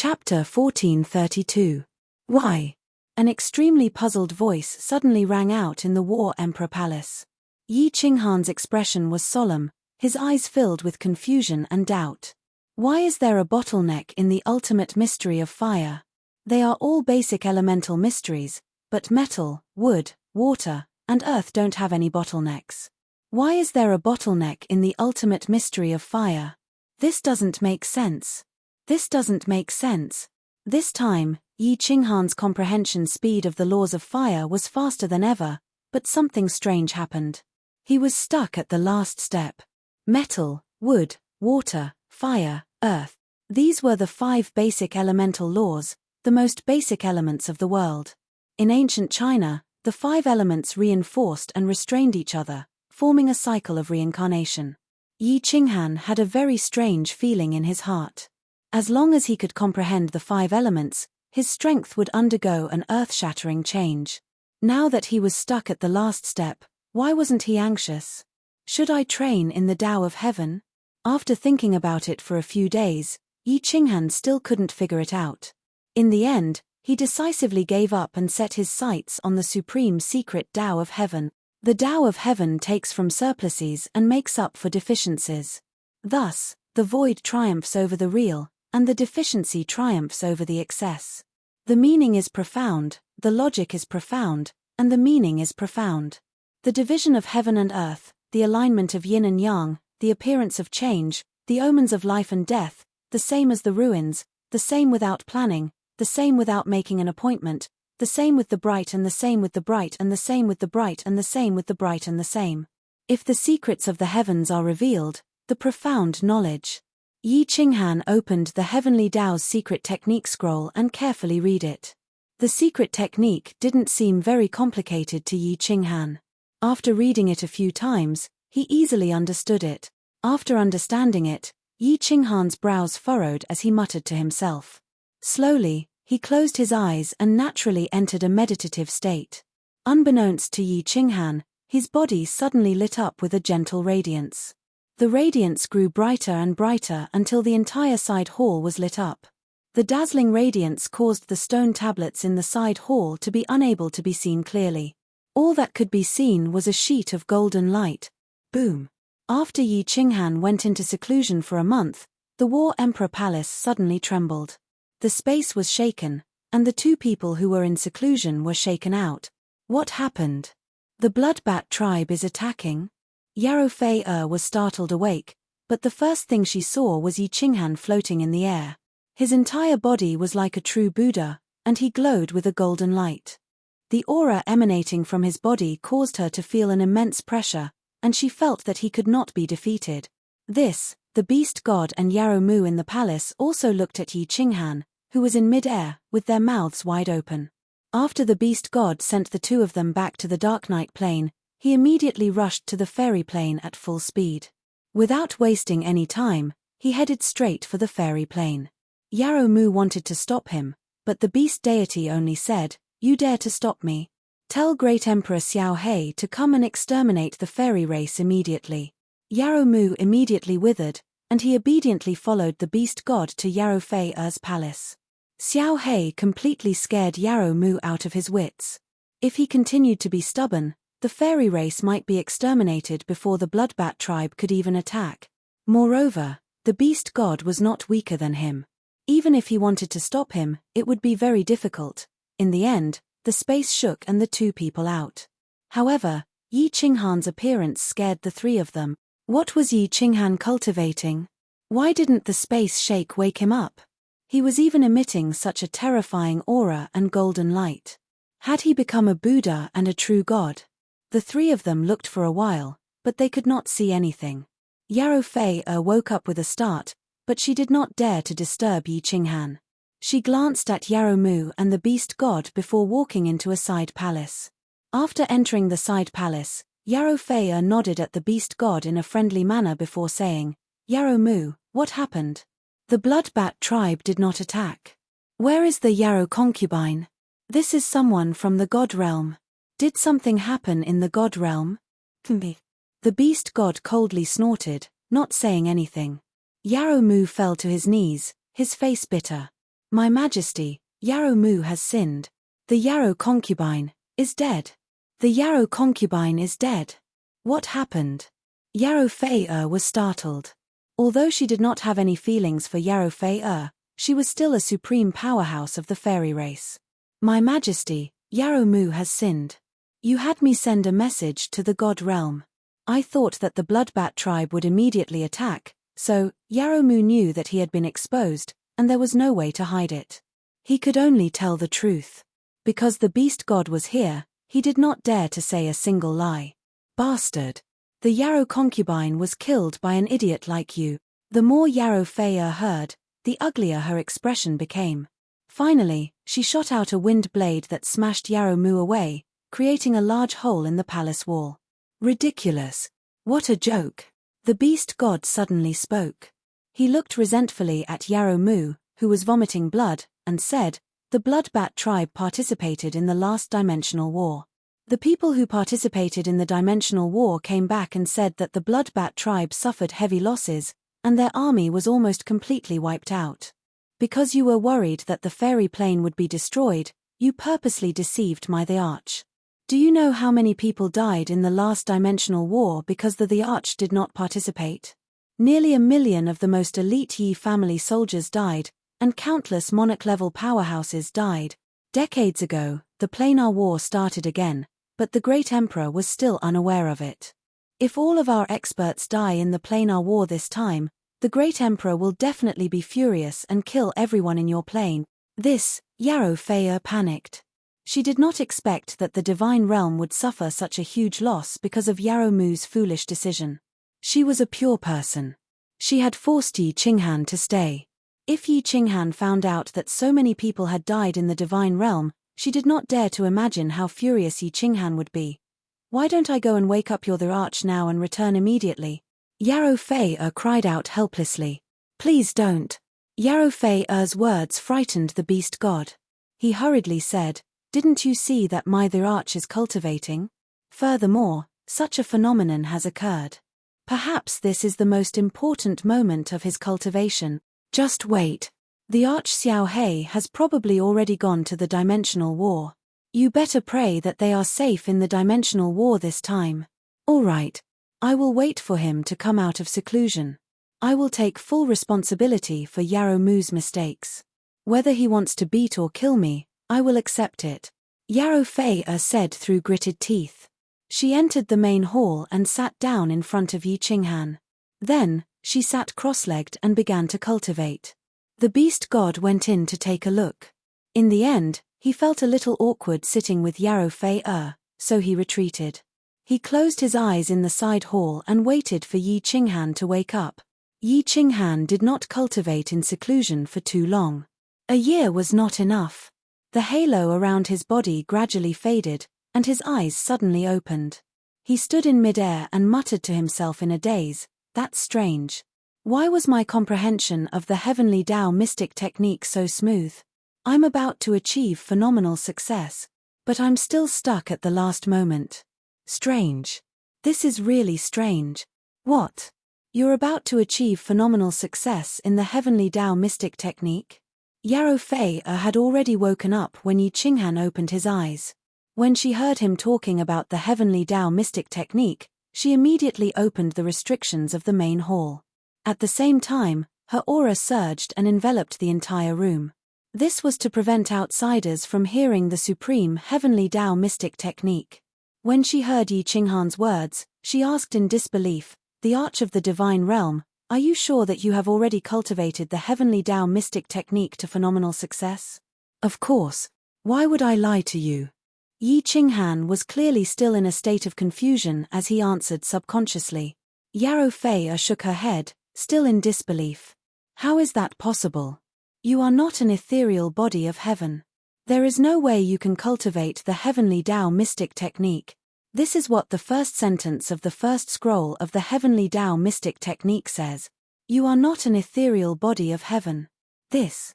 Chapter 1432. Why? An extremely puzzled voice suddenly rang out in the War Emperor Palace. Yi Qinghan's expression was solemn, his eyes filled with confusion and doubt. Why is there a bottleneck in the ultimate mystery of fire? They are all basic elemental mysteries, but metal, wood, water, and earth don't have any bottlenecks. Why is there a bottleneck in the ultimate mystery of fire? This doesn't make sense. This doesn't make sense. This time, Yi Qinghan's comprehension speed of the laws of fire was faster than ever, but something strange happened. He was stuck at the last step. Metal, wood, water, fire, earth. These were the 5 basic elemental laws, the most basic elements of the world. In ancient China, the 5 elements reinforced and restrained each other, forming a cycle of reincarnation. Yi Qinghan had a very strange feeling in his heart. As long as he could comprehend the 5 elements, his strength would undergo an earth-shattering change. Now that he was stuck at the last step, why wasn't he anxious? Should I train in the Tao of Heaven? After thinking about it for a few days, Yi Qinghan still couldn't figure it out. In the end, he decisively gave up and set his sights on the supreme secret Tao of Heaven. The Tao of Heaven takes from surpluses and makes up for deficiencies. Thus, the void triumphs over the real, and the deficiency triumphs over the excess. The meaning is profound, the logic is profound, and the meaning is profound. The division of heaven and earth, the alignment of yin and yang, the appearance of change, the omens of life and death, the same as the ruins, the same without planning, the same without making an appointment, the same with the bright and the same with the bright and the same with the bright and the same with the bright and the same. If the secrets of the heavens are revealed, the profound knowledge. Yi Qinghan opened the Heavenly Tao's secret technique scroll and carefully read it. The secret technique didn't seem very complicated to Yi Qinghan. After reading it a few times, he easily understood it. After understanding it, Yi Qinghan's brows furrowed as he muttered to himself. Slowly, he closed his eyes and naturally entered a meditative state. Unbeknownst to Yi Qinghan, his body suddenly lit up with a gentle radiance. The radiance grew brighter and brighter until the entire side hall was lit up. The dazzling radiance caused the stone tablets in the side hall to be unable to be seen clearly. All that could be seen was a sheet of golden light. Boom! After Yi Qinghan went into seclusion for a month, the War Emperor Palace suddenly trembled. The space was shaken, and the 2 people who were in seclusion were shaken out. What happened? The Bloodbat tribe is attacking? Yarrow Fei was startled awake, but the first thing she saw was Yi Qinghan floating in the air. His entire body was like a true Buddha, and he glowed with a golden light. The aura emanating from his body caused her to feel an immense pressure, and she felt that he could not be defeated. This, the beast god and Yarrow Mu in the palace also looked at Yi Qinghan, who was in mid-air, with their mouths wide open. After the beast god sent the 2 of them back to the Dark Night plane, he immediately rushed to the fairy plane at full speed. Without wasting any time, he headed straight for the fairy plane. Yarrow Mu wanted to stop him, but the beast deity only said, "You dare to stop me? Tell Great Emperor Xiao He to come and exterminate the fairy race immediately." Yarrow Mu immediately withered, and he obediently followed the beast god to Yarrow Fei's palace. Xiao He completely scared Yarrow Mu out of his wits. If he continued to be stubborn, the fairy race might be exterminated before the Bloodbat tribe could even attack. Moreover, the beast god was not weaker than him. Even if he wanted to stop him, it would be very difficult. In the end, the space shook and the 2 people out. However, Yi Qinghan's appearance scared the 3 of them. What was Yi Qinghan cultivating? Why didn't the space shake wake him up? He was even emitting such a terrifying aura and golden light. Had he become a Buddha and a true god? The 3 of them looked for a while, but they could not see anything. Yarrow Fei woke up with a start, but she did not dare to disturb Yi Qinghan. She glanced at Yarrow Mu and the beast god before walking into a side palace. After entering the side palace, Yarrow Fei nodded at the beast god in a friendly manner before saying, "Yarrow Mu, what happened? The Bloodbat tribe did not attack. Where is the Yarrow concubine? This is someone from the god realm. Did something happen in the god realm?" The beast god coldly snorted, not saying anything. Yarrow Mu fell to his knees, his face bitter. My Majesty, Yarrow Mu has sinned. The Yarrow concubine is dead. The Yarrow concubine is dead. What happened? Yarrow Fei was startled. Although she did not have any feelings for Yarrow Fei, she was still a supreme powerhouse of the fairy race. My Majesty, Yarrow Mu has sinned. You had me send a message to the god realm. I thought that the Bloodbat tribe would immediately attack, so Yarrow Mu knew that he had been exposed, and there was no way to hide it. He could only tell the truth. Because the beast god was here, he did not dare to say a single lie. Bastard. The Yarrow concubine was killed by an idiot like you. The more Yarrow Fei heard, the uglier her expression became. Finally, she shot out a wind blade that smashed Yarrow Mu away, creating a large hole in the palace wall. Ridiculous. What a joke. The beast god suddenly spoke. He looked resentfully at Yarrow Mu, who was vomiting blood, and said, "The Bloodbat tribe participated in the last dimensional war. The people who participated in the dimensional war came back and said that the Bloodbat tribe suffered heavy losses, and their army was almost completely wiped out. Because you were worried that the fairy plane would be destroyed, you purposely deceived the Arch. Do you know how many people died in the last dimensional war because the Arch did not participate? Nearly 1 million of the most elite Yi family soldiers died, and countless monarch-level powerhouses died. Decades ago, the planar war started again, but the Great Emperor was still unaware of it. If all of our experts die in the planar war this time, the Great Emperor will definitely be furious and kill everyone in your plane." This, Yarrow Fei panicked. She did not expect that the divine realm would suffer such a huge loss because of Yarrow Mu's foolish decision. She was a pure person. She had forced Yi Qinghan to stay. If Yi Qinghan found out that so many people had died in the divine realm, she did not dare to imagine how furious Yi Qinghan would be. "Why don't I go and wake up the Arch now and return immediately?" Yarrow Fei cried out helplessly. "Please don't." Yarrow Fei's words frightened the beast god. He hurriedly said, "Didn't you see that the Arch is cultivating? Furthermore, such a phenomenon has occurred. Perhaps this is the most important moment of his cultivation. Just wait. The Arch Xiao Hei has probably already gone to the dimensional war. You better pray that they are safe in the dimensional war this time." "All right. I will wait for him to come out of seclusion. I will take full responsibility for Yarrow Mu's mistakes. Whether he wants to beat or kill me, I will accept it," Yarrow Fei said through gritted teeth. She entered the main hall and sat down in front of Yi Qinghan. Then, she sat cross-legged and began to cultivate. The beast god went in to take a look. In the end, he felt a little awkward sitting with Yarrow Fei, so he retreated. He closed his eyes in the side hall and waited for Yi Qinghan to wake up. Yi Qinghan did not cultivate in seclusion for too long. A year was not enough. The halo around his body gradually faded, and his eyes suddenly opened. He stood in midair and muttered to himself in a daze, "That's strange. Why was my comprehension of the heavenly Tao mystic technique so smooth? I'm about to achieve phenomenal success, but I'm still stuck at the last moment. Strange. This is really strange. What? You're about to achieve phenomenal success in the heavenly Tao mystic technique?" Yarrow Fei had already woken up when Yi Qinghan opened his eyes. When she heard him talking about the heavenly Tao mystic technique, she immediately opened the restrictions of the main hall. At the same time, her aura surged and enveloped the entire room. This was to prevent outsiders from hearing the supreme heavenly Tao mystic technique. When she heard Yi Qinghan's words, she asked in disbelief, "The Arch of the Divine Realm, are you sure that you have already cultivated the heavenly Tao mystic technique to phenomenal success?" "Of course. Why would I lie to you?" Yi Qinghan was clearly still in a state of confusion as he answered subconsciously. Yarrow Fei shook her head, still in disbelief. "How is that possible? You are not an ethereal body of heaven. There is no way you can cultivate the heavenly Tao mystic technique. This is what the first sentence of the first scroll of the heavenly Tao mystic technique says. You are not an ethereal body of heaven. There's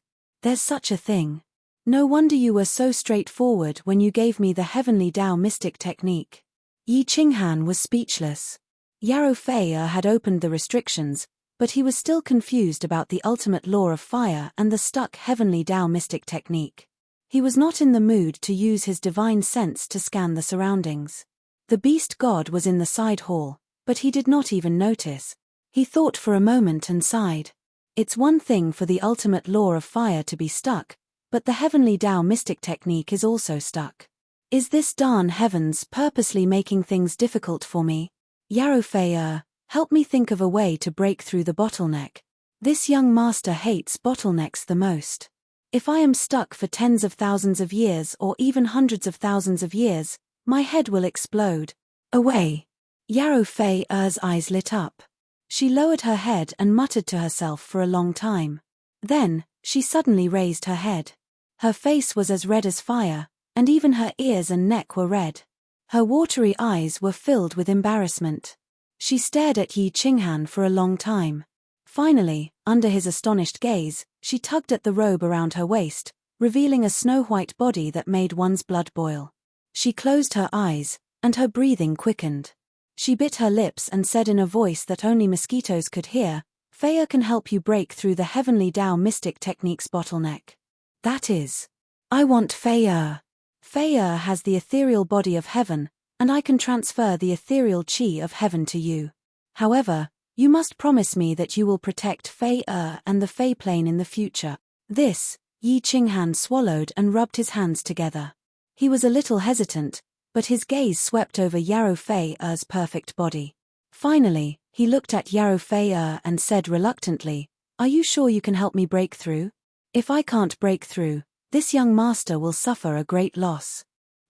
such a thing. No wonder you were so straightforward when you gave me the heavenly Tao mystic technique." Yi Qinghan was speechless. Yarrow Fei had opened the restrictions, but he was still confused about the ultimate law of fire and the stuck heavenly Tao mystic technique. He was not in the mood to use his divine sense to scan the surroundings. The beast god was in the side hall, but he did not even notice. He thought for a moment and sighed. It's one thing for the ultimate law of fire to be stuck, but the heavenly Tao mystic technique is also stuck. Is this darn heavens purposely making things difficult for me? Yarrow Fei, help me think of a way to break through the bottleneck. This young master hates bottlenecks the most. If I am stuck for tens of thousands of years or even hundreds of thousands of years, my head will explode. Away. Yarrow Fei's eyes lit up. She lowered her head and muttered to herself for a long time. Then, she suddenly raised her head. Her face was as red as fire, and even her ears and neck were red. Her watery eyes were filled with embarrassment. She stared at Yi Qinghan for a long time. Finally, under his astonished gaze, she tugged at the robe around her waist, revealing a snow-white body that made one's blood boil. She closed her eyes, and her breathing quickened. She bit her lips and said in a voice that only mosquitoes could hear, "Fei can help you break through the heavenly Tao mystic technique's bottleneck. That is, I want Fei. Fei has the ethereal body of heaven, and I can transfer the ethereal qi of heaven to you. However, you must promise me that you will protect Fei and the Fei plane in the future." This, Yi Qinghan swallowed and rubbed his hands together. He was a little hesitant, but his gaze swept over Yarrow Fei's perfect body. Finally, he looked at Yarrow Fei and said reluctantly, "Are you sure you can help me break through? If I can't break through, this young master will suffer a great loss."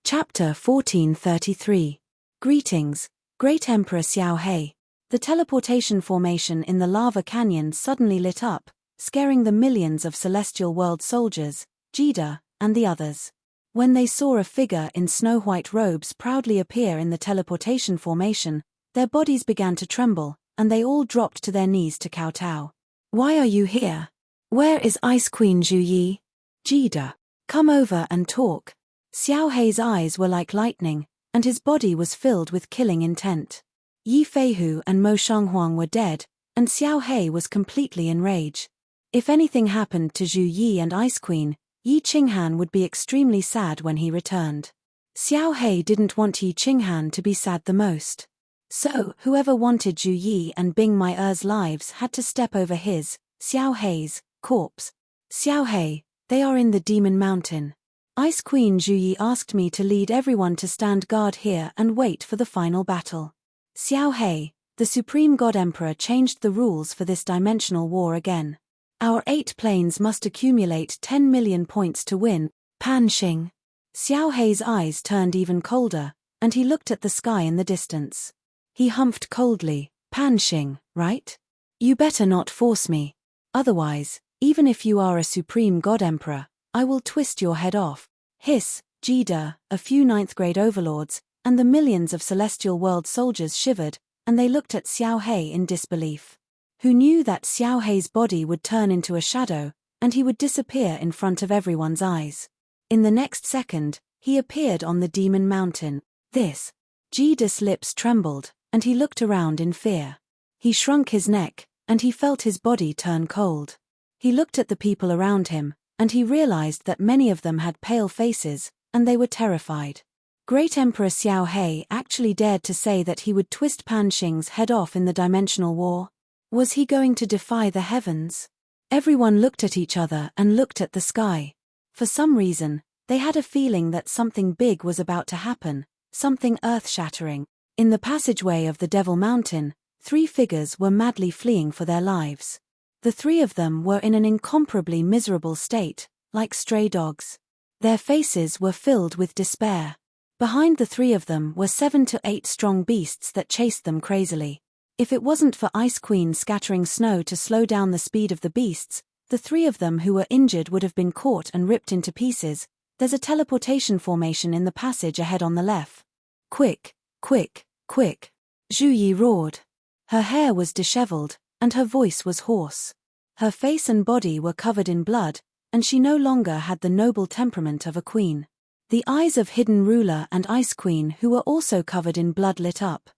Chapter 1433. Greetings, Great Emperor Xiao He. The teleportation formation in the lava canyon suddenly lit up, scaring the millions of Celestial World soldiers, Jida, and the others. When they saw a figure in snow-white robes proudly appear in the teleportation formation, their bodies began to tremble, and they all dropped to their knees to kowtow. "Why are you here? Where is Ice Queen Zhu Yi? Jida, come over and talk." Xiao Hei's eyes were like lightning, and his body was filled with killing intent. Yi Feihu and Mo Shanghuang were dead, and Xiao Hei was completely enraged. If anything happened to Zhu Yi and Ice Queen, Yi Qinghan would be extremely sad when he returned. Xiao Hei didn't want Yi Qinghan to be sad the most. So, whoever wanted Zhu Yi and Bing Mai's lives had to step over his, Xiao Hei's, corpse. "Xiao Hei, they are in the Demon Mountain. Ice Queen Zhu Yi asked me to lead everyone to stand guard here and wait for the final battle." Xiao Hei, the Supreme God Emperor, changed the rules for this dimensional war again. "Our 8 planes must accumulate 10 million points to win." Pan Xing. Xiao Hei's eyes turned even colder, and he looked at the sky in the distance. He humphed coldly, "Pan Xing, right? You better not force me. Otherwise, even if you are a Supreme God Emperor, I will twist your head off." Hiss, Jida, a few 9th grade overlords, and the millions of Celestial World soldiers shivered, and they looked at Xiao Hei in disbelief. Who knew that Xiao Hei's body would turn into a shadow, and he would disappear in front of everyone's eyes. In the next second, he appeared on the Demon Mountain. This. Jida's lips trembled, and he looked around in fear. He shrunk his neck, and he felt his body turn cold. He looked at the people around him, and he realized that many of them had pale faces, and they were terrified. Great Emperor Xiao Hei actually dared to say that he would twist Pan Xing's head off in the dimensional war. Was he going to defy the heavens? Everyone looked at each other and looked at the sky. For some reason, they had a feeling that something big was about to happen, something earth-shattering. In the passageway of the Devil Mountain, 3 figures were madly fleeing for their lives. The 3 of them were in an incomparably miserable state, like stray dogs. Their faces were filled with despair. Behind the 3 of them were 7 to 8 strong beasts that chased them crazily. If it wasn't for Ice Queen scattering snow to slow down the speed of the beasts, the 3 of them who were injured would have been caught and ripped into pieces. There's a teleportation formation in the passage ahead on the left. "Quick, quick, quick!" Zhu Yi roared. Her hair was disheveled, and her voice was hoarse. Her face and body were covered in blood, and she no longer had the noble temperament of a queen. The eyes of Hidden Ruler and Ice Queen, who were also covered in blood, lit up.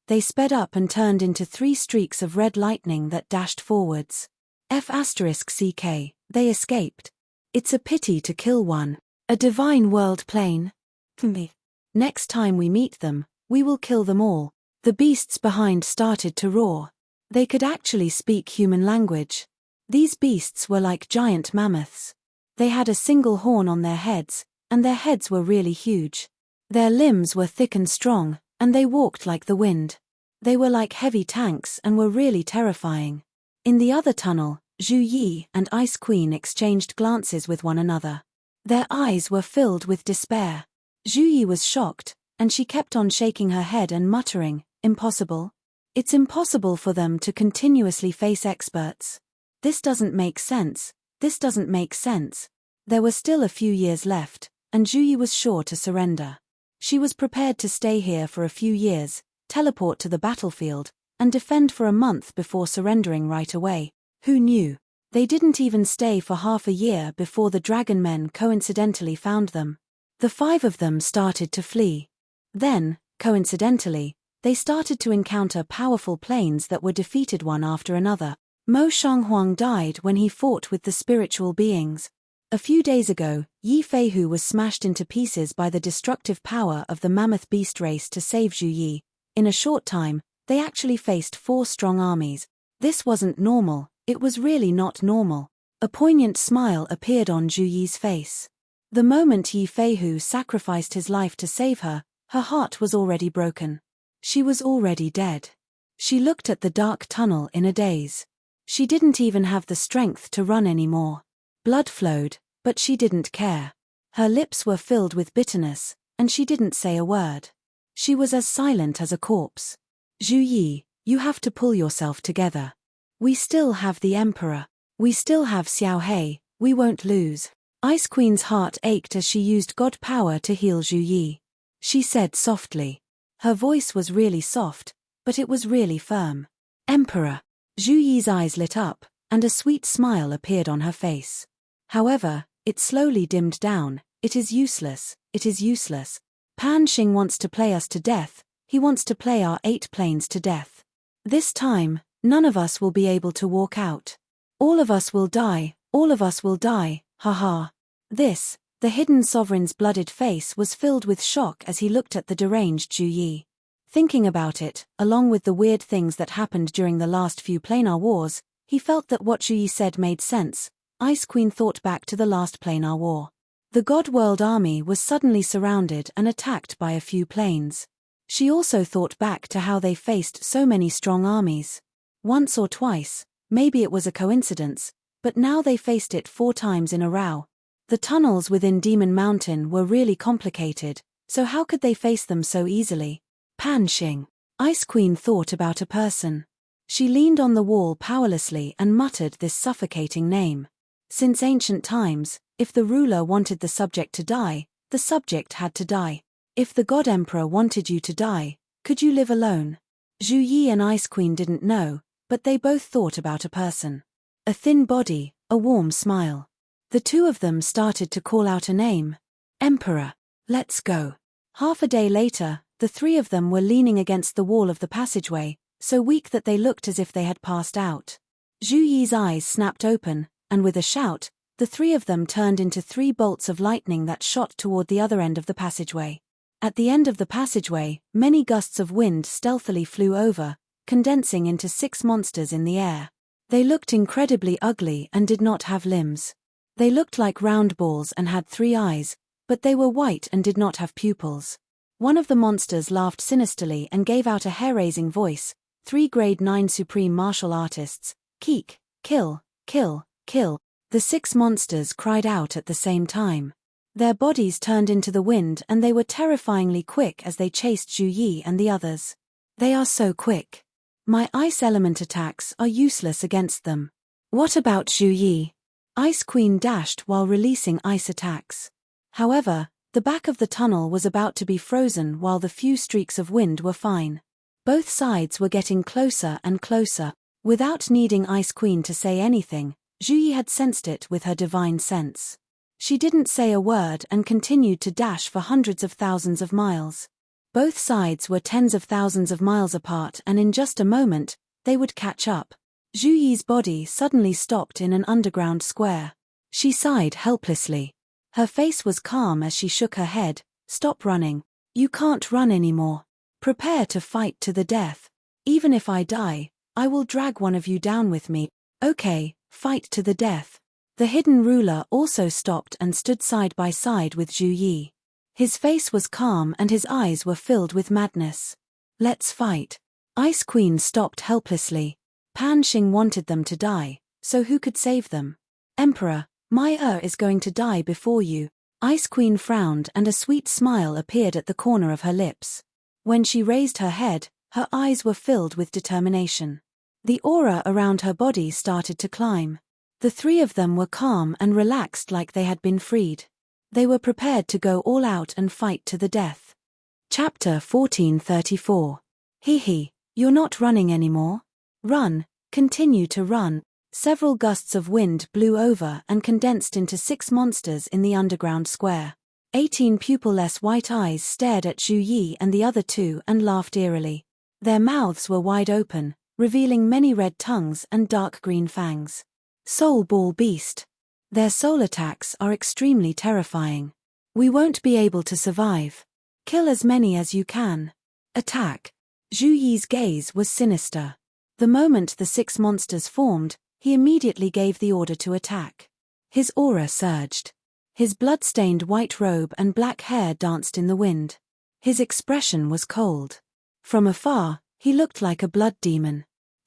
They sped up and turned into 3 streaks of red lightning that dashed forwards. F***ck, they escaped. It's a pity to kill one. A divine world plane. Me. Next time we meet them, we will kill them all. The beasts behind started to roar. They could actually speak human language. These beasts were like giant mammoths. They had a single horn on their heads, and their heads were really huge. Their limbs were thick and strong, and they walked like the wind. They were like heavy tanks and were really terrifying. In the other tunnel, Zhu Yi and Ice Queen exchanged glances with one another. Their eyes were filled with despair. Zhu Yi was shocked, and she kept on shaking her head and muttering, "Impossible. It's impossible for them to continuously face experts. This doesn't make sense, this doesn't make sense." There were still a few years left, and Zhu Yi was sure to surrender. She was prepared to stay here for a few years, teleport to the battlefield, and defend for a month before surrendering right away. Who knew? They didn't even stay for half a year before the dragon men coincidentally found them. The 5 of them started to flee. Then, coincidentally, they started to encounter powerful planes that were defeated one after another. Mo Shanghuang died when he fought with the spiritual beings. A few days ago, Yi Feihu was smashed into pieces by the destructive power of the mammoth beast race to save Zhu Yi. In a short time, they actually faced 4 strong armies. This wasn't normal, it was really not normal. A poignant smile appeared on Zhu Yi's face. The moment Yi Feihu sacrificed his life to save her, her heart was already broken. She was already dead. She looked at the dark tunnel in a daze. She didn't even have the strength to run anymore. Blood flowed, but she didn't care. Her lips were filled with bitterness, and she didn't say a word. She was as silent as a corpse. "Zhu Yi, you have to pull yourself together. We still have the Emperor. We still have Xiao Hei, we won't lose." Ice Queen's heart ached as she used God power to heal Zhu Yi. She said softly. Her voice was really soft, but it was really firm. "Emperor." Zhu Yi's eyes lit up, and a sweet smile appeared on her face. However, it slowly dimmed down. "It is useless, it is useless. Pan Xing wants to play us to death, he wants to play our 8 planes to death. This time, none of us will be able to walk out. All of us will die, all of us will die, haha." The hidden sovereign's blooded face was filled with shock as he looked at the deranged Zhu Yi. Thinking about it, along with the weird things that happened during the last few planar wars, he felt that what Zhu Yi said made sense. Ice Queen thought back to the last planar war. The God World army was suddenly surrounded and attacked by a few planes. She also thought back to how they faced so many strong armies. Once or twice, maybe it was a coincidence, but now they faced it 4 times in a row. The tunnels within Demon Mountain were really complicated, so how could they face them so easily? Pan Xing. Ice Queen thought about a person. She leaned on the wall powerlessly and muttered this suffocating name. Since ancient times, if the ruler wanted the subject to die, the subject had to die. If the God Emperor wanted you to die, could you live alone? Zhu Yi and Ice Queen didn't know, but they both thought about a person. A thin body, a warm smile. The 2 of them started to call out a name. "Emperor, let's go." Half a day later, the 3 of them were leaning against the wall of the passageway, so weak that they looked as if they had passed out. Zhu Yi's eyes snapped open, and with a shout, the 3 of them turned into 3 bolts of lightning that shot toward the other end of the passageway. At the end of the passageway, many gusts of wind stealthily flew over, condensing into 6 monsters in the air. They looked incredibly ugly and did not have limbs. They looked like round balls and had 3 eyes, but they were white and did not have pupils. One of the monsters laughed sinisterly and gave out a hair-raising voice. 3 grade 9 supreme martial artists, Keek, kill, kill, kill. The 6 monsters cried out at the same time. Their bodies turned into the wind and they were terrifyingly quick as they chased Zhu Yi and the others. "They are so quick. My ice element attacks are useless against them." "What about Zhu Yi?" Ice Queen dashed while releasing ice attacks. However, the back of the tunnel was about to be frozen while the few streaks of wind were fine. Both sides were getting closer and closer. Without needing Ice Queen to say anything, Zhu Yi had sensed it with her divine sense. She didn't say a word and continued to dash for hundreds of thousands of miles. Both sides were tens of thousands of miles apart, and in just a moment, they would catch up. Zhu Yi's body suddenly stopped in an underground square. She sighed helplessly. Her face was calm as she shook her head. Stop running. You can't run anymore. Prepare to fight to the death. Even if I die, I will drag one of you down with me. Okay, fight to the death. The hidden ruler also stopped and stood side by side with Zhu Yi. His face was calm and his eyes were filled with madness. Let's fight. Ice Queen stopped helplessly. Pan Xing wanted them to die, so who could save them? Emperor, my is going to die before you. Ice Queen frowned and a sweet smile appeared at the corner of her lips. When she raised her head, her eyes were filled with determination. The aura around her body started to climb. The three of them were calm and relaxed like they had been freed. They were prepared to go all out and fight to the death. Chapter 1434. Hee, you're not running anymore. Run, continue to run. Several gusts of wind blew over and condensed into 6 monsters in the underground square. 18 pupilless white eyes stared at Zhu Yi and the other two and laughed eerily. Their mouths were wide open, revealing many red tongues and dark green fangs. Soul Ball Beast. Their soul attacks are extremely terrifying. We won't be able to survive. Kill as many as you can. Attack. Zhu Yi's gaze was sinister. The moment the 6 monsters formed, he immediately gave the order to attack. His aura surged. His blood-stained white robe and black hair danced in the wind. His expression was cold. From afar, he looked like a blood demon.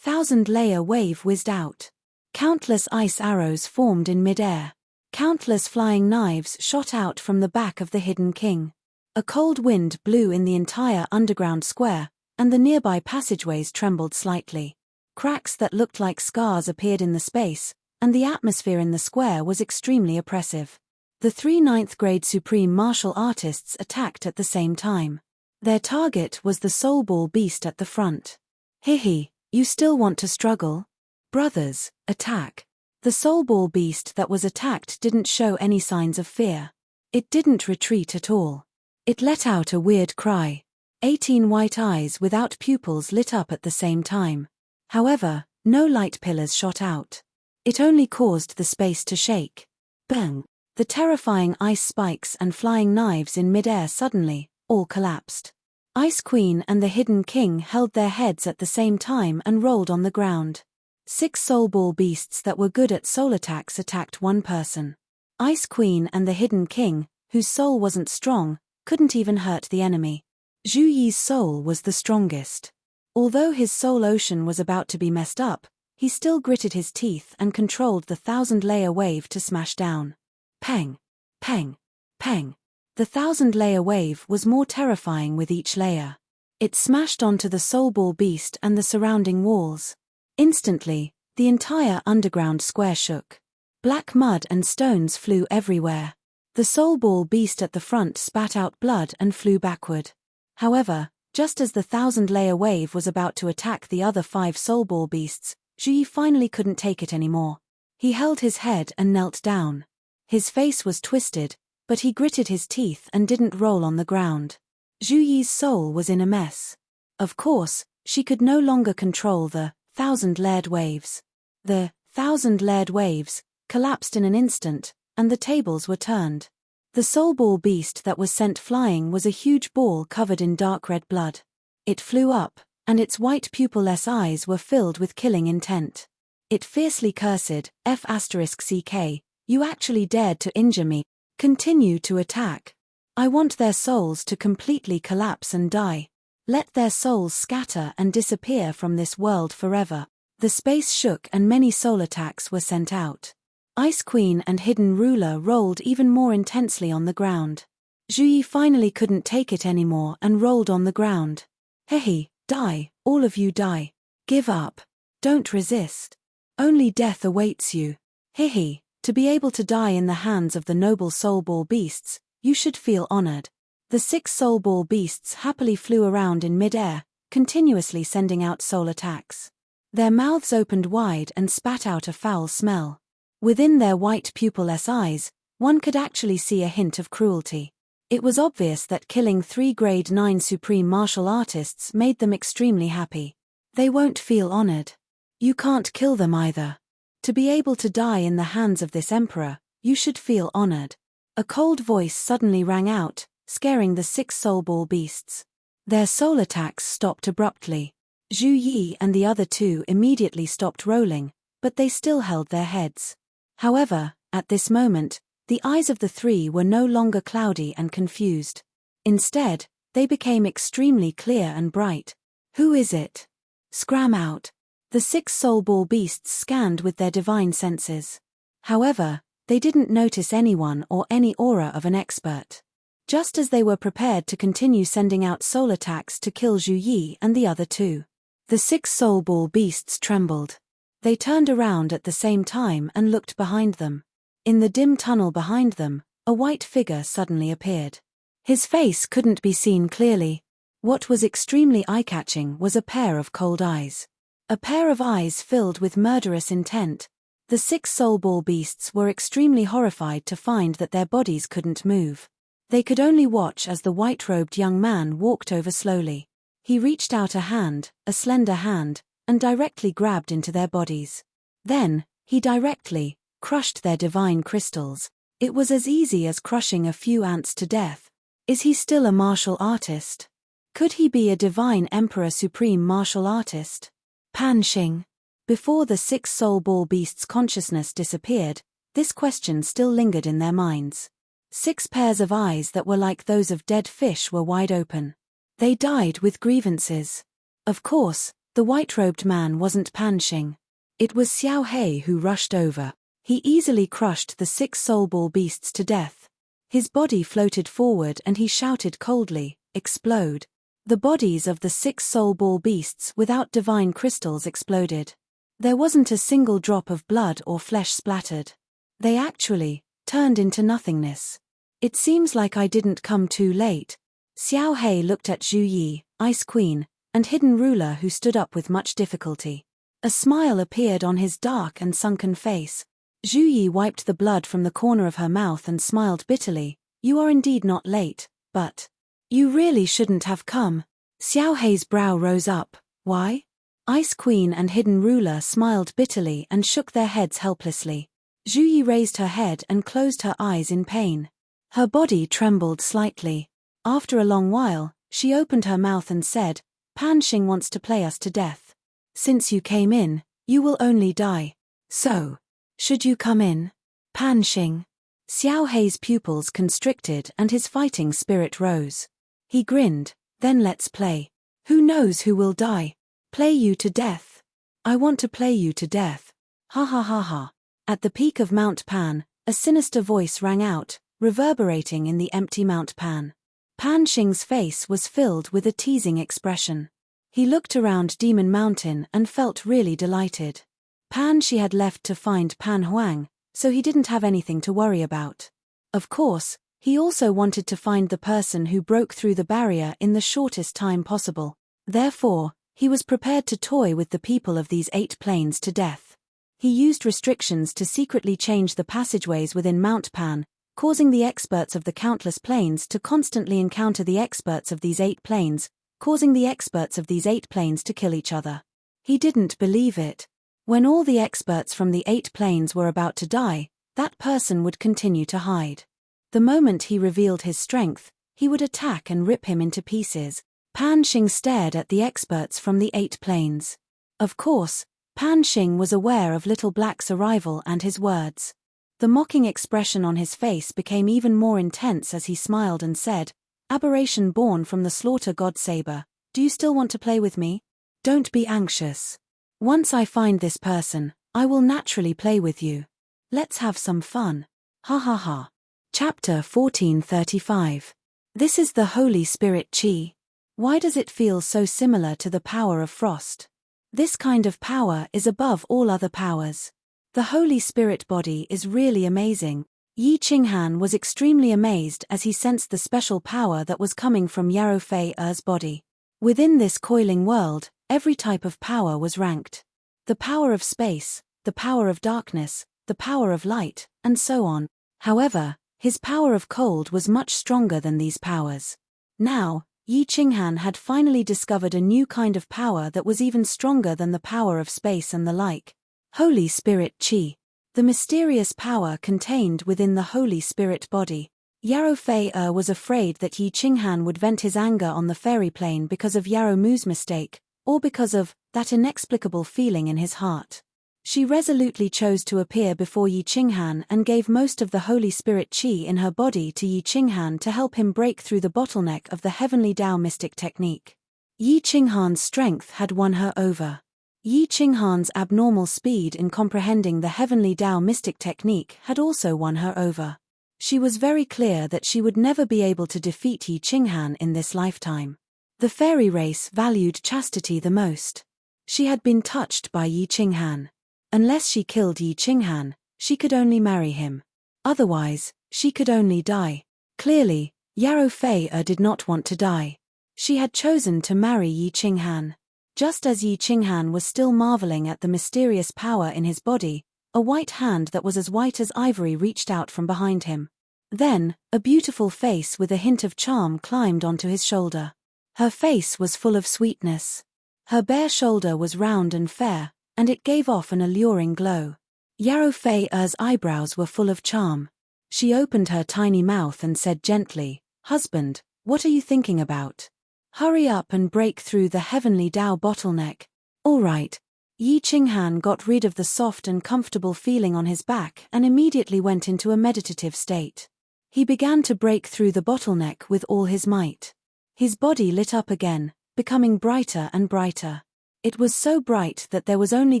1,000-layer wave whizzed out. Countless ice arrows formed in mid-air. Countless flying knives shot out from the back of the hidden king. A cold wind blew in the entire underground square, and the nearby passageways trembled slightly. Cracks that looked like scars appeared in the space, and the atmosphere in the square was extremely oppressive. The 3 9th-grade supreme martial artists attacked at the same time. Their target was the Soul Ball Beast at the front. Hee, you still want to struggle? Brothers, attack. The Soul Ball Beast that was attacked didn't show any signs of fear. It didn't retreat at all. It let out a weird cry. 18 white eyes without pupils lit up at the same time. However, no light pillars shot out. It only caused the space to shake. Bang! The terrifying ice spikes and flying knives in mid-air suddenly, all collapsed. Ice Queen and the Hidden King held their heads at the same time and rolled on the ground. 6 Soul Ball Beasts that were good at soul attacks attacked one person. Ice Queen and the Hidden King, whose soul wasn't strong, couldn't even hurt the enemy. Zhu Yi's soul was the strongest. Although his soul ocean was about to be messed up, he still gritted his teeth and controlled the 1,000-layer wave to smash down. Pang! Pang! Pang! The 1,000-layer wave was more terrifying with each layer. It smashed onto the Soul Ball Beast and the surrounding walls. Instantly, the entire underground square shook. Black mud and stones flew everywhere. The Soul Ball Beast at the front spat out blood and flew backward. However, just as the 1,000-layer wave was about to attack the other 5 Soul Ball Beasts, Zhu Yi finally couldn't take it anymore. He held his head and knelt down. His face was twisted, but he gritted his teeth and didn't roll on the ground. Zhu Yi's soul was in a mess. Of course, she could no longer control the 1,000-layered waves. The 1,000-layered waves collapsed in an instant, and the tables were turned. The Soul Ball Beast that was sent flying was a huge ball covered in dark red blood. It flew up, and its white pupilless eyes were filled with killing intent. It fiercely cursed, F***ck, you actually dared to injure me. Continue to attack. I want their souls to completely collapse and die. Let their souls scatter and disappear from this world forever. The space shook and many soul attacks were sent out. Ice Queen and Hidden Ruler rolled even more intensely on the ground. Zhu Yi finally couldn't take it anymore and rolled on the ground. Hee, die, all of you die. Give up. Don't resist. Only death awaits you. Hee, to be able to die in the hands of the noble Soul Ball Beasts, you should feel honored. The 6 Soul Ball Beasts happily flew around in mid-air, continuously sending out soul attacks. Their mouths opened wide and spat out a foul smell. Within their white pupilless eyes, one could actually see a hint of cruelty. It was obvious that killing 3 grade 9 supreme martial artists made them extremely happy. They won't feel honored. You can't kill them either. To be able to die in the hands of this emperor, you should feel honored. A cold voice suddenly rang out, scaring the 6 soul ball beasts. Their soul attacks stopped abruptly. Zhu Yi and the other 2 immediately stopped rolling, but they still held their heads. However, at this moment, the eyes of the 3 were no longer cloudy and confused. Instead, they became extremely clear and bright. Who is it? Scram out. The 6 soul ball beasts scanned with their divine senses. However, they didn't notice anyone or any aura of an expert. Just as they were prepared to continue sending out soul attacks to kill Zhu Yi and the other 2. The 6 soul ball beasts trembled. They turned around at the same time and looked behind them. In the dim tunnel behind them, a white figure suddenly appeared. His face couldn't be seen clearly. What was extremely eye-catching was a pair of cold eyes. A pair of eyes filled with murderous intent. The 6 soul ball beasts were extremely horrified to find that their bodies couldn't move. They could only watch as the white-robed young man walked over slowly. He reached out a hand, a slender hand, and directly grabbed into their bodies. Then, he directly crushed their divine crystals. It was as easy as crushing a few ants to death. Is he still a martial artist? Could he be a divine emperor supreme martial artist? Pan Xing. Before the 6 soul ball beasts' consciousness disappeared, this question still lingered in their minds. 6 pairs of eyes that were like those of dead fish were wide open. They died with grievances. Of course, the white-robed man wasn't Pan Xing. It was Xiao Hei who rushed over. He easily crushed the 6 soul ball beasts to death. His body floated forward and he shouted coldly, "Explode." The bodies of the 6 soul ball beasts without divine crystals exploded. There wasn't a single drop of blood or flesh splattered. They actually turned into nothingness. It seems like I didn't come too late. Xiao Hei looked at Zhu Yi, Ice Queen, and Hidden Ruler who stood up with much difficulty. A smile appeared on his dark and sunken face. Zhu Yi wiped the blood from the corner of her mouth and smiled bitterly. You are indeed not late, but you really shouldn't have come. Xiao Hei's brow rose up. Why? Ice Queen and Hidden Ruler smiled bitterly and shook their heads helplessly. Zhu Yi raised her head and closed her eyes in pain. Her body trembled slightly. After a long while, she opened her mouth and said, Pan Xing wants to play us to death. Since you came in, you will only die. So, should you come in? Pan Xing. Xiao Hei's pupils constricted and his fighting spirit rose. He grinned, then let's play. Who knows who will die? Play you to death. I want to play you to death. Ha ha ha ha. At the peak of Mount Pan, a sinister voice rang out, reverberating in the empty Mount Pan. Pan Xing's face was filled with a teasing expression. He looked around Demon Mountain and felt really delighted. Pan Xi had left to find Pan Huang, so he didn't have anything to worry about. Of course, he also wanted to find the person who broke through the barrier in the shortest time possible. Therefore, he was prepared to toy with the people of these 8 planes to death. He used restrictions to secretly change the passageways within Mount Pan, causing the experts of the countless planes to constantly encounter the experts of these 8 planes, causing the experts of these 8 planes to kill each other. He didn't believe it. When all the experts from the 8 planes were about to die, that person would continue to hide. The moment he revealed his strength, he would attack and rip him into pieces. Pan Xing stared at the experts from the 8 planes. Of course, Pan Xing was aware of Little Black's arrival and his words. The mocking expression on his face became even more intense as he smiled and said, Aberration born from the slaughter god Saber, do you still want to play with me? Don't be anxious. Once I find this person, I will naturally play with you. Let's have some fun. Ha ha ha. Chapter 1435. This is the Holy Spirit Chi. Why does it feel so similar to the power of frost? This kind of power is above all other powers. The Holy Spirit body is really amazing. Yi Qinghan was extremely amazed as he sensed the special power that was coming from Yarrow Fei Er's body. Within this coiling world, every type of power was ranked. The power of space, the power of darkness, the power of light, and so on. However, His power of cold was much stronger than these powers. Now, Yi Qinghan had finally discovered a new kind of power that was even stronger than the power of space and the like. Holy Spirit Qi. The mysterious power contained within the Holy Spirit body. Yarrow Fei was afraid that Yi Qinghan would vent his anger on the fairy plane because of Yarrow Mu's mistake, or because of that inexplicable feeling in his heart. She resolutely chose to appear before Yi Qinghan and gave most of the Holy Spirit Qi in her body to Yi Qinghan to help him break through the bottleneck of the Heavenly Tao mystic technique. Yi Qinghan's strength had won her over. Yi Qinghan's abnormal speed in comprehending the Heavenly Tao mystic technique had also won her over. She was very clear that she would never be able to defeat Yi Qinghan in this lifetime. The fairy race valued chastity the most. She had been touched by Yi Qinghan. Unless she killed Yi Qinghan, she could only marry him. Otherwise, she could only die. Clearly, Yarrow Fei did not want to die. She had chosen to marry Yi Qinghan. Just as Yi Qinghan was still marveling at the mysterious power in his body, a white hand that was as white as ivory reached out from behind him. Then, a beautiful face with a hint of charm climbed onto his shoulder. Her face was full of sweetness. Her bare shoulder was round and fair, and it gave off an alluring glow. Yarrow Fei's eyebrows were full of charm. She opened her tiny mouth and said gently, "Husband, what are you thinking about? Hurry up and break through the Heavenly Tao bottleneck." "All right." Yi Qinghan got rid of the soft and comfortable feeling on his back and immediately went into a meditative state. He began to break through the bottleneck with all his might. His body lit up again, becoming brighter and brighter. It was so bright that there was only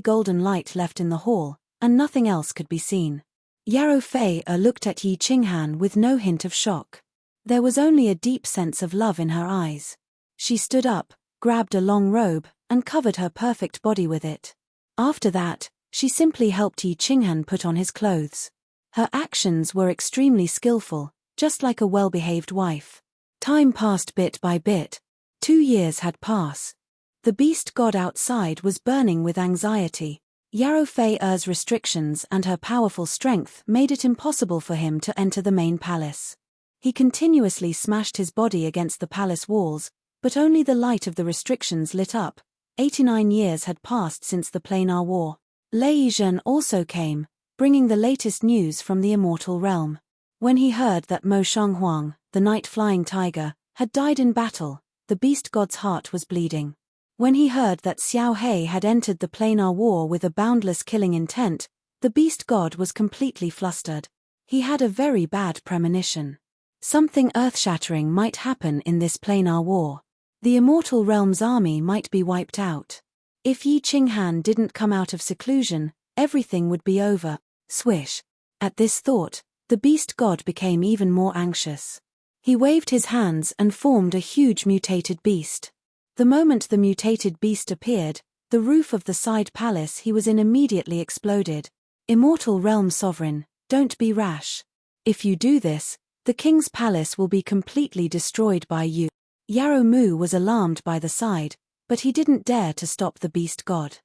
golden light left in the hall, and nothing else could be seen. Yarrow Fei looked at Yi Qinghan with no hint of shock. There was only a deep sense of love in her eyes. She stood up, grabbed a long robe, and covered her perfect body with it. After that, she simply helped Yi Qinghan put on his clothes. Her actions were extremely skillful, just like a well-behaved wife. Time passed bit by bit. 2 years had passed. The beast god outside was burning with anxiety. Yarrow Fei's restrictions and her powerful strength made it impossible for him to enter the main palace. He continuously smashed his body against the palace walls, but only the light of the restrictions lit up. 89 years had passed since the Planar War. Lei Yizhen also came, bringing the latest news from the immortal realm. When he heard that Mo Shanghuang, the night-flying tiger, had died in battle, the beast god's heart was bleeding. When he heard that Xiao He had entered the Planar War with a boundless killing intent, the beast god was completely flustered. He had a very bad premonition. Something earth-shattering might happen in this Planar War. The immortal realm's army might be wiped out. If Yi Qinghan didn't come out of seclusion, everything would be over. Swish. At this thought, the beast god became even more anxious. He waved his hands and formed a huge mutated beast. The moment the mutated beast appeared, the roof of the side palace he was in immediately exploded. Immortal realm sovereign, don't be rash. If you do this, the king's palace will be completely destroyed by you. Yarrow Mu was alarmed by the side, but he didn't dare to stop the beast god.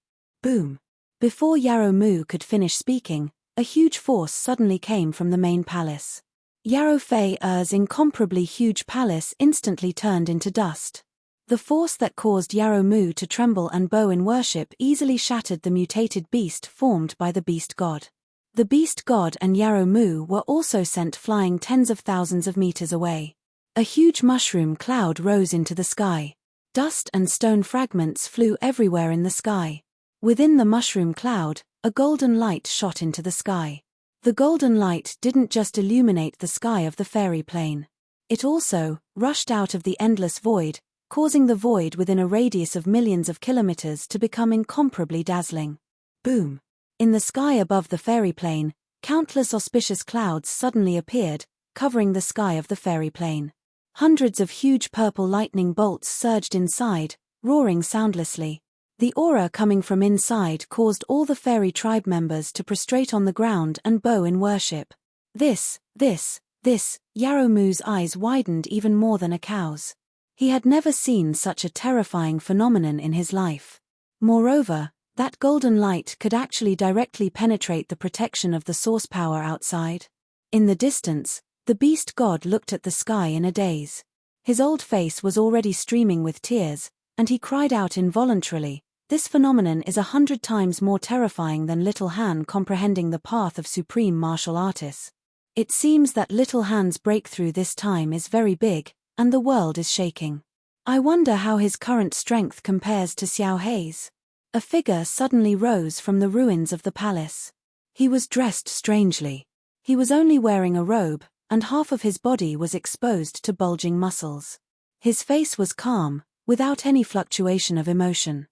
Boom. Before Yarrow Mu could finish speaking, a huge force suddenly came from the main palace. Yarrow Fei's incomparably huge palace instantly turned into dust. The force that caused Yarrow Mu to tremble and bow in worship easily shattered the mutated beast formed by the beast god. The beast god and Yarrow Mu were also sent flying tens of thousands of meters away. A huge mushroom cloud rose into the sky. Dust and stone fragments flew everywhere in the sky. Within the mushroom cloud, a golden light shot into the sky. The golden light didn't just illuminate the sky of the fairy plane. It also rushed out of the endless void, causing the void within a radius of millions of kilometers to become incomparably dazzling. Boom! In the sky above the fairy plane, countless auspicious clouds suddenly appeared, covering the sky of the fairy plane. Hundreds of huge purple lightning bolts surged inside, roaring soundlessly. The aura coming from inside caused all the fairy tribe members to prostrate on the ground and bow in worship. This, Yarrow Mu's eyes widened even more than a cow's. He had never seen such a terrifying phenomenon in his life. Moreover, that golden light could actually directly penetrate the protection of the source power outside. In the distance, The beast god looked at the sky in a daze. His old face was already streaming with tears, and he cried out involuntarily, "This phenomenon is 100 times more terrifying than Little Han comprehending the path of supreme martial artists. It seems that Little Han's breakthrough this time is very big, and the world is shaking. I wonder how his current strength compares to Xiao Hei's." A figure suddenly rose from the ruins of the palace. He was dressed strangely. He was only wearing a robe, and half of his body was exposed to bulging muscles. His face was calm, without any fluctuation of emotion.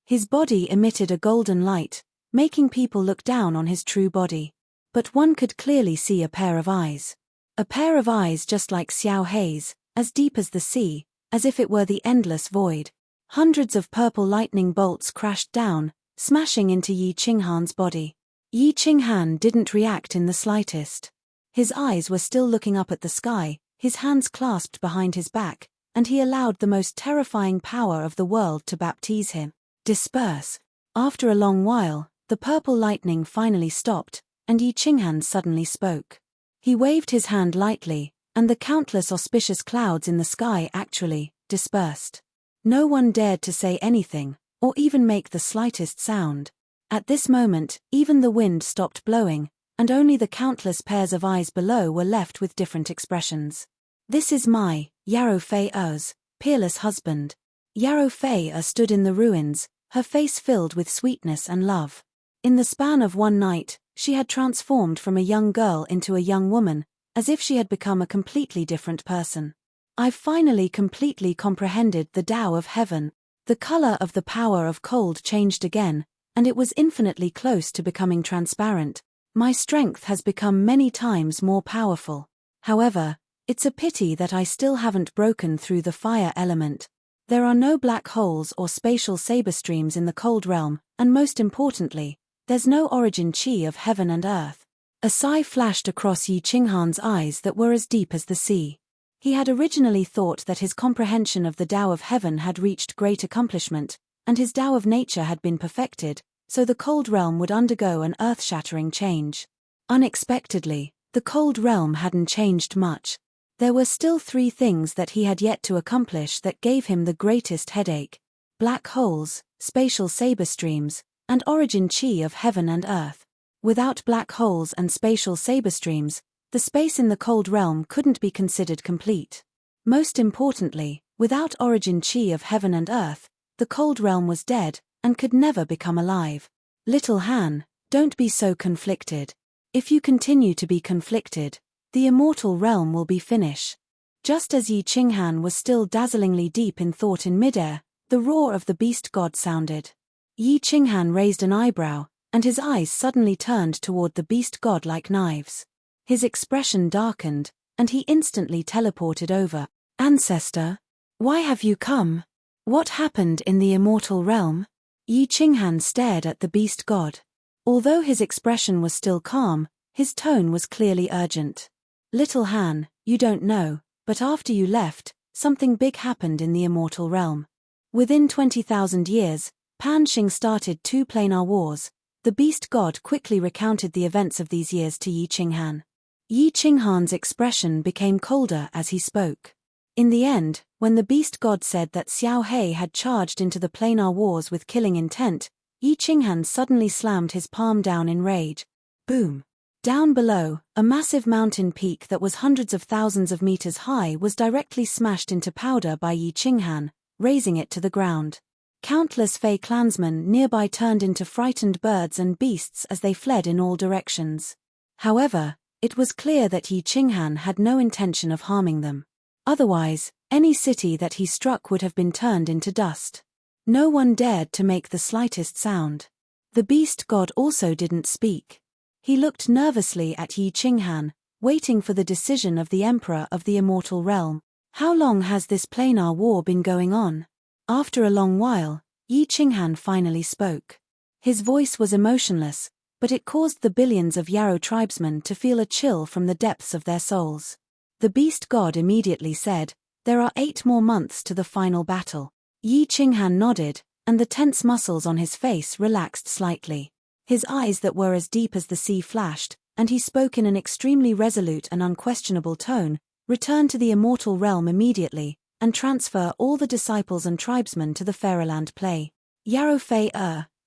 His body emitted a golden light, making people look down on his true body. But one could clearly see a pair of eyes. A pair of eyes just like Xiao Hei's, as deep as the sea, as if it were the endless void. Hundreds of purple lightning bolts crashed down, smashing into Yi Qinghan's body. Yi Qinghan didn't react in the slightest. His eyes were still looking up at the sky, his hands clasped behind his back, and he allowed the most terrifying power of the world to baptize him. Disperse. After a long while, the purple lightning finally stopped, and Yi Qinghan suddenly spoke. He waved his hand lightly, and the countless auspicious clouds in the sky actually dispersed. No one dared to say anything, or even make the slightest sound. At this moment, even the wind stopped blowing, and only the countless pairs of eyes below were left with different expressions. "This is my, Yarrow Fei-er's, peerless husband." Yarrow Fei-er stood in the ruins, her face filled with sweetness and love. In the span of one night, she had transformed from a young girl into a young woman, as if she had become a completely different person. "I've finally completely comprehended the Tao of heaven." The color of the power of cold changed again, and it was infinitely close to becoming transparent. "My strength has become many times more powerful. However, it's a pity that I still haven't broken through the fire element. There are no black holes or spatial saber streams in the cold realm, and most importantly, there's no origin chi of heaven and earth." A sigh flashed across Yi Qinghan's eyes that were as deep as the sea. He had originally thought that his comprehension of the Tao of heaven had reached great accomplishment, and his Tao of nature had been perfected, so the cold realm would undergo an earth-shattering change. Unexpectedly, the cold realm hadn't changed much. There were still 3 things that he had yet to accomplish that gave him the greatest headache: black holes, spatial saber streams, and origin chi of heaven and earth. Without black holes and spatial saber streams, the space in the cold realm couldn't be considered complete. Most importantly, without origin chi of heaven and earth, the cold realm was dead, and could never become alive. "Little Han, don't be so conflicted. If you continue to be conflicted, the immortal realm will be finished." Just as Yi Qinghan was still dazzlingly deep in thought in midair, the roar of the beast god sounded. Yi Qinghan raised an eyebrow, and his eyes suddenly turned toward the beast god like knives. His expression darkened, and he instantly teleported over. "Ancestor, why have you come? What happened in the immortal realm?" Yi Qinghan stared at the beast god. Although his expression was still calm, his tone was clearly urgent. "Little Han, you don't know, but after you left, something big happened in the immortal realm. Within 20,000 years, Pan Xing started 2 planar wars." The beast god quickly recounted the events of these years to Yi Qinghan. Yi Qinghan's expression became colder as he spoke. In the end, when the beast god said that Xiao Hei had charged into the planar wars with killing intent, Yi Qinghan suddenly slammed his palm down in rage. Boom! Down below, a massive mountain peak that was hundreds of thousands of meters high was directly smashed into powder by Yi Qinghan, razing it to the ground. Countless Fey clansmen nearby turned into frightened birds and beasts as they fled in all directions. However, it was clear that Yi Qinghan had no intention of harming them. Otherwise, any city that he struck would have been turned into dust. No one dared to make the slightest sound. The beast god also didn't speak. He looked nervously at Yi Qinghan, waiting for the decision of the Emperor of the Immortal Realm. "How long has this planar war been going on?" After a long while, Yi Qinghan finally spoke. His voice was emotionless, but it caused the billions of Yarrow tribesmen to feel a chill from the depths of their souls. The beast god immediately said, "There are 8 more months to the final battle." Yi Qinghan nodded, and the tense muscles on his face relaxed slightly. His eyes that were as deep as the sea flashed, and he spoke in an extremely resolute and unquestionable tone, "Return to the immortal realm immediately, and transfer all the disciples and tribesmen to the Fairyland play. Yarrow Fei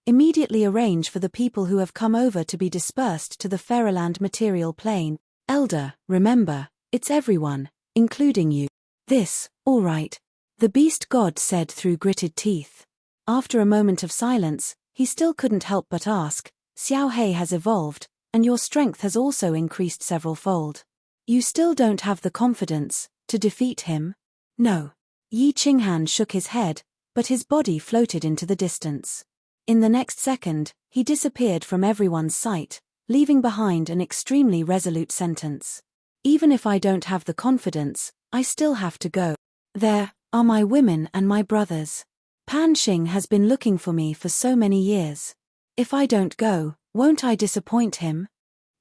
immediately arrange for the people who have come over to be dispersed to the Fairyland material plane. Elder, remember, it's everyone, including you." "This, all right," the beast god said through gritted teeth. After a moment of silence, he still couldn't help but ask, "Xiao Hei has evolved, and your strength has also increased several-fold. You still don't have the confidence to defeat him?" "No." Yi Qinghan shook his head, but his body floated into the distance. In the next second, he disappeared from everyone's sight, leaving behind an extremely resolute sentence. "Even if I don't have the confidence, I still have to go. There are my women and my brothers. Pan Xing has been looking for me for so many years. If I don't go, won't I disappoint him?"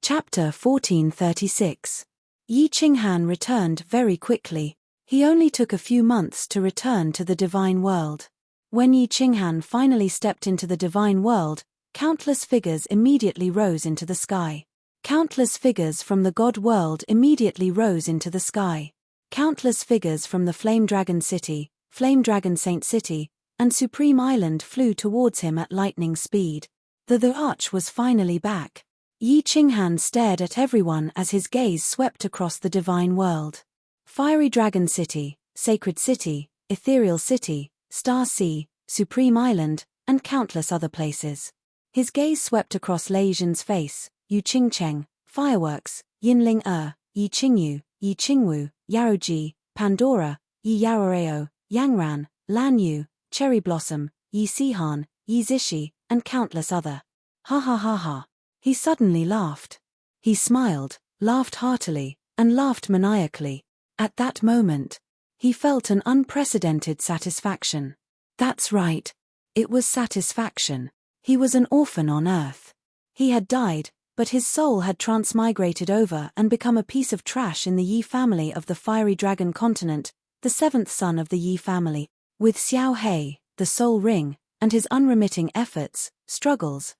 Chapter 1436. Yi Qinghan returned very quickly. He only took a few months to return to the divine world. When Yi Qinghan finally stepped into the divine world, countless figures immediately rose into the sky. Countless figures from the god world immediately rose into the sky. Countless figures from the Flame Dragon City, Flame Dragon Saint City, and Supreme Island flew towards him at lightning speed. The arch was finally back. Yi Qinghan stared at everyone as his gaze swept across the divine world. Fiery Dragon City, Sacred City, Ethereal City, Star Sea, Supreme Island, and countless other places. His gaze swept across Lei Zhen's face, Yu Qingcheng, Fireworks, Yinling Yi Qingyu, Yi Qingwu, Yaoji, Pandora, Yi Yaoreo, Yangran, Lan Yu, Cherry Blossom, Yi Sihan, Yi Zishi, and countless other. Ha ha ha ha. He suddenly laughed. He smiled, laughed heartily, and laughed maniacally. At that moment, he felt an unprecedented satisfaction. That's right. It was satisfaction. He was an orphan on Earth. He had died, but his soul had transmigrated over and become a piece of trash in the Yi family of the Fiery Dragon continent, the seventh son of the Yi family. With Xiao Hei, the soul ring, and his unremitting efforts, struggles,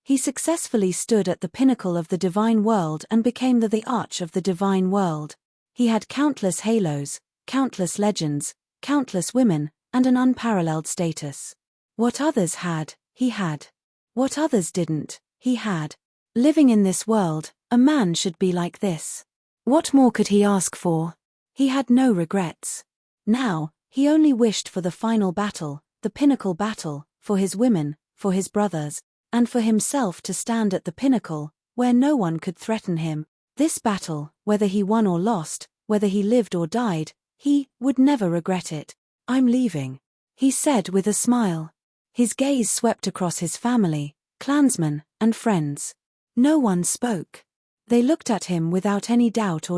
he successfully stood at the pinnacle of the divine world and became the arch of the divine world. He had countless halos, countless legends, countless women, and an unparalleled status. What others had, he had. What others didn't, he had. Living in this world, a man should be like this. What more could he ask for? He had no regrets. Now, he only wished for the final battle, the pinnacle battle, for his women, for his brothers, and for himself to stand at the pinnacle, where no one could threaten him. This battle, whether he won or lost, whether he lived or died, he would never regret it. "I'm leaving," he said with a smile. His gaze swept across his family, clansmen, and friends. No one spoke. They looked at him without any doubt.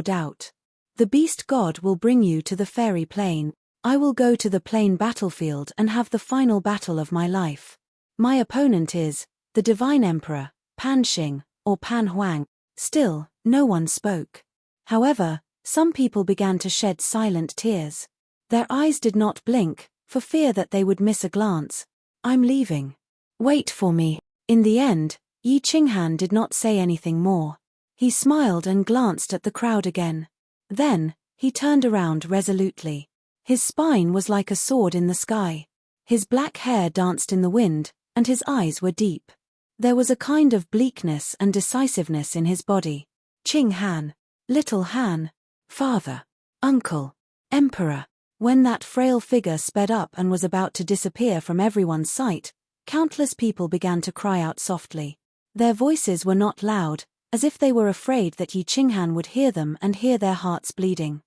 "The beast god will bring you to the fairy plane. I will go to the plain battlefield and have the final battle of my life. My opponent is the divine emperor, Pan Xing, or Pan Huang." Still, no one spoke. However, some people began to shed silent tears. Their eyes did not blink, for fear that they would miss a glance. "I'm leaving. Wait for me." In the end, Yi Qinghan did not say anything more. He smiled and glanced at the crowd again. Then, he turned around resolutely. His spine was like a sword in the sky. His black hair danced in the wind, and his eyes were deep. There was a kind of bleakness and decisiveness in his body. "Qing Han. Little Han. Father. Uncle. Emperor." When that frail figure sped up and was about to disappear from everyone's sight, countless people began to cry out softly. Their voices were not loud, as if they were afraid that Yi Qinghan would hear them and hear their hearts bleeding.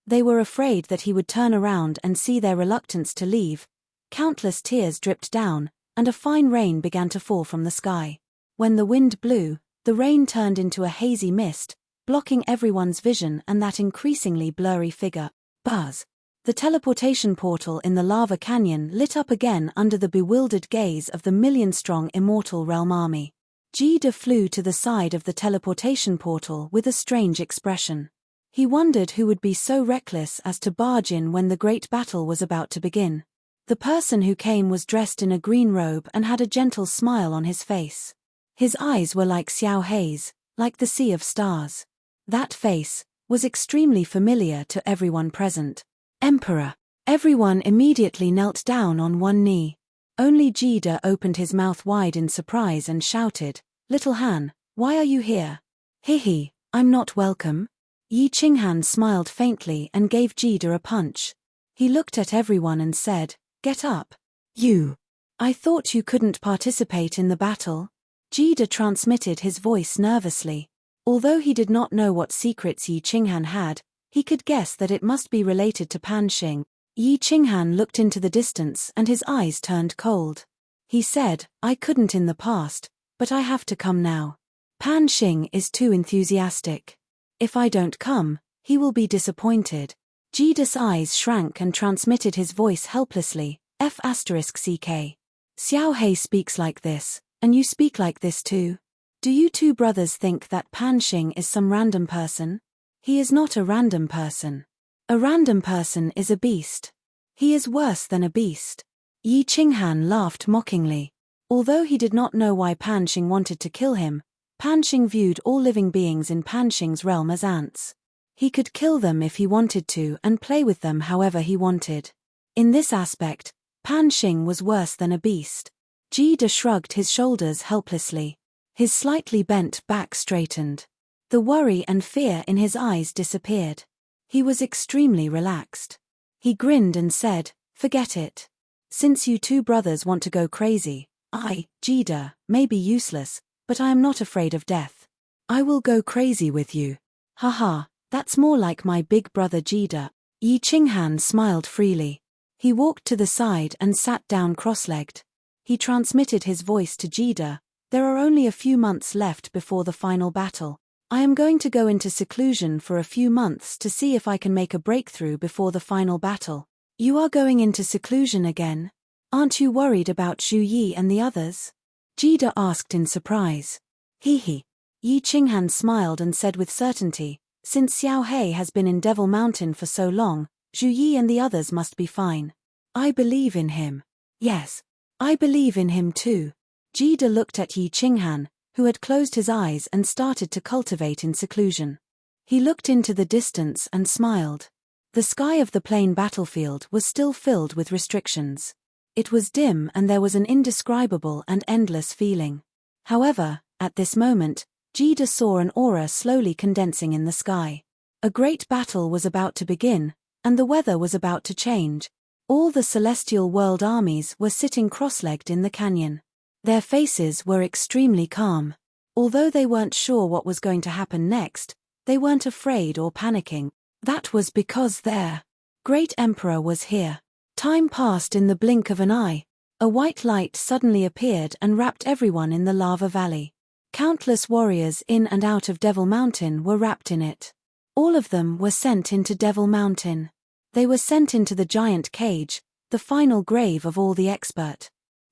They were afraid that he would turn around and see their reluctance to leave. Countless tears dripped down, and a fine rain began to fall from the sky. When the wind blew, the rain turned into a hazy mist, blocking everyone's vision and that increasingly blurry figure. Buzz. The teleportation portal in the lava canyon lit up again under the bewildered gaze of the million-strong Immortal Realm army. Jida flew to the side of the teleportation portal with a strange expression. He wondered who would be so reckless as to barge in when the great battle was about to begin. The person who came was dressed in a green robe and had a gentle smile on his face. His eyes were like Xiao Hei's, like the sea of stars. That face was extremely familiar to everyone present. Emperor. Everyone immediately knelt down on one knee. Only Jida opened his mouth wide in surprise and shouted, "Little Han, why are you here?" "Hihi, I'm not welcome." Yi Qinghan smiled faintly and gave Jida a punch. He looked at everyone and said, "Get up. You. I thought you couldn't participate in the battle." Jida transmitted his voice nervously. Although he did not know what secrets Yi Qinghan had, he could guess that it must be related to Pan Xing. Yi Qinghan looked into the distance and his eyes turned cold. He said, "I couldn't in the past, but I have to come now. Pan Xing is too enthusiastic. If I don't come, he will be disappointed." Jida's eyes shrank and transmitted his voice helplessly, F***CK. Xiao Hei speaks like this, and you speak like this too? Do you two brothers think that Pan Xing is some random person? He is not a random person. A random person is a beast. He is worse than a beast. Yi Qinghan laughed mockingly. Although he did not know why Pan Xing wanted to kill him, Pan Xing viewed all living beings in Pan Xing's realm as ants. He could kill them if he wanted to and play with them however he wanted. In this aspect, Pan Xing was worse than a beast. Jida shrugged his shoulders helplessly. His slightly bent back straightened. The worry and fear in his eyes disappeared. He was extremely relaxed. He grinned and said, "Forget it. Since you two brothers want to go crazy, I, Jida, may be useless, but I am not afraid of death. I will go crazy with you. Haha, that's more like my big brother Jida." Yi Qinghan smiled freely. He walked to the side and sat down cross-legged. He transmitted his voice to Jida, "There are only a few months left before the final battle. I am going to go into seclusion for a few months to see if I can make a breakthrough before the final battle." "You are going into seclusion again? Aren't you worried about Zhu Yi and the others?" Jida asked in surprise. Hihi. Yi Qinghan smiled and said with certainty, "Since Xiao Hei has been in Devil Mountain for so long, Zhu Yi and the others must be fine. I believe in him." "Yes. I believe in him too." Jida looked at Yi Qinghan, who had closed his eyes and started to cultivate in seclusion. He looked into the distance and smiled. The sky of the plain battlefield was still filled with restrictions. It was dim and there was an indescribable and endless feeling. However, at this moment, Jida saw an aura slowly condensing in the sky. A great battle was about to begin, and the weather was about to change. All the celestial world armies were sitting cross-legged in the canyon. Their faces were extremely calm. Although they weren't sure what was going to happen next, they weren't afraid or panicking. That was because their great emperor was here. Time passed in the blink of an eye. A white light suddenly appeared and wrapped everyone in the lava valley. Countless warriors in and out of Devil Mountain were wrapped in it. All of them were sent into Devil Mountain. They were sent into the giant cage, the final grave of all the expert.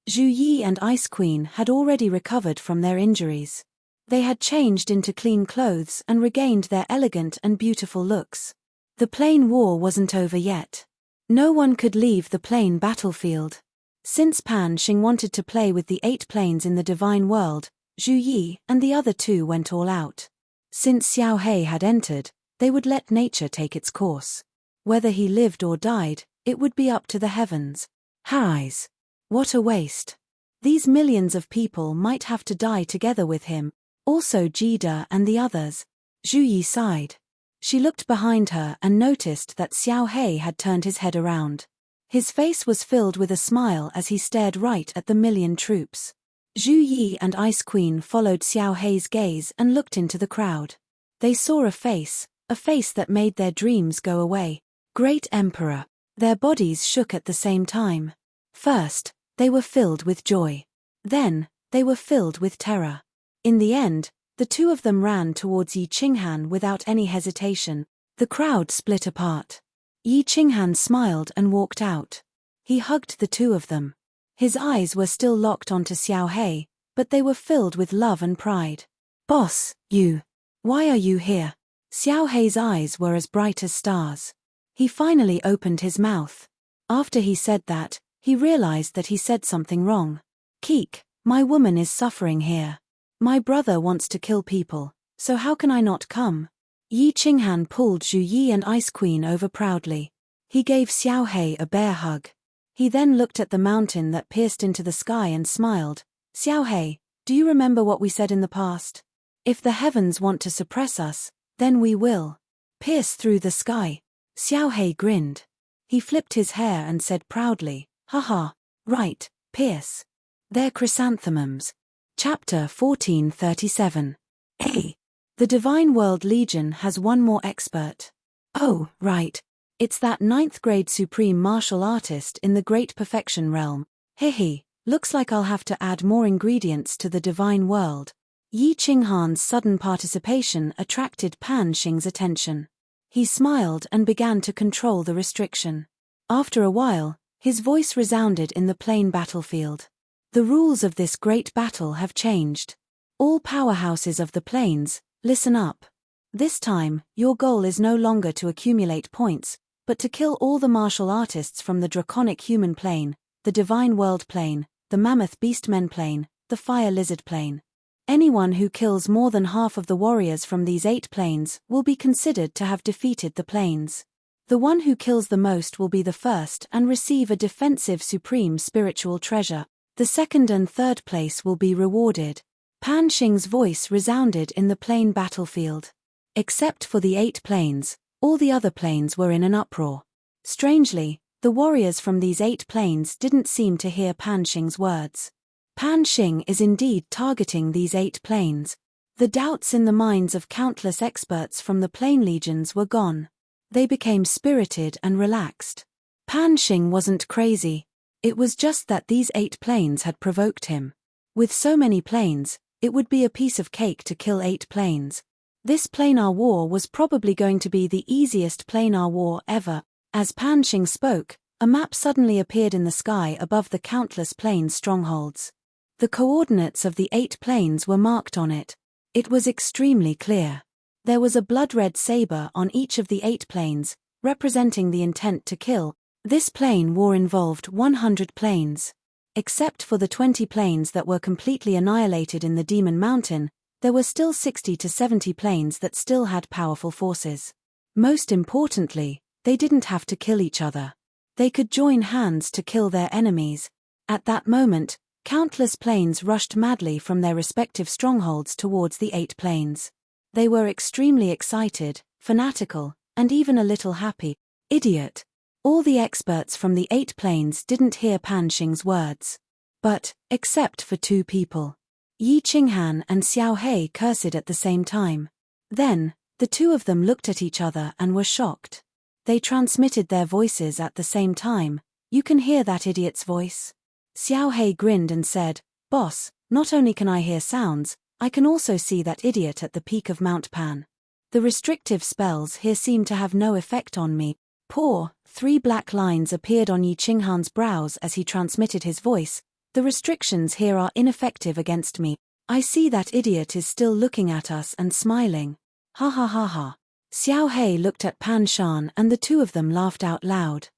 Zhu Yi and Ice Queen had already recovered from their injuries. They had changed into clean clothes and regained their elegant and beautiful looks. The plain war wasn't over yet. No one could leave the plain battlefield. Since Pan Xing wanted to play with the 8 planes in the divine world, Zhu Yi and the other 2 went all out. Since Xiao Hei had entered, they would let nature take its course. Whether he lived or died, it would be up to the heavens. Eyes. What a waste. These millions of people might have to die together with him, also Jida and the others. Zhu Yi sighed. She looked behind her and noticed that Xiao Hei had turned his head around. His face was filled with a smile as he stared right at the million troops. Zhu Yi and Ice Queen followed Xiao Hei's gaze and looked into the crowd. They saw a face that made their dreams go away. Great Emperor. Their bodies shook at the same time. First, they were filled with joy. Then, they were filled with terror. In the end, the 2 of them ran towards Yi Qinghan without any hesitation. The crowd split apart. Yi Qinghan smiled and walked out. He hugged the 2 of them. His eyes were still locked onto Xiao Hei, but they were filled with love and pride. "Boss, why are you here?" Xiao Hei's eyes were as bright as stars. He finally opened his mouth. After he said that, he realized that he said something wrong. "Keek, my woman is suffering here. My brother wants to kill people. So how can I not come? Yi Qinghan pulled Zhu Yi and Ice Queen over proudly. He gave Xiao Hei a bear hug. He then looked at the mountain that pierced into the sky and smiled. Xiao Hei, do you remember what we said in the past? If the heavens want to suppress us, then we will pierce through the sky. Xiao Hei grinned. He flipped his hair and said proudly, haha, right, pierce. They're chrysanthemums. Chapter 1437. A. The Divine World Legion has one more expert. Oh, right. It's that 9th grade supreme martial artist in the Great Perfection realm. Hehe, looks like I'll have to add more ingredients to the Divine World. Yi Qinghan's sudden participation attracted Pan Xing's attention. He smiled and began to control the restriction. After a while, his voice resounded in the plain battlefield. The rules of this great battle have changed. All powerhouses of the plains, listen up. This time, your goal is no longer to accumulate points, but to kill all the martial artists from the draconic human plane, the divine world plane, the mammoth beastmen plane, the fire lizard plane. Anyone who kills more than half of the warriors from these 8 planes will be considered to have defeated the planes. The one who kills the most will be the first and receive a defensive supreme spiritual treasure. The second and third place will be rewarded. Pan Xing's voice resounded in the plain battlefield. Except for the 8 planes, all the other planes were in an uproar. Strangely, the warriors from these 8 planes didn't seem to hear Pan Xing's words. Pan Xing is indeed targeting these 8 planes. The doubts in the minds of countless experts from the plane legions were gone. They became spirited and relaxed. Pan Xing wasn't crazy. It was just that these 8 planes had provoked him. With so many planes, it would be a piece of cake to kill 8 planes. This planar war was probably going to be the easiest planar war ever. As Pan Xing spoke, a map suddenly appeared in the sky above the countless plane strongholds. The coordinates of the 8 planes were marked on it. It was extremely clear. There was a blood-red saber on each of the 8 planes, representing the intent to kill. This plane war involved 100 planes. Except for the 20 planes that were completely annihilated in the Demon Mountain, there were still 60 to 70 planes that still had powerful forces. Most importantly, they didn't have to kill each other. They could join hands to kill their enemies. At that moment, countless planes rushed madly from their respective strongholds towards the 8 planes. They were extremely excited, fanatical, and even a little happy. Idiot! All the experts from the 8 planes didn't hear Pan Xing's words. But, except for 2 people. Yi Qinghan and Xiao Hei cursed at the same time. Then, the 2 of them looked at each other and were shocked. They transmitted their voices at the same time. You can hear that idiot's voice? Xiao Hei grinned and said, Boss, not only can I hear sounds, I can also see that idiot at the peak of Mount Pan. The restrictive spells here seem to have no effect on me. Poor, 3 black lines appeared on Yi Qinghan's brows as he transmitted his voice. The restrictions here are ineffective against me. I see that idiot is still looking at us and smiling. Ha ha ha ha. Xiao Hei looked at Pan Shan and the 2 of them laughed out loud.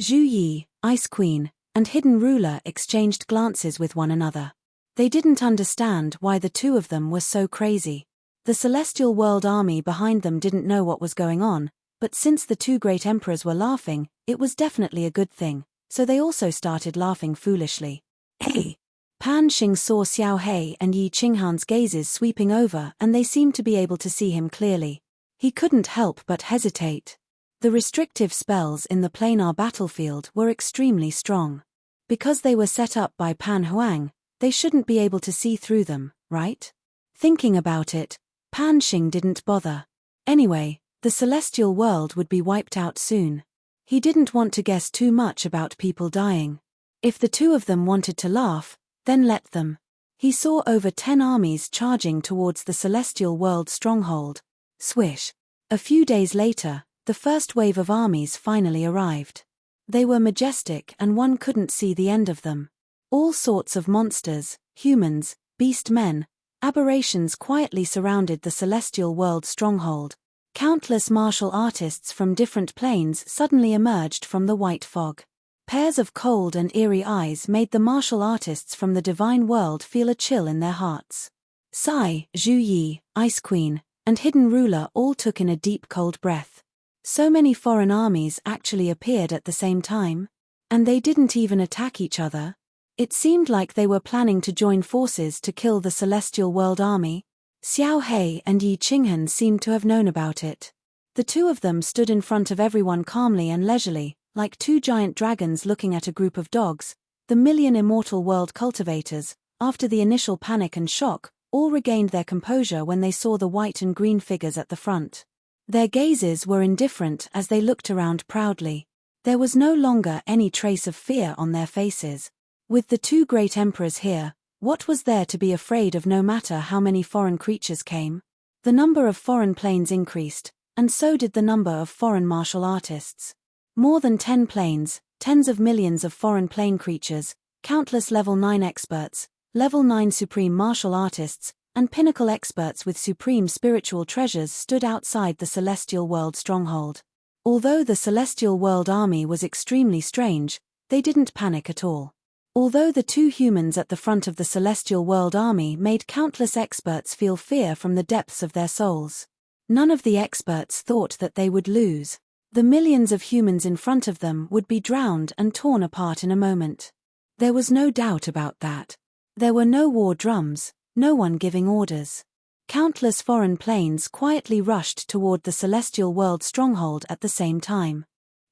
Zhu Yi, Ice Queen, and Hidden Ruler exchanged glances with one another. They didn't understand why the 2 of them were so crazy. The Celestial World Army behind them didn't know what was going on, but since the 2 great emperors were laughing, it was definitely a good thing, so they also started laughing foolishly. Hey! Pan Xing saw Xiao Hei and Yi Qinghan's gazes sweeping over and they seemed to be able to see him clearly. He couldn't help but hesitate. The restrictive spells in the planar battlefield were extremely strong. Because they were set up by Pan Huang, they shouldn't be able to see through them, right? Thinking about it, Pan Xing didn't bother. Anyway, the celestial world would be wiped out soon. He didn't want to guess too much about people dying. If the 2 of them wanted to laugh, then let them. He saw over 10 armies charging towards the celestial world stronghold. Swish. A few days later, the first wave of armies finally arrived. They were majestic and one couldn't see the end of them. All sorts of monsters, humans, beast men, aberrations quietly surrounded the celestial world stronghold. Countless martial artists from different planes suddenly emerged from the white fog. Pairs of cold and eerie eyes made the martial artists from the divine world feel a chill in their hearts. Zhu Yi, Ice Queen, and hidden ruler all took in a deep cold breath. So many foreign armies actually appeared at the same time? And they didn't even attack each other? It seemed like they were planning to join forces to kill the Celestial World Army. Xiao He and Yi Qinghan seemed to have known about it. The two of them stood in front of everyone calmly and leisurely, like two giant dragons looking at a group of dogs. The million immortal world cultivators, after the initial panic and shock, all regained their composure when they saw the white and green figures at the front. Their gazes were indifferent as they looked around proudly. There was no longer any trace of fear on their faces. With the two great emperors here, what was there to be afraid of no matter how many foreign creatures came? The number of foreign planes increased, and so did the number of foreign martial artists. More than 10 planes, tens of millions of foreign plane creatures, countless level 9 experts, level 9 supreme martial artists, and pinnacle experts with supreme spiritual treasures stood outside the Celestial World stronghold. Although the Celestial World Army was extremely strange, they didn't panic at all. Although the two humans at the front of the Celestial World Army made countless experts feel fear from the depths of their souls. None of the experts thought that they would lose. The millions of humans in front of them would be drowned and torn apart in a moment. There was no doubt about that. There were no war drums, no one giving orders. Countless foreign planes quietly rushed toward the Celestial World stronghold at the same time.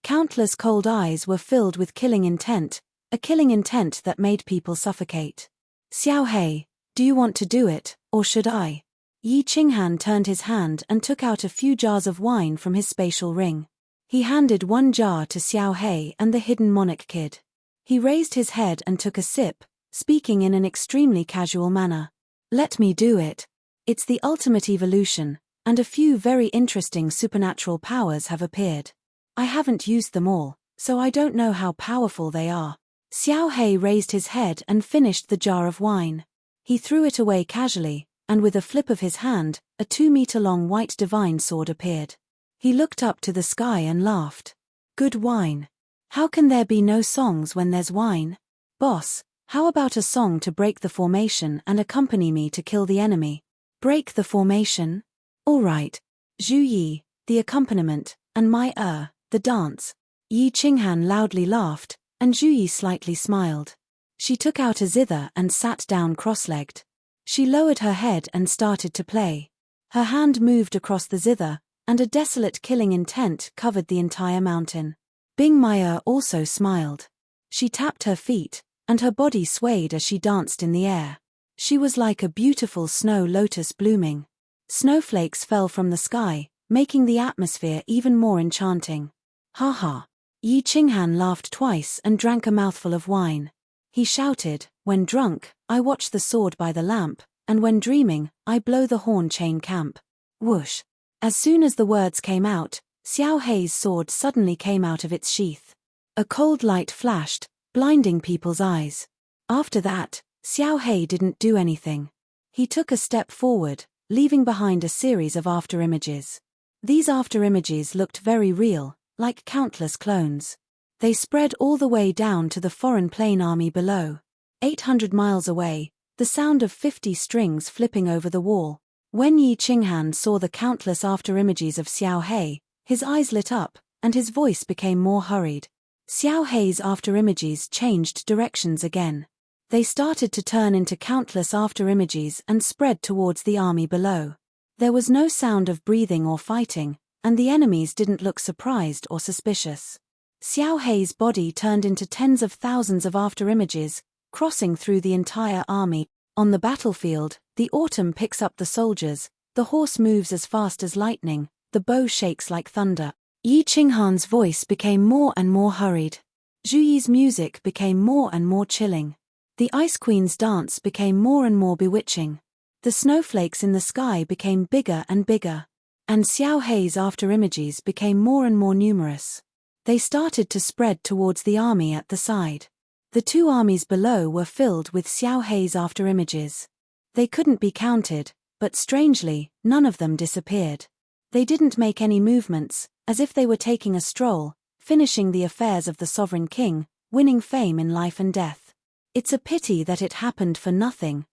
Countless cold eyes were filled with killing intent, a killing intent that made people suffocate. Xiao He, do you want to do it, or should I? Yi Qinghan turned his hand and took out a few jars of wine from his spatial ring. He handed one jar to Xiao He and the hidden monarch kid. He raised his head and took a sip, speaking in an extremely casual manner. Let me do it. It's the ultimate evolution, and a few very interesting supernatural powers have appeared. I haven't used them all, so I don't know how powerful they are. Xiao He raised his head and finished the jar of wine. He threw it away casually, and with a flip of his hand, a 2-meter-long white divine sword appeared. He looked up to the sky and laughed. Good wine. How can there be no songs when there's wine? Boss, how about a song to break the formation and accompany me to kill the enemy? Break the formation? All right. Zhu Yi, the accompaniment, and the dance. Yi Qinghan loudly laughed, and Zhu Yi slightly smiled. She took out a zither and sat down cross-legged. She lowered her head and started to play. Her hand moved across the zither, and a desolate killing intent covered the entire mountain. Bing Maya also smiled. She tapped her feet, and her body swayed as she danced in the air. She was like a beautiful snow lotus blooming. Snowflakes fell from the sky, making the atmosphere even more enchanting. Ha ha. Yi Qinghan laughed twice and drank a mouthful of wine. He shouted, when drunk, I watch the sword by the lamp, and when dreaming, I blow the horn chain camp. Whoosh. As soon as the words came out, Xiao He's sword suddenly came out of its sheath. A cold light flashed, blinding people's eyes. After that, Xiao He didn't do anything. He took a step forward, leaving behind a series of afterimages. These afterimages looked very real, like countless clones. They spread all the way down to the foreign plane army below. 800 miles away, the sound of 50 strings flipping over the wall. When Yi Qinghan saw the countless afterimages of Xiao He, his eyes lit up, and his voice became more hurried. Xiao He's afterimages changed directions again. They started to turn into countless afterimages and spread towards the army below. There was no sound of breathing or fighting, and the enemies didn't look surprised or suspicious. Xiao He's body turned into tens of thousands of afterimages, crossing through the entire army. On the battlefield, the autumn picks up the soldiers, the horse moves as fast as lightning, the bow shakes like thunder. Yi Qinghan's voice became more and more hurried. Zhu Yi's music became more and more chilling. The Ice Queen's dance became more and more bewitching. The snowflakes in the sky became bigger and bigger. And Xiao He's afterimages became more and more numerous. They started to spread towards the army at the side. The two armies below were filled with Xiao He's afterimages. They couldn't be counted, but strangely, none of them disappeared. They didn't make any movements, as if they were taking a stroll, finishing the affairs of the sovereign king, winning fame in life and death. It's a pity that it happened for nothing,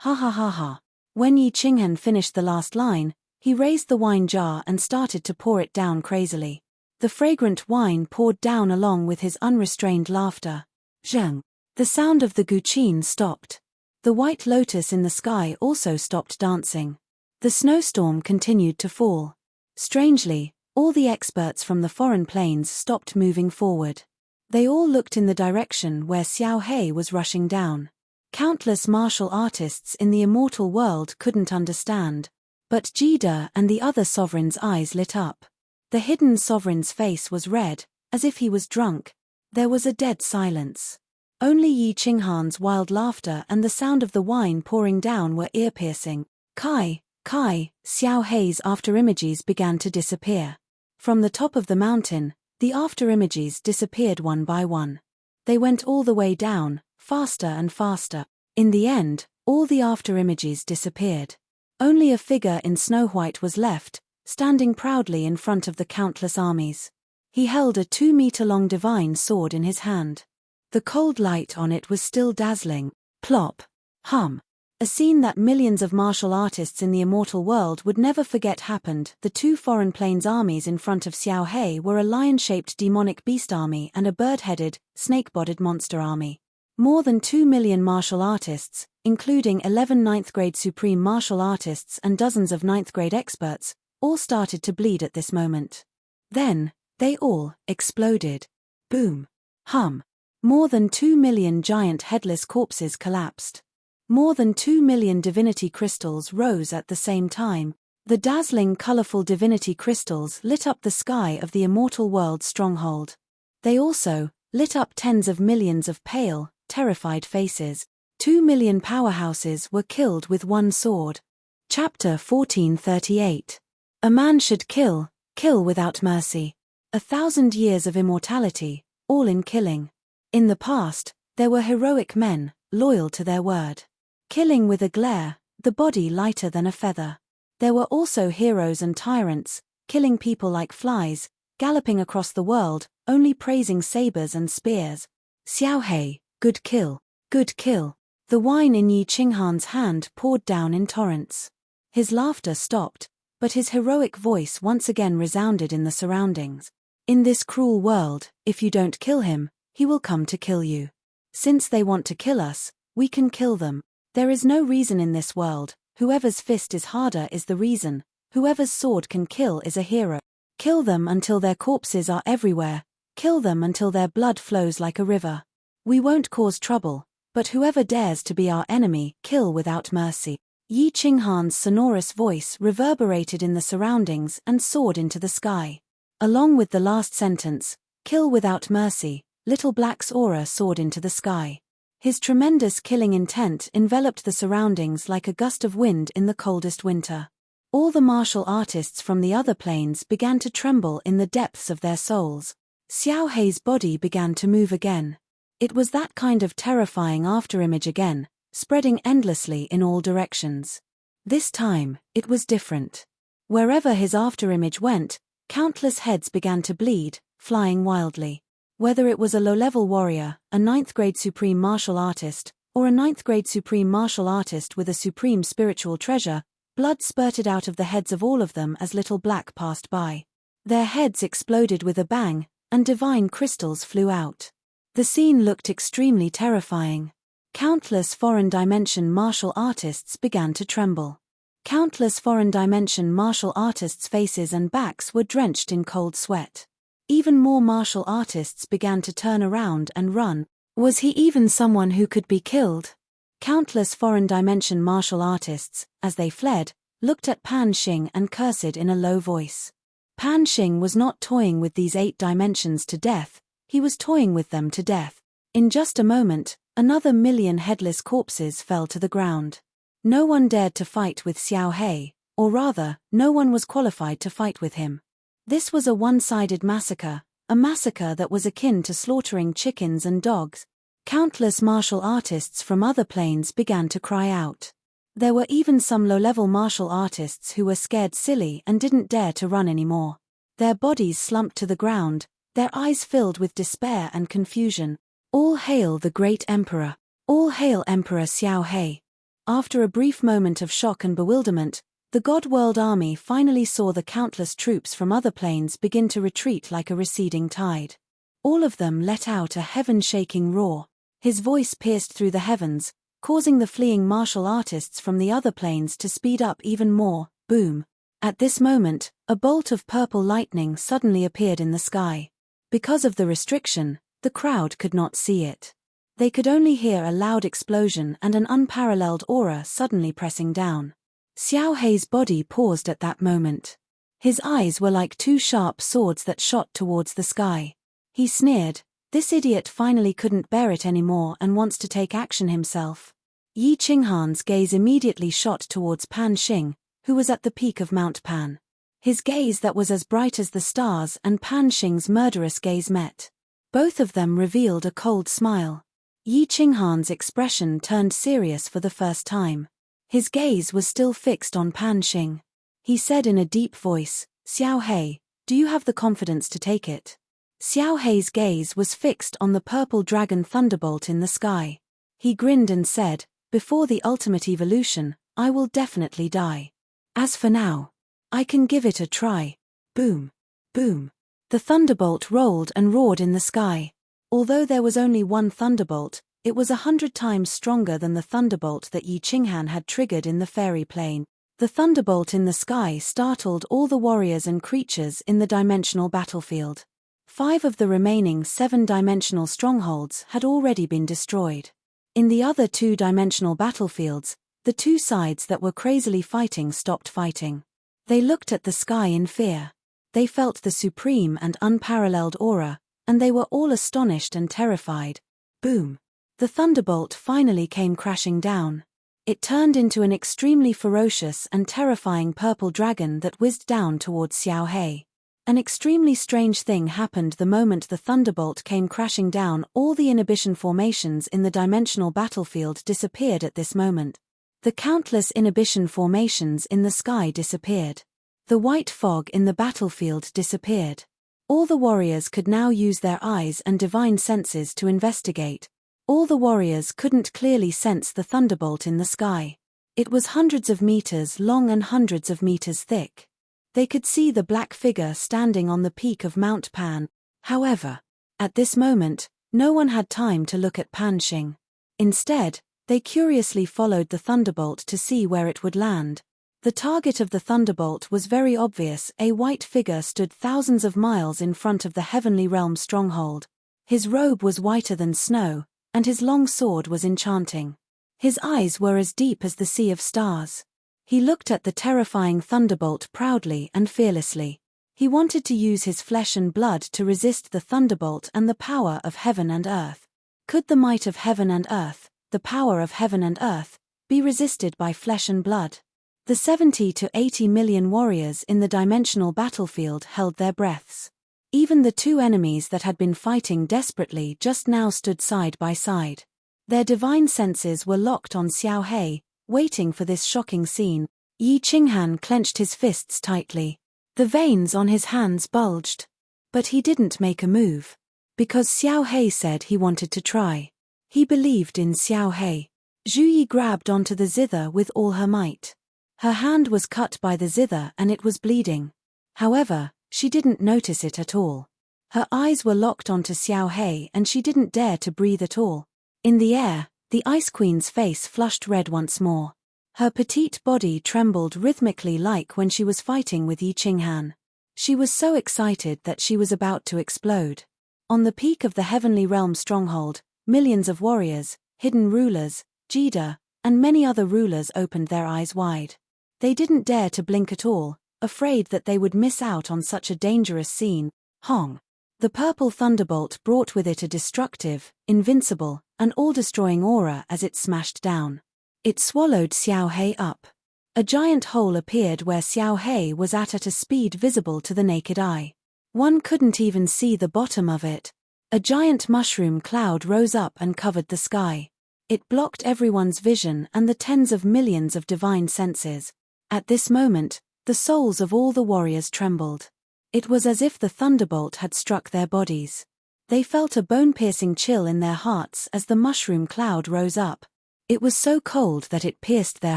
ha ha ha ha. When Yi Qinghan finished the last line, he raised the wine jar and started to pour it down crazily. The fragrant wine poured down along with his unrestrained laughter. Zheng. The sound of the guqin stopped. The white lotus in the sky also stopped dancing. The snowstorm continued to fall. Strangely, all the experts from the foreign planes stopped moving forward. They all looked in the direction where Xiao He was rushing down. Countless martial artists in the immortal world couldn't understand. But Jida and the other sovereign's eyes lit up. The hidden sovereign's face was red, as if he was drunk. There was a dead silence. Only Yi Qinghan's wild laughter and the sound of the wine pouring down were ear-piercing. Kai, Xiao He's afterimages began to disappear. From the top of the mountain, the afterimages disappeared one by one. They went all the way down, faster and faster. In the end, all the afterimages disappeared. Only a figure in snow white was left, standing proudly in front of the countless armies. He held a 2-meter-long divine sword in his hand. The cold light on it was still dazzling. Plop. Hum. A scene that millions of martial artists in the immortal world would never forget happened. The two foreign plains armies in front of Xiao He were a lion-shaped demonic beast army and a bird-headed, snake-bodied monster army. More than 2 million martial artists, including 11 ninth-grade supreme martial artists and dozens of ninth-grade experts, all started to bleed at this moment. Then, they all exploded. Boom. Hum. More than 2 million giant headless corpses collapsed. More than 2 million divinity crystals rose at the same time. The dazzling, colorful divinity crystals lit up the sky of the immortal world's stronghold. They also lit up tens of millions of pale, terrified faces. 2 million powerhouses were killed with one sword. Chapter 1438. A man should kill without mercy. 1,000 years of immortality, all in killing. In the past, there were heroic men, loyal to their word. Killing with a glare, the body lighter than a feather. There were also heroes and tyrants, killing people like flies, galloping across the world, only praising sabers and spears. Xiao He, good kill, good kill. The wine in Yi Qinghan's hand poured down in torrents. His laughter stopped, but his heroic voice once again resounded in the surroundings. In this cruel world, if you don't kill him, he will come to kill you. Since they want to kill us, we can kill them. There is no reason in this world. Whoever's fist is harder is the reason. Whoever's sword can kill is a hero. Kill them until their corpses are everywhere. Kill them until their blood flows like a river. We won't cause trouble, but whoever dares to be our enemy, kill without mercy. Yi Qinghan's sonorous voice reverberated in the surroundings and soared into the sky. Along with the last sentence, kill without mercy, Little Black's aura soared into the sky. His tremendous killing intent enveloped the surroundings like a gust of wind in the coldest winter. All the martial artists from the other planes began to tremble in the depths of their souls. Xiao He's body began to move again. It was that kind of terrifying afterimage again, spreading endlessly in all directions. This time, it was different. Wherever his afterimage went, countless heads began to bleed, flying wildly. Whether it was a low-level warrior, a ninth-grade supreme martial artist, or a ninth-grade supreme martial artist with a supreme spiritual treasure, blood spurted out of the heads of all of them as Little Black passed by. Their heads exploded with a bang, and divine crystals flew out. The scene looked extremely terrifying. Countless foreign dimension martial artists began to tremble. Countless foreign dimension martial artists' faces and backs were drenched in cold sweat. Even more martial artists began to turn around and run. Was he even someone who could be killed? Countless foreign dimension martial artists, as they fled, looked at Pan Xing and cursed in a low voice. Pan Xing was not toying with these 8 dimensions to death, he was toying with them to death. In just a moment, another million headless corpses fell to the ground. No one dared to fight with Xiao He, or rather, no one was qualified to fight with him. This was a one-sided massacre, a massacre that was akin to slaughtering chickens and dogs. Countless martial artists from other planes began to cry out. There were even some low-level martial artists who were scared silly and didn't dare to run anymore. Their bodies slumped to the ground, their eyes filled with despair and confusion. All hail the great emperor! All hail Emperor Xiao He! After a brief moment of shock and bewilderment, the God-World army finally saw the countless troops from other planes begin to retreat like a receding tide. All of them let out a heaven-shaking roar. His voice pierced through the heavens, causing the fleeing martial artists from the other planes to speed up even more. Boom. At this moment, a bolt of purple lightning suddenly appeared in the sky. Because of the restriction, the crowd could not see it. They could only hear a loud explosion and an unparalleled aura suddenly pressing down. Xiao Hei's body paused at that moment. His eyes were like two sharp swords that shot towards the sky. He sneered, "This idiot finally couldn't bear it anymore and wants to take action himself." Yi Qinghan's gaze immediately shot towards Pan Xing, who was at the peak of Mount Pan. His gaze that was as bright as the stars and Pan Xing's murderous gaze met. Both of them revealed a cold smile. Yi Qinghan's expression turned serious for the first time. His gaze was still fixed on Pan Xing. He said in a deep voice, "Xiao Hei, do you have the confidence to take it?" Xiao Hei's gaze was fixed on the purple dragon thunderbolt in the sky. He grinned and said, "Before the ultimate evolution, I will definitely die. As for now, I can give it a try." Boom. Boom. The thunderbolt rolled and roared in the sky. Although there was only one thunderbolt, it was 100 times stronger than the thunderbolt that Yi Qinghan had triggered in the fairy plane. The thunderbolt in the sky startled all the warriors and creatures in the dimensional battlefield. 5 of the remaining 7-dimensional strongholds had already been destroyed. In the other 2-dimensional battlefields, the two sides that were crazily fighting stopped fighting. They looked at the sky in fear. They felt the supreme and unparalleled aura, and they were all astonished and terrified. Boom. The thunderbolt finally came crashing down. It turned into an extremely ferocious and terrifying purple dragon that whizzed down towards Xiao Hei. An extremely strange thing happened the moment the thunderbolt came crashing down. All the inhibition formations in the dimensional battlefield disappeared at this moment. The countless inhibition formations in the sky disappeared. The white fog in the battlefield disappeared. All the warriors could now use their eyes and divine senses to investigate. All the warriors couldn't clearly sense the thunderbolt in the sky. It was hundreds of meters long and hundreds of meters thick. They could see the black figure standing on the peak of Mount Pan. However, at this moment, no one had time to look at Pan Xing. Instead, they curiously followed the thunderbolt to see where it would land. The target of the thunderbolt was very obvious. A white figure stood thousands of miles in front of the Heavenly Realm stronghold. His robe was whiter than snow, and his long sword was enchanting. His eyes were as deep as the sea of stars. He looked at the terrifying thunderbolt proudly and fearlessly. He wanted to use his flesh and blood to resist the thunderbolt and the power of heaven and earth. Could the might of heaven and earth, the power of heaven and earth, be resisted by flesh and blood? The 70 to 80 million warriors in the dimensional battlefield held their breaths. Even the two enemies that had been fighting desperately just now stood side by side. Their divine senses were locked on Xiao Hei, waiting for this shocking scene. Yi Qinghan clenched his fists tightly. The veins on his hands bulged. But he didn't make a move. Because Xiao Hei said he wanted to try. He believed in Xiao Hei. Zhu Yi grabbed onto the zither with all her might. Her hand was cut by the zither and it was bleeding. However, she didn't notice it at all. Her eyes were locked onto Xiao Hei and she didn't dare to breathe at all. In the air, the Ice Queen's face flushed red once more. Her petite body trembled rhythmically like when she was fighting with Yi Qinghan. She was so excited that she was about to explode. On the peak of the Heavenly Realm stronghold, millions of warriors, hidden rulers, Jida, and many other rulers opened their eyes wide. They didn't dare to blink at all, afraid that they would miss out on such a dangerous scene. Hong. The purple thunderbolt brought with it a destructive, invincible, and all-destroying aura as it smashed down. It swallowed Xiao Hei up. A giant hole appeared where Xiao Hei was at a speed visible to the naked eye. One couldn't even see the bottom of it. A giant mushroom cloud rose up and covered the sky. It blocked everyone's vision and the tens of millions of divine senses. At this moment, the souls of all the warriors trembled. It was as if the thunderbolt had struck their bodies. They felt a bone-piercing chill in their hearts as the mushroom cloud rose up. It was so cold that it pierced their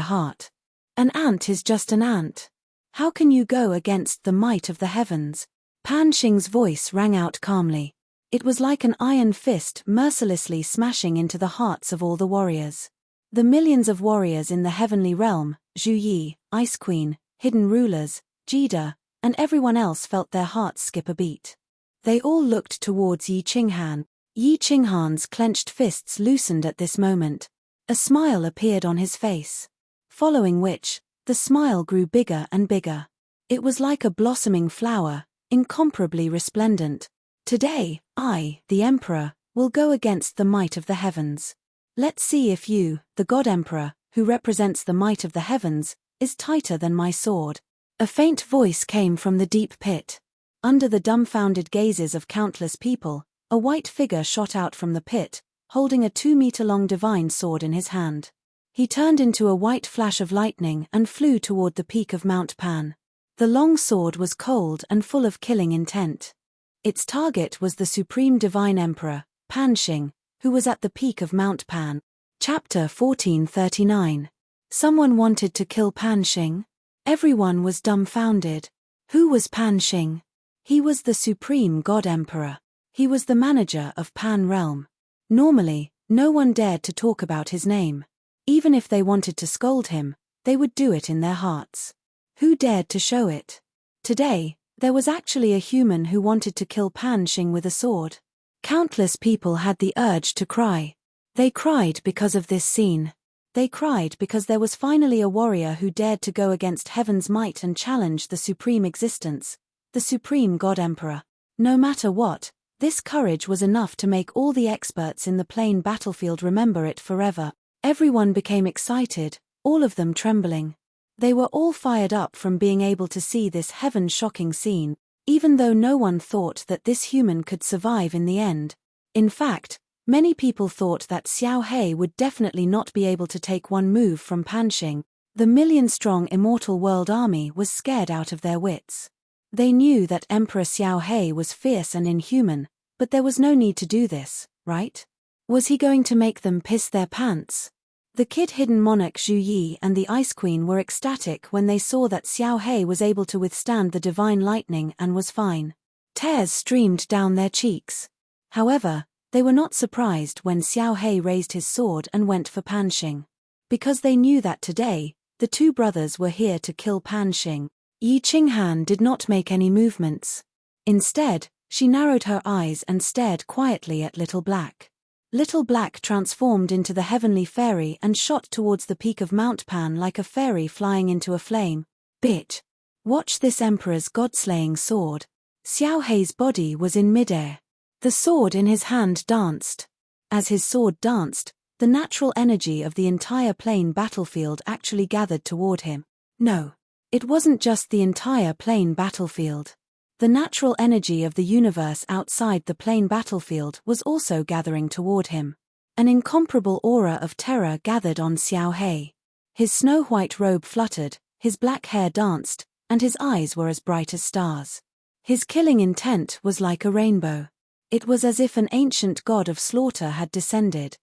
heart. An ant is just an ant. How can you go against the might of the heavens? Pan Xing's voice rang out calmly. It was like an iron fist mercilessly smashing into the hearts of all the warriors. The millions of warriors in the heavenly realm, Zhu Yi, Ice Queen, hidden rulers, Jida, and everyone else felt their hearts skip a beat. They all looked towards Yi Qinghan. Yi Qinghan's clenched fists loosened at this moment. A smile appeared on his face. Following which, the smile grew bigger and bigger. It was like a blossoming flower, incomparably resplendent. Today, I, the Emperor, will go against the might of the heavens. Let's see if you, the God Emperor, who represents the might of the heavens, is tighter than my sword. A faint voice came from the deep pit. Under the dumbfounded gazes of countless people, a white figure shot out from the pit, holding a 2-meter-long divine sword in his hand. He turned into a white flash of lightning and flew toward the peak of Mount Pan. The long sword was cold and full of killing intent. Its target was the Supreme Divine Emperor, Pan Xing, who was at the peak of Mount Pan. Chapter 1439. Someone wanted to kill Pan Xing? Everyone was dumbfounded. Who was Pan Xing? He was the Supreme God Emperor. He was the manager of Pan Realm. Normally, no one dared to talk about his name. Even if they wanted to scold him, they would do it in their hearts. Who dared to show it? Today, there was actually a human who wanted to kill Pan Xing with a sword. Countless people had the urge to cry. They cried because of this scene. They cried because there was finally a warrior who dared to go against heaven's might and challenge the supreme existence, the Supreme God Emperor. No matter what, this courage was enough to make all the experts in the plain battlefield remember it forever. Everyone became excited, all of them trembling. They were all fired up from being able to see this heaven-shocking scene, even though no one thought that this human could survive in the end. In fact, many people thought that Xiao He would definitely not be able to take one move from Pan Xing. The million-strong immortal world army was scared out of their wits. They knew that Emperor Xiao He was fierce and inhuman, but there was no need to do this, right? Was he going to make them piss their pants? The kid-hidden monarch Zhu Yi and the Ice Queen were ecstatic when they saw that Xiao He was able to withstand the divine lightning and was fine. Tears streamed down their cheeks. However, they were not surprised when Xiao He raised his sword and went for Pan Xing. Because they knew that today, the two brothers were here to kill Pan Xing. Yi Qinghan did not make any movements. Instead, she narrowed her eyes and stared quietly at Little Black. Little Black transformed into the heavenly fairy and shot towards the peak of Mount Pan like a fairy flying into a flame. Bitch! Watch this Emperor's god-slaying sword. Xiao He's body was in midair. The sword in his hand danced. As his sword danced, the natural energy of the entire plain battlefield actually gathered toward him. No. It wasn't just the entire plain battlefield. The natural energy of the universe outside the plain battlefield was also gathering toward him. An incomparable aura of terror gathered on Xiao He. His snow-white robe fluttered, his black hair danced, and his eyes were as bright as stars. His killing intent was like a rainbow. It was as if an ancient god of slaughter had descended.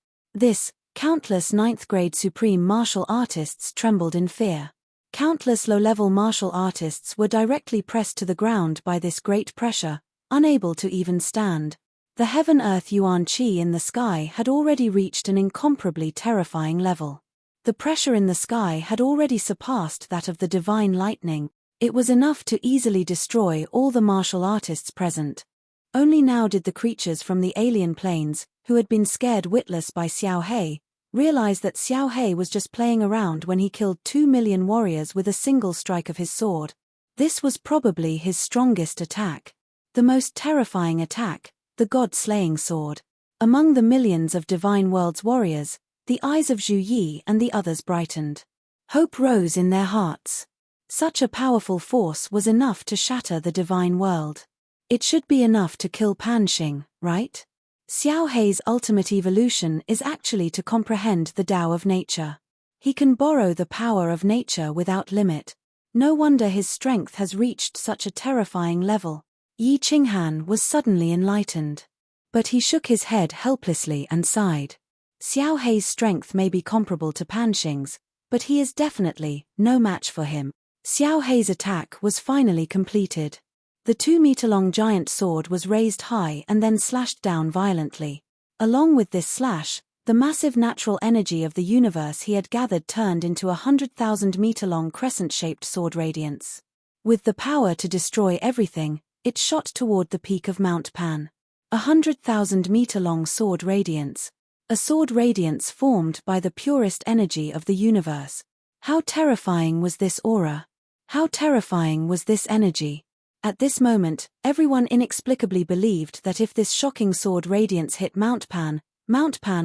Countless ninth-grade supreme martial artists trembled in fear. Countless low-level martial artists were directly pressed to the ground by this great pressure, unable to even stand. The heaven-earth yuan qi in the sky had already reached an incomparably terrifying level. The pressure in the sky had already surpassed that of the divine lightning. It was enough to easily destroy all the martial artists present. Only now did the creatures from the alien planes, who had been scared witless by Xiao He, realize that Xiao He was just playing around when he killed 2 million warriors with a single strike of his sword. This was probably his strongest attack. The most terrifying attack, the god-slaying sword. Among the millions of Divine World's warriors, the eyes of Zhu Yi and the others brightened. Hope rose in their hearts. Such a powerful force was enough to shatter the Divine World. It should be enough to kill Pan Xing, right? Xiao He's ultimate evolution is actually to comprehend the Tao of nature. He can borrow the power of nature without limit. No wonder his strength has reached such a terrifying level. Yi Qinghan was suddenly enlightened. But he shook his head helplessly and sighed. Xiao Hei's strength may be comparable to Pan Xing's, but he is definitely no match for him. Xiao Hei's attack was finally completed. The 2-meter-long giant sword was raised high and then slashed down violently. Along with this slash, the massive natural energy of the universe he had gathered turned into 100,000-meter-long crescent-shaped sword radiance. With the power to destroy everything, it shot toward the peak of Mount Pan. 100,000-meter-long sword radiance. A sword radiance formed by the purest energy of the universe. How terrifying was this aura? How terrifying was this energy? At this moment, everyone inexplicably believed that if this shocking sword radiance hit Mount Pan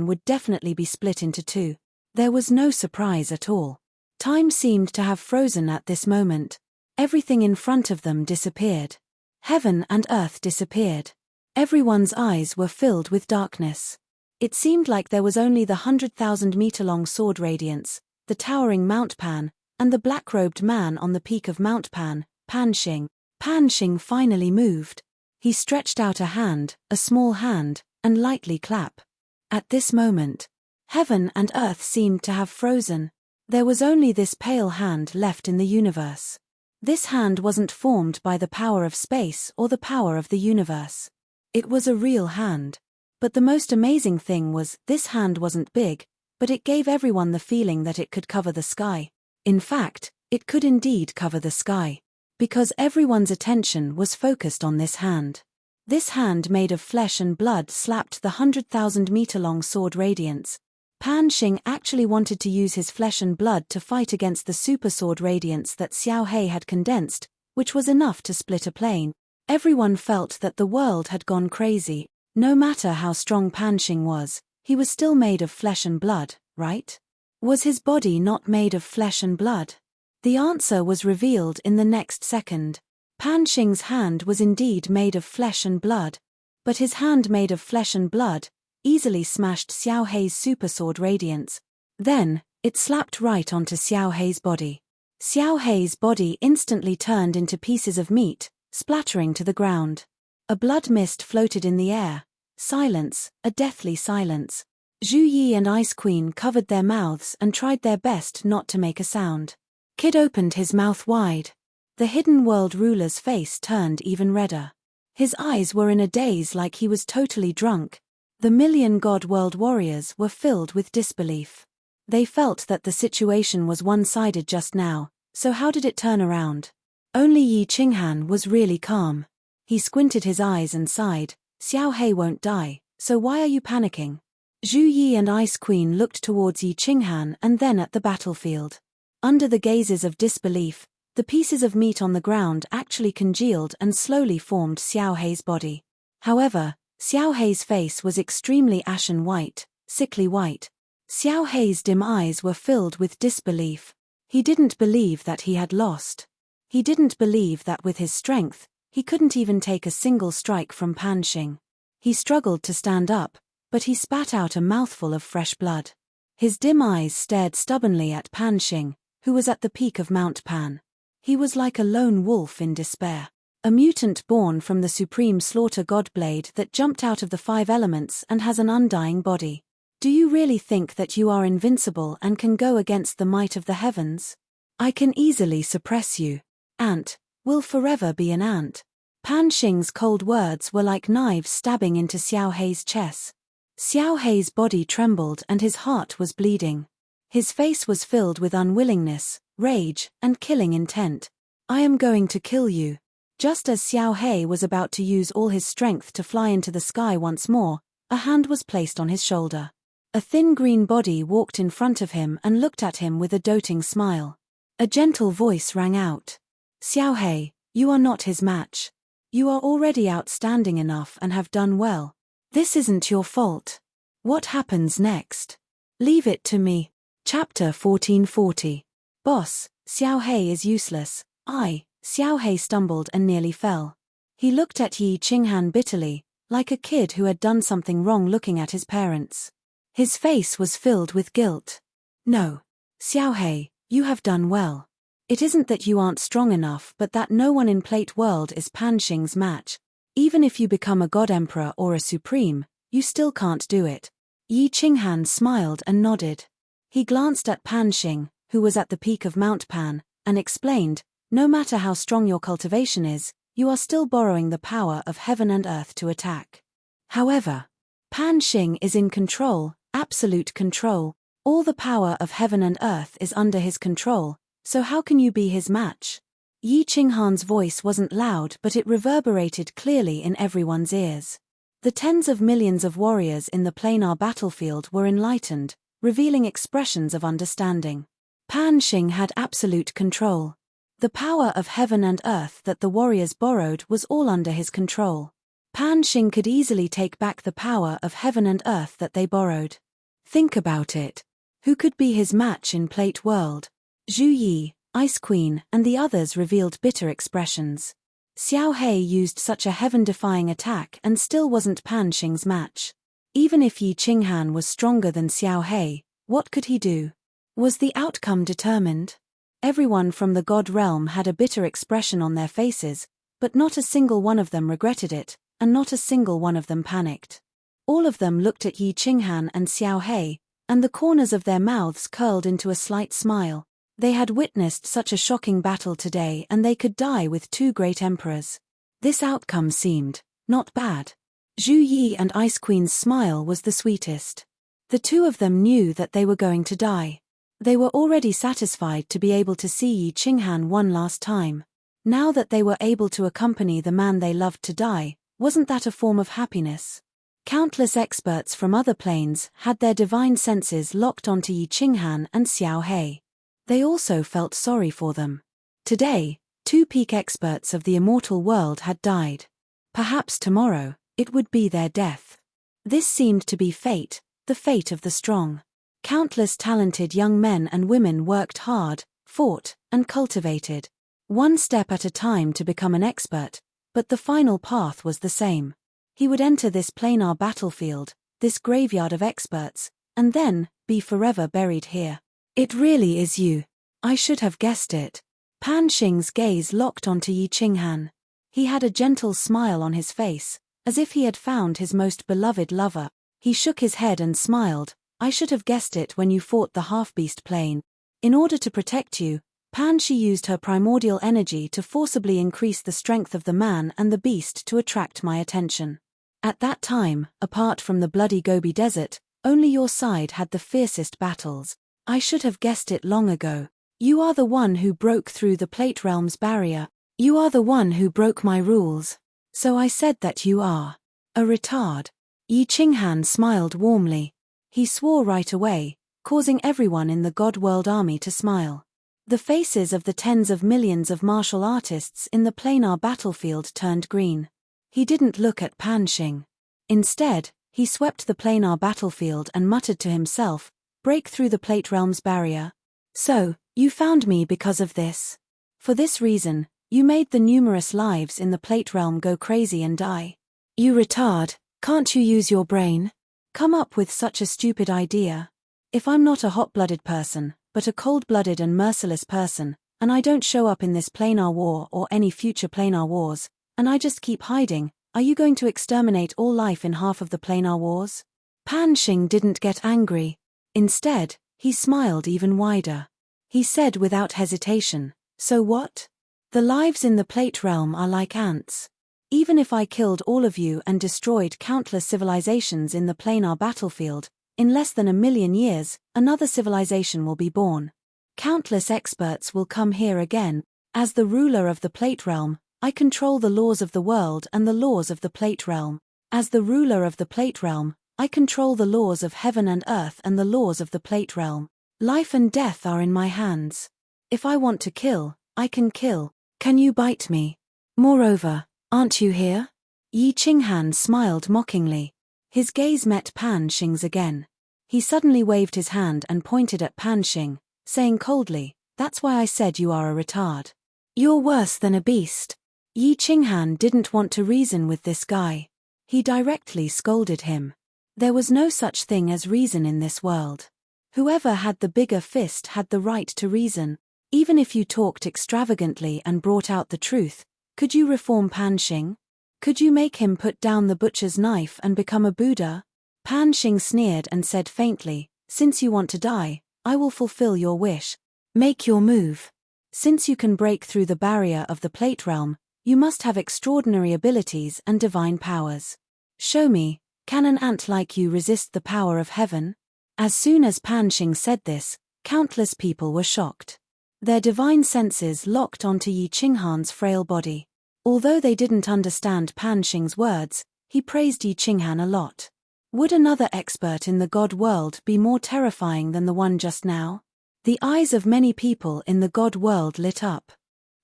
would definitely be split into two. There was no surprise at all. Time seemed to have frozen at this moment. Everything in front of them disappeared. Heaven and earth disappeared. Everyone's eyes were filled with darkness. It seemed like there was only the 100,000-meter-long sword radiance, the towering Mount Pan, and the black-robed man on the peak of Mount Pan, Pan Xing. Pan Xing finally moved. He stretched out a hand, a small hand, and lightly clapped. At this moment, heaven and earth seemed to have frozen. There was only this pale hand left in the universe. This hand wasn't formed by the power of space or the power of the universe. It was a real hand. But the most amazing thing was, this hand wasn't big, but it gave everyone the feeling that it could cover the sky. In fact, it could indeed cover the sky. Because everyone's attention was focused on this hand. This hand made of flesh and blood slapped the 100,000-meter-long sword radiance. Pan Xing actually wanted to use his flesh and blood to fight against the super sword radiance that Xiao Hei had condensed, which was enough to split a plane. Everyone felt that the world had gone crazy. No matter how strong Pan Xing was, he was still made of flesh and blood, right? Was his body not made of flesh and blood? The answer was revealed in the next second. Pan Xing's hand was indeed made of flesh and blood, but his hand made of flesh and blood easily smashed Xiao Hei's super sword radiance. Then, it slapped right onto Xiao Hei's body. Xiao Hei's body instantly turned into pieces of meat, splattering to the ground. A blood mist floated in the air. Silence, a deathly silence. Zhu Yi and Ice Queen covered their mouths and tried their best not to make a sound. Kid opened his mouth wide. The hidden world ruler's face turned even redder. His eyes were in a daze like he was totally drunk. The million god world warriors were filled with disbelief. They felt that the situation was one-sided just now, so how did it turn around? Only Yi Qinghan was really calm. He squinted his eyes and sighed. Xiao Hei won't die, so why are you panicking? Zhu Yi and Ice Queen looked towards Yi Qinghan and then at the battlefield. Under the gazes of disbelief, the pieces of meat on the ground actually congealed and slowly formed Xiao Hei's body. However, Xiao Hei's face was extremely ashen white, sickly white. Xiao Hei's dim eyes were filled with disbelief. He didn't believe that he had lost. He didn't believe that with his strength, he couldn't even take a single strike from Pan Xing. He struggled to stand up, but he spat out a mouthful of fresh blood. His dim eyes stared stubbornly at Pan Xing, who was at the peak of Mount Pan. He was like a lone wolf in despair. A mutant born from the supreme slaughter god blade that jumped out of the 5 elements and has an undying body. Do you really think that you are invincible and can go against the might of the heavens? I can easily suppress you. Ant will forever be an ant. Pan Xing's cold words were like knives stabbing into Xiao Hei's chest. Xiao Hei's body trembled and his heart was bleeding. His face was filled with unwillingness, rage, and killing intent. I am going to kill you. Just as Xiao Hei was about to use all his strength to fly into the sky once more, a hand was placed on his shoulder. A thin green body walked in front of him and looked at him with a doting smile. A gentle voice rang out. Xiao Hei, you are not his match. You are already outstanding enough and have done well. This isn't your fault. What happens next? Leave it to me. Chapter 1440. Boss, Xiao Hei is useless. Xiao Hei stumbled and nearly fell. He looked at Yi Qinghan bitterly, like a kid who had done something wrong looking at his parents. His face was filled with guilt. No. Xiao Hei, you have done well. It isn't that you aren't strong enough but that no one in Plate World is Pan Xing's match. Even if you become a god emperor or a supreme, you still can't do it. Yi Qinghan smiled and nodded. He glanced at Pan Xing, who was at the peak of Mount Pan, and explained, no matter how strong your cultivation is, you are still borrowing the power of heaven and earth to attack. However, Pan Xing is in control, absolute control. All the power of heaven and earth is under his control, so how can you be his match? Yi Qinghan's voice wasn't loud, but it reverberated clearly in everyone's ears. The tens of millions of warriors in the planar battlefield were enlightened, revealing expressions of understanding. Pan Xing had absolute control. The power of heaven and earth that the warriors borrowed was all under his control. Pan Xing could easily take back the power of heaven and earth that they borrowed. Think about it. Who could be his match in Plate World? Zhu Yi, Ice Queen, and the others revealed bitter expressions. Xiao He used such a heaven-defying attack and still wasn't Pan Xing's match. Even if Yi Qinghan was stronger than Xiao He, what could he do? Was the outcome determined? Everyone from the God realm had a bitter expression on their faces, but not a single one of them regretted it, and not a single one of them panicked. All of them looked at Yi Qinghan and Xiao He, and the corners of their mouths curled into a slight smile. They had witnessed such a shocking battle today, and they could die with two great emperors. This outcome seemed not bad. Zhu Yi and Ice Queen's smile was the sweetest. The two of them knew that they were going to die. They were already satisfied to be able to see Yi Qinghan one last time. Now that they were able to accompany the man they loved to die, wasn't that a form of happiness? Countless experts from other planes had their divine senses locked onto Yi Qinghan and Xiao He. They also felt sorry for them. Today, two peak experts of the immortal world had died. Perhaps tomorrow, it would be their death. This seemed to be fate, the fate of the strong. Countless talented young men and women worked hard, fought, and cultivated. One step at a time to become an expert, but the final path was the same. He would enter this planar battlefield, this graveyard of experts, and then be forever buried here. It really is you. I should have guessed it. Pan Xing's gaze locked onto Yi Qinghan. He had a gentle smile on his face, as if he had found his most beloved lover. He shook his head and smiled. I should have guessed it when you fought the half-beast plane. In order to protect you, Pan Xi used her primordial energy to forcibly increase the strength of the man and the beast to attract my attention. At that time, apart from the bloody Gobi Desert, only your side had the fiercest battles. I should have guessed it long ago. You are the one who broke through the Plate Realm's barrier. You are the one who broke my rules. So I said that you are a retard. Yi Qinghan smiled warmly. He swore right away, causing everyone in the God World army to smile. The faces of the tens of millions of martial artists in the planar battlefield turned green. He didn't look at Pan Xing. Instead, he swept the planar battlefield and muttered to himself, break through the Plate Realm's barrier. So, you found me because of this. For this reason, you made the numerous lives in the Plate Realm go crazy and die. You retard, can't you use your brain? Come up with such a stupid idea. If I'm not a hot-blooded person, but a cold-blooded and merciless person, and I don't show up in this planar war or any future planar wars, and I just keep hiding, are you going to exterminate all life in half of the planar wars? Pan Xing didn't get angry. Instead, he smiled even wider. He said without hesitation, so what? The lives in the Plate Realm are like ants. Even if I killed all of you and destroyed countless civilizations in the planar battlefield, in less than 1,000,000 years, another civilization will be born. Countless experts will come here again. As the ruler of the Plate Realm, I control the laws of the world and the laws of the Plate Realm. As the ruler of the Plate Realm, I control the laws of heaven and earth and the laws of the Plate Realm. Life and death are in my hands. If I want to kill, I can kill. Can you bite me? Moreover, aren't you here? Yi Qinghan smiled mockingly. His gaze met Pan Xing's again. He suddenly waved his hand and pointed at Pan Xing, saying coldly, that's why I said you are a retard. You're worse than a beast. Yi Qinghan didn't want to reason with this guy. He directly scolded him. There was no such thing as reason in this world. Whoever had the bigger fist had the right to reason. Even if you talked extravagantly and brought out the truth, could you reform Pan Xing? Could you make him put down the butcher's knife and become a Buddha? Pan Xing sneered and said faintly, "Since you want to die, I will fulfill your wish. Make your move. Since you can break through the barrier of the plate realm, you must have extraordinary abilities and divine powers. Show me, can an ant like you resist the power of heaven?" As soon as Pan Xing said this, countless people were shocked. Their divine senses locked onto Yi Qinghan's frail body. Although they didn't understand Pan Xing's words, he praised Yi Qinghan a lot. Would another expert in the god world be more terrifying than the one just now? The eyes of many people in the god world lit up.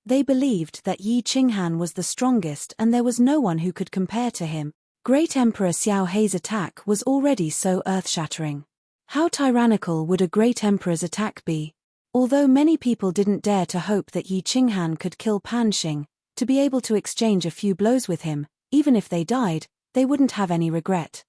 They believed that Yi Qinghan was the strongest and there was no one who could compare to him. Great Emperor Xiao Hei's attack was already so earth-shattering. How tyrannical would a great emperor's attack be? Although many people didn't dare to hope that Yi Qinghan could kill Pan Xing, to be able to exchange a few blows with him, even if they died, they wouldn't have any regret.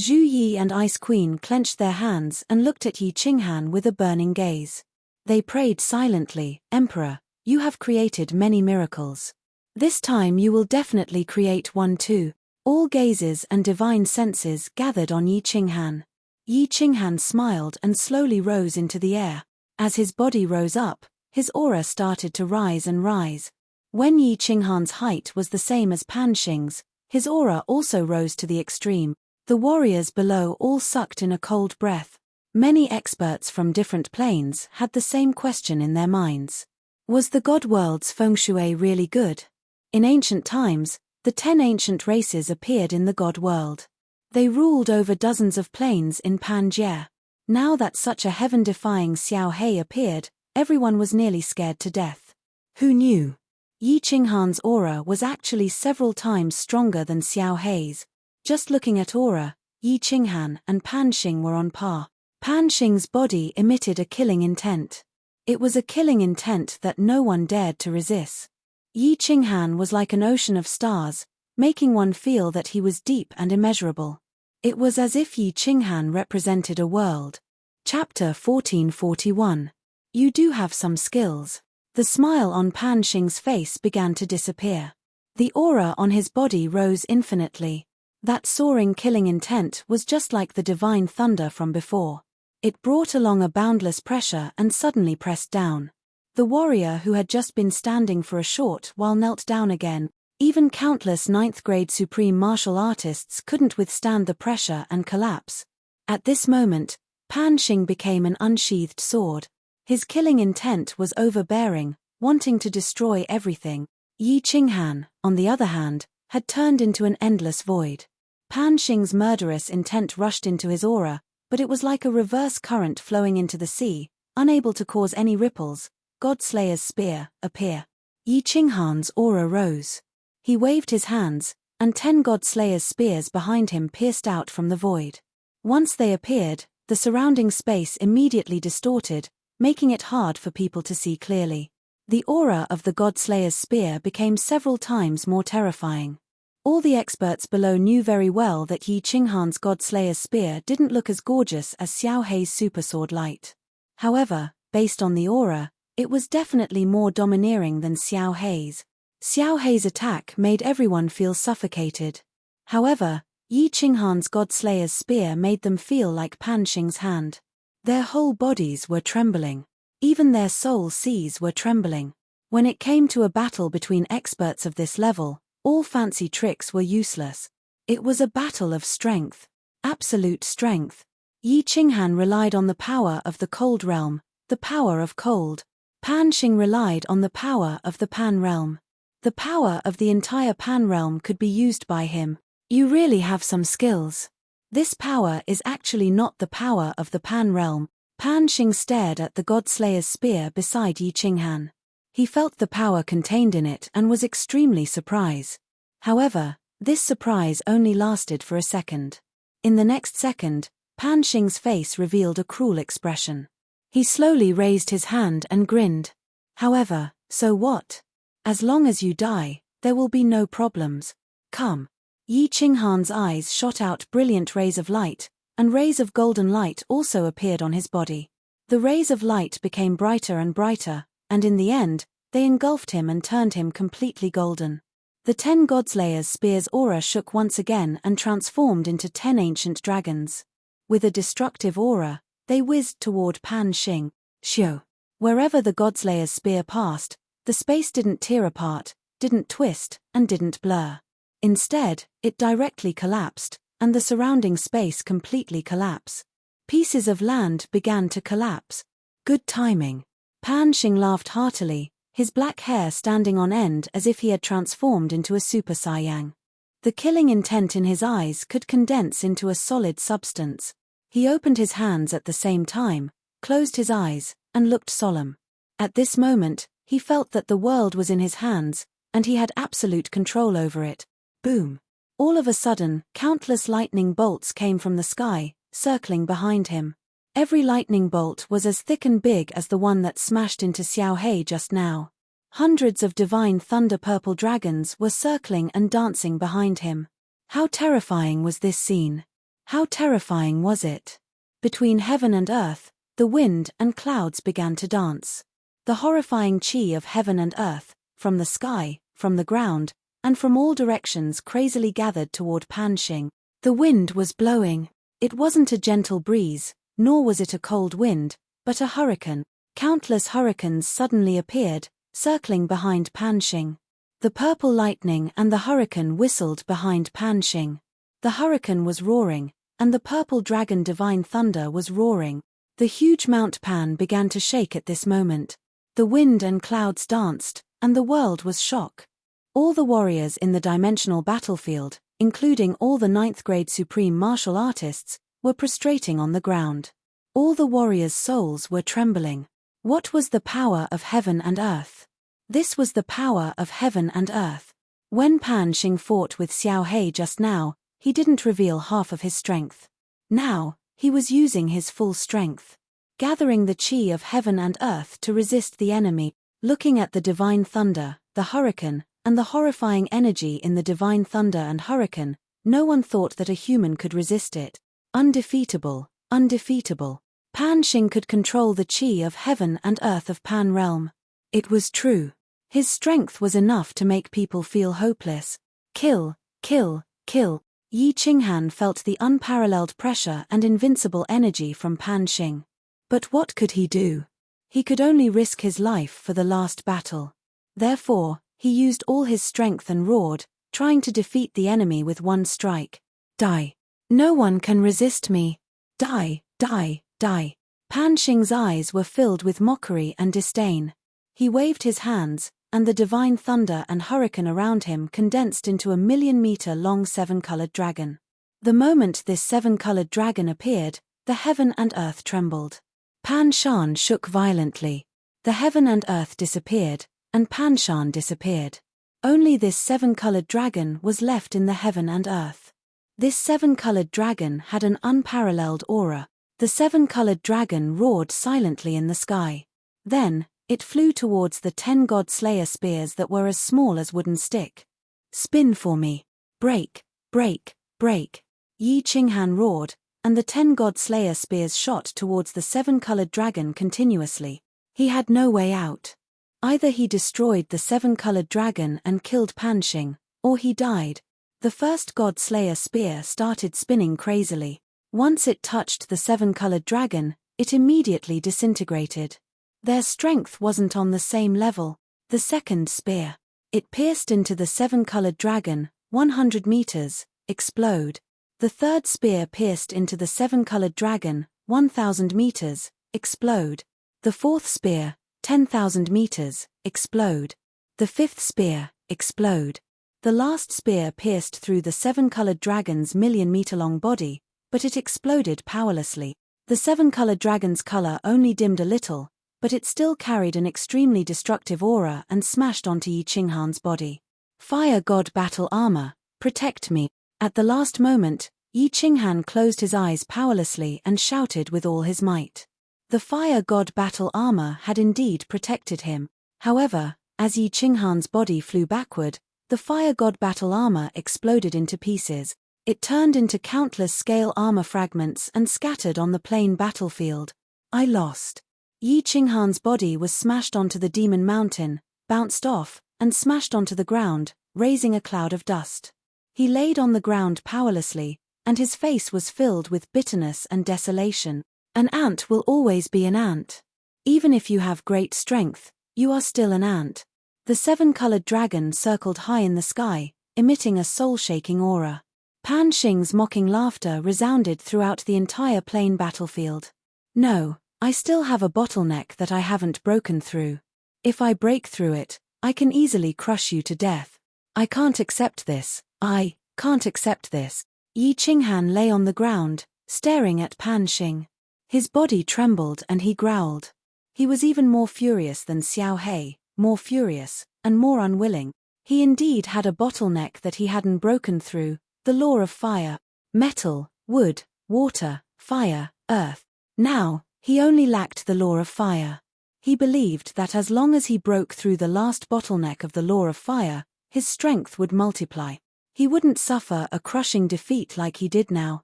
Zhu Yi and Ice Queen clenched their hands and looked at Yi Qinghan with a burning gaze. They prayed silently, "Emperor, you have created many miracles. This time you will definitely create one too." All gazes and divine senses gathered on Yi Qinghan. Yi Qinghan smiled and slowly rose into the air. As his body rose up, his aura started to rise and rise. When Yi Qinghan's height was the same as Pan Xing's, his aura also rose to the extreme. The warriors below all sucked in a cold breath. Many experts from different planes had the same question in their minds. Was the god world's feng shui really good? In ancient times, the 10 ancient races appeared in the god world. They ruled over dozens of planes in Pangaea. Now that such a heaven-defying Xiao Hei appeared, everyone was nearly scared to death. Who knew? Yi Qinghan's aura was actually several times stronger than Xiao Hei's. Just looking at aura, Yi Qinghan and Pan Xing were on par. Pan Xing's body emitted a killing intent. It was a killing intent that no one dared to resist. Yi Qinghan was like an ocean of stars, making one feel that he was deep and immeasurable. It was as if Yi Qinghan represented a world. Chapter 1441. You do have some skills. The smile on Pan Xing's face began to disappear. The aura on his body rose infinitely. That soaring killing intent was just like the divine thunder from before. It brought along a boundless pressure and suddenly pressed down. The warrior who had just been standing for a short while knelt down again. Even countless 9th-grade supreme martial artists couldn't withstand the pressure and collapse. At this moment, Pan Xing became an unsheathed sword. His killing intent was overbearing, wanting to destroy everything. Yi Qinghan, on the other hand, had turned into an endless void. Pan Xing's murderous intent rushed into his aura, but it was like a reverse current flowing into the sea, unable to cause any ripples. Godslayer's spear, appear. Yi Qinghan's aura rose. He waved his hands, and 10 Godslayer's spears behind him pierced out from the void. Once they appeared, the surrounding space immediately distorted, making it hard for people to see clearly. The aura of the Godslayer's spear became several times more terrifying. All the experts below knew very well that Yi Qinghan's Godslayer's spear didn't look as gorgeous as Xiao Hei's supersword light. However, based on the aura, it was definitely more domineering than Xiao Hei's. Xiao Hei's attack made everyone feel suffocated. However, Yi Qinghan's Godslayer's spear made them feel like Pan Xing's hand. Their whole bodies were trembling. Even their soul seas were trembling. When it came to a battle between experts of this level, all fancy tricks were useless. It was a battle of strength. Absolute strength. Yi Qinghan relied on the power of the cold realm, the power of cold. Pan Xing relied on the power of the Pan realm. The power of the entire Pan realm could be used by him. You really have some skills. This power is actually not the power of the Pan realm. Pan Xing stared at the Godslayer's spear beside Yi Qinghan. He felt the power contained in it and was extremely surprised. However, this surprise only lasted for a second. In the next second, Pan Xing's face revealed a cruel expression. He slowly raised his hand and grinned. However, so what? As long as you die, there will be no problems. Come. Yi Qinghan's eyes shot out brilliant rays of light, and rays of golden light also appeared on his body. The rays of light became brighter and brighter, and in the end, they engulfed him and turned him completely golden. The 10 Godslayers' spears' aura shook once again and transformed into 10 ancient dragons. With a destructive aura, they whizzed toward Pan Xing. Xiu. Wherever the Godslayer's spear passed, the space didn't tear apart, didn't twist, and didn't blur. Instead, it directly collapsed, and the surrounding space completely collapsed. Pieces of land began to collapse. Good timing. Pan Xing laughed heartily, his black hair standing on end as if he had transformed into a Super Saiyang. The killing intent in his eyes could condense into a solid substance. He opened his hands at the same time, closed his eyes, and looked solemn. At this moment, he felt that the world was in his hands, and he had absolute control over it. Boom! All of a sudden, countless lightning bolts came from the sky, circling behind him. Every lightning bolt was as thick and big as the one that smashed into Xiao Hei just now. Hundreds of divine thunder purple dragons were circling and dancing behind him. How terrifying was this scene? How terrifying was it? Between heaven and earth, the wind and clouds began to dance. The horrifying chi of heaven and earth, from the sky, from the ground, and from all directions crazily gathered toward Pan Xing. The wind was blowing. It wasn't a gentle breeze, nor was it a cold wind, but a hurricane. Countless hurricanes suddenly appeared, circling behind Pan Xing. The purple lightning and the hurricane whistled behind Pan Xing. The hurricane was roaring, and the purple dragon divine thunder was roaring. The huge Mount Pan began to shake at this moment. The wind and clouds danced, and the world was shocked. All the warriors in the dimensional battlefield, including all the 9th grade supreme martial artists, were prostrating on the ground. All the warriors' souls were trembling. What was the power of heaven and earth? This was the power of heaven and earth. When Pan Xing fought with Xiao Hei just now, he didn't reveal half of his strength. Now, he was using his full strength. Gathering the chi of heaven and earth to resist the enemy, looking at the divine thunder, the hurricane, and the horrifying energy in the divine thunder and hurricane, no one thought that a human could resist it. Undefeatable, undefeatable. Pan Xing could control the chi of heaven and earth of Pan realm. It was true. His strength was enough to make people feel hopeless. Kill, kill, kill. Yi Qinghan felt the unparalleled pressure and invincible energy from Pan Xing. But what could he do? He could only risk his life for the last battle. Therefore, he used all his strength and roared, trying to defeat the enemy with one strike. Die. No one can resist me. Die, die, die. Pan Xing's eyes were filled with mockery and disdain. He waved his hands, and the divine thunder and hurricane around him condensed into a 1,000,000-meter-long 7-colored dragon. The moment this 7-colored dragon appeared, the heaven and earth trembled. Pan Shan shook violently. The heaven and earth disappeared, and Pan Shan disappeared. Only this 7-colored dragon was left in the heaven and earth. This 7-colored dragon had an unparalleled aura. The 7-colored dragon roared silently in the sky. Then, it flew towards the 10 God Slayer spears that were as small as wooden stick. Spin for me. Break, break, break. Yi Qinghan roared, and the 10 God Slayer spears shot towards the 7-colored dragon continuously. He had no way out. Either he destroyed the 7-colored dragon and killed Pan Xing, or he died. The first God Slayer spear started spinning crazily. Once it touched the 7-colored dragon, it immediately disintegrated. Their strength wasn't on the same level. The second spear. It pierced into the 7-colored dragon, 100 meters, explode. The third spear pierced into the 7-colored dragon, 1,000 meters, explode. The fourth spear, 10,000 meters, explode. The fifth spear, explode. The last spear pierced through the 7-colored dragon's 1,000,000-meter-long body, but it exploded powerlessly. The 7-colored dragon's color only dimmed a little, but it still carried an extremely destructive aura and smashed onto Yi Qinghan's body. Fire God Battle Armor, protect me. At the last moment, Yi Qinghan closed his eyes powerlessly and shouted with all his might. The Fire God Battle Armor had indeed protected him. However, as Yi Qinghan's body flew backward, the Fire God Battle Armor exploded into pieces. It turned into countless scale armor fragments and scattered on the plain battlefield. I lost. Yi Qinghan's body was smashed onto the Demon Mountain, bounced off, and smashed onto the ground, raising a cloud of dust. He laid on the ground powerlessly, and his face was filled with bitterness and desolation. An ant will always be an ant. Even if you have great strength, you are still an ant. The seven-colored dragon circled high in the sky, emitting a soul-shaking aura. Pan Xing's mocking laughter resounded throughout the entire plain battlefield. No, I still have a bottleneck that I haven't broken through. If I break through it, I can easily crush you to death. I can't accept this. I can't accept this. Yi Qinghan lay on the ground, staring at Pan Xing. His body trembled and he growled. He was even more furious than Xiao He, more furious, and more unwilling. He indeed had a bottleneck that he hadn't broken through, the law of fire, metal, wood, water, fire, earth. Now, he only lacked the law of fire. He believed that as long as he broke through the last bottleneck of the law of fire, his strength would multiply. He wouldn't suffer a crushing defeat like he did now.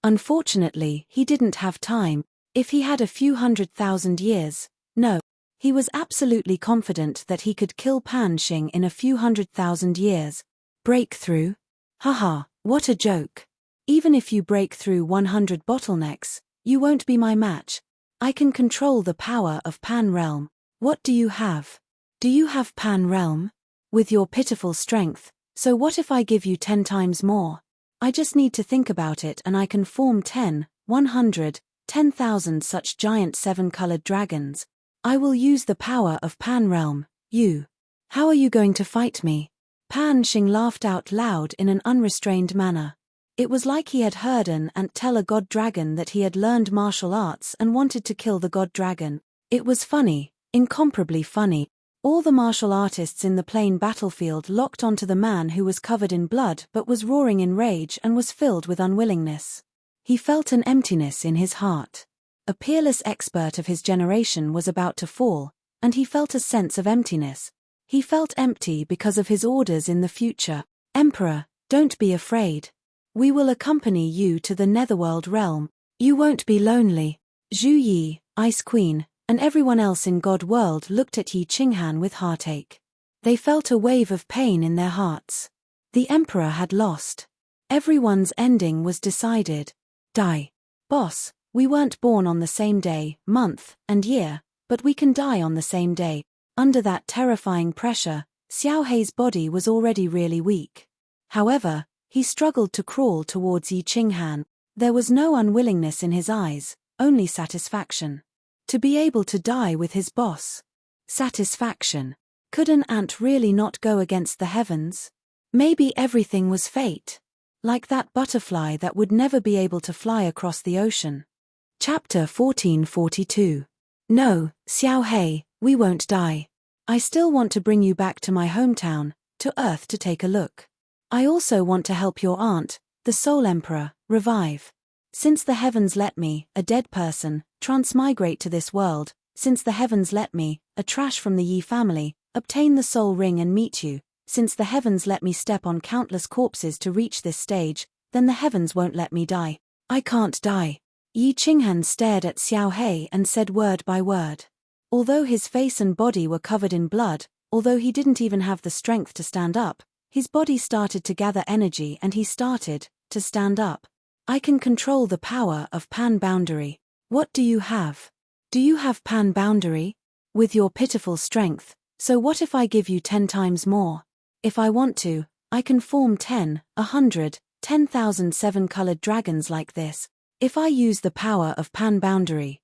Unfortunately, he didn't have time. If he had a few 100,000 years, no. He was absolutely confident that he could kill Pan Xing in a few 100,000 years. Breakthrough? Haha, what a joke. Even if you break through 100 bottlenecks, you won't be my match. I can control the power of Pan Realm. What do you have? Do you have Pan Realm? With your pitiful strength, so what if I give you 10 times more? I just need to think about it and I can form 10, 100, 10,000 such giant seven-colored dragons. I will use the power of Pan Realm. You. How are you going to fight me? Pan Xing laughed out loud in an unrestrained manner. It was like he had heard an ant tell a god dragon that he had learned martial arts and wanted to kill the god dragon. It was funny, incomparably funny. All the martial artists in the plain battlefield locked onto the man who was covered in blood but was roaring in rage and was filled with unwillingness. He felt an emptiness in his heart. A peerless expert of his generation was about to fall, and he felt a sense of emptiness. He felt empty because of his orders in the future. Emperor, don't be afraid. We will accompany you to the Netherworld realm. You won't be lonely. Zhu Yi, Ice Queen, and everyone else in God World looked at Yi Qinghan with heartache. They felt a wave of pain in their hearts. The Emperor had lost. Everyone's ending was decided. Die. Boss, we weren't born on the same day, month, and year, but we can die on the same day. Under that terrifying pressure, Xiao Hei's body was already really weak. However, he struggled to crawl towards Yi Qinghan. There was no unwillingness in his eyes, only satisfaction. To be able to die with his boss. Satisfaction. Could an ant really not go against the heavens? Maybe everything was fate. Like that butterfly that would never be able to fly across the ocean. Chapter 1442. No, Xiao Hei, we won't die. I still want to bring you back to my hometown, to Earth to take a look. I also want to help your aunt, the Soul Emperor, revive. Since the heavens let me, a dead person, transmigrate to this world, since the heavens let me, a trash from the Yi family, obtain the soul ring and meet you, since the heavens let me step on countless corpses to reach this stage, then the heavens won't let me die. I can't die. Yi Qinghan stared at Xiao Hei and said word by word. Although his face and body were covered in blood, although he didn't even have the strength to stand up, his body started to gather energy and he started to stand up. I can control the power of Pan Boundary. What do you have? Do you have Pan Boundary? With your pitiful strength, so what if I give you 10 times more? If I want to, I can form 10, 100, 10,000 seven-colored dragons like this. If I use the power of Pan Boundary,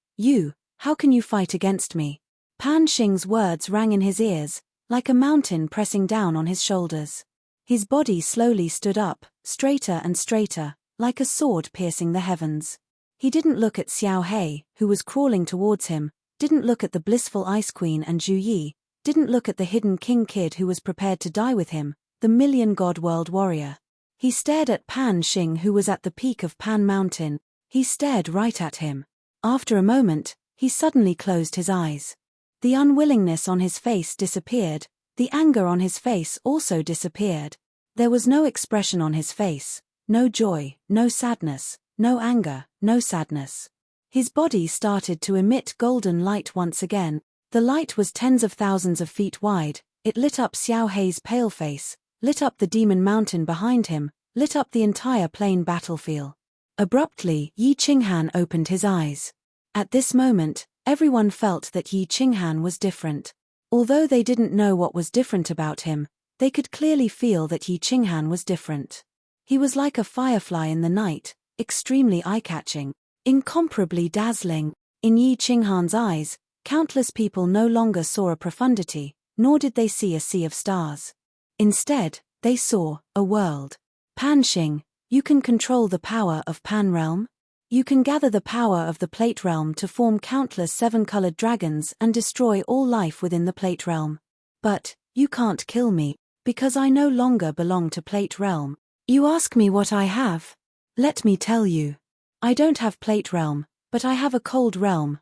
how can you fight against me? Pan Xing's words rang in his ears, like a mountain pressing down on his shoulders. His body slowly stood up, straighter and straighter, like a sword piercing the heavens. He didn't look at Xiao Hei, who was crawling towards him, didn't look at the blissful Ice Queen and Zhu Yi, didn't look at the hidden King Kid who was prepared to die with him, the million-god world warrior. He stared at Pan Xing who was at the peak of Pan Mountain. He stared right at him. After a moment, he suddenly closed his eyes. The unwillingness on his face disappeared, the anger on his face also disappeared. There was no expression on his face, no joy, no sadness, no anger, no sadness. His body started to emit golden light once again. The light was tens of thousands of feet wide, it lit up Xiao Hei's pale face, lit up the demon mountain behind him, lit up the entire plain battlefield. Abruptly, Yi Qinghan opened his eyes. At this moment, everyone felt that Yi Qinghan was different. Although they didn't know what was different about him, they could clearly feel that Yi Qinghan was different. He was like a firefly in the night, extremely eye-catching, incomparably dazzling. In Yi Qinghan's eyes, countless people no longer saw a profundity, nor did they see a sea of stars. Instead, they saw a world. Pan Xing, you can control the power of Pan Realm? You can gather the power of the Plate Realm to form countless seven-colored dragons and destroy all life within the Plate Realm. But, you can't kill me, because I no longer belong to Plate Realm. You ask me what I have? Let me tell you. I don't have Plate Realm, but I have a cold realm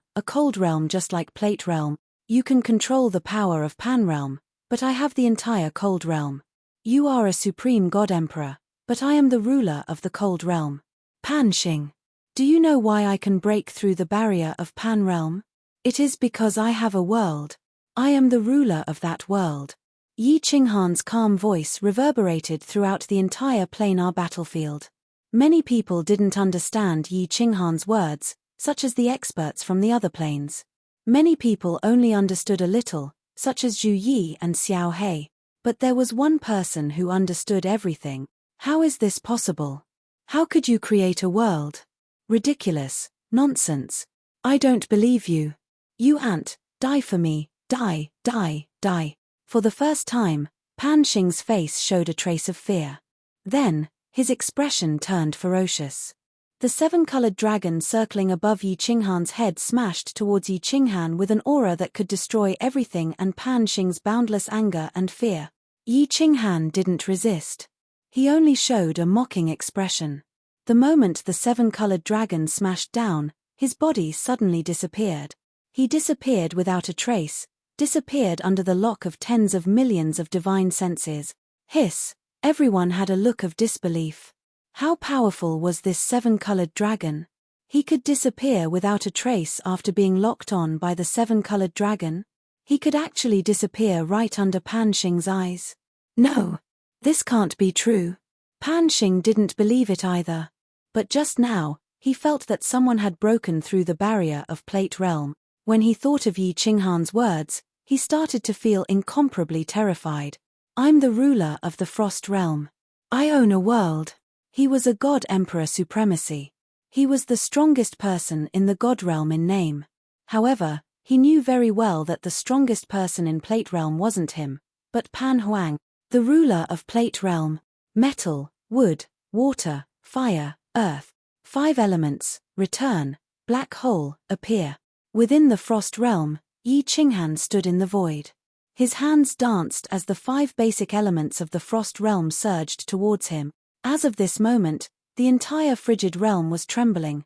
just like Plate Realm. You can control the power of Pan Realm, but I have the entire cold realm. You are a supreme god emperor, but I am the ruler of the cold realm. Pan Xing. Do you know why I can break through the barrier of Pan Realm? It is because I have a world. I am the ruler of that world. Yi Qinghan's calm voice reverberated throughout the entire planar battlefield. Many people didn't understand Yi Qinghan's words, such as the experts from the other planes. Many people only understood a little, such as Zhu Yi and Xiao He. But there was one person who understood everything. How is this possible? How could you create a world? Ridiculous, nonsense. I don't believe you. You ant, die for me, die, die, die. For the first time, Pan Xing's face showed a trace of fear. Then, his expression turned ferocious. The seven-colored dragon circling above Yi Qinghan's head smashed towards Yi Qinghan with an aura that could destroy everything and Pan Xing's boundless anger and fear. Yi Qinghan didn't resist. He only showed a mocking expression. The moment the seven-colored dragon smashed down, his body suddenly disappeared. He disappeared without a trace, disappeared under the lock of tens of millions of divine senses. Hiss! Everyone had a look of disbelief. How powerful was this seven-colored dragon? He could disappear without a trace after being locked on by the seven-colored dragon? He could actually disappear right under Pan Xing's eyes? No! This can't be true. Pan Xing didn't believe it either. But just now, he felt that someone had broken through the barrier of Plate Realm. When he thought of Yi Qinghan's words, he started to feel incomparably terrified. I'm the ruler of the Frost Realm. I own a world. He was a god emperor supremacy. He was the strongest person in the god realm in name. However, he knew very well that the strongest person in Plate Realm wasn't him, but Pan Huang, the ruler of Plate Realm. Metal, wood, water, fire, earth. 5 elements, return, black hole, appear. Within the Frost Realm, Yi Qinghan stood in the void. His hands danced as the 5 basic elements of the Frost Realm surged towards him. As of this moment, the entire frigid realm was trembling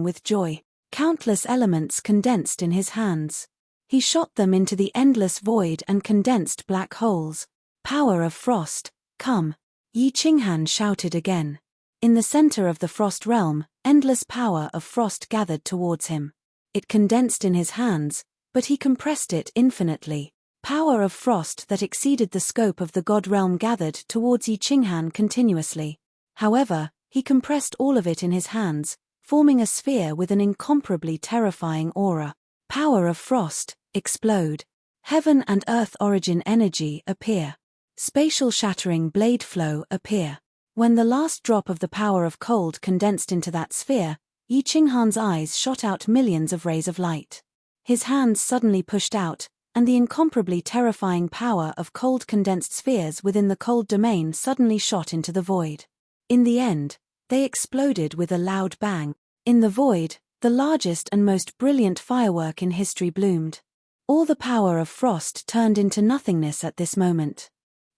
with joy. Countless elements condensed in his hands. He shot them into the endless void and condensed black holes. Power of frost, come! Yi Qinghan shouted again. In the center of the Frost Realm, endless power of frost gathered towards him. It condensed in his hands, but he compressed it infinitely. Power of frost that exceeded the scope of the God Realm gathered towards Yi Qinghan continuously. However, he compressed all of it in his hands, forming a sphere with an incomparably terrifying aura. Power of frost, explode. Heaven and earth origin energy appear. Spatial shattering blade flow appear. When the last drop of the power of cold condensed into that sphere, Yi Qinghan's eyes shot out millions of rays of light. His hands suddenly pushed out, and the incomparably terrifying power of cold condensed spheres within the cold domain suddenly shot into the void. In the end, they exploded with a loud bang. In the void, the largest and most brilliant firework in history bloomed. All the power of frost turned into nothingness at this moment.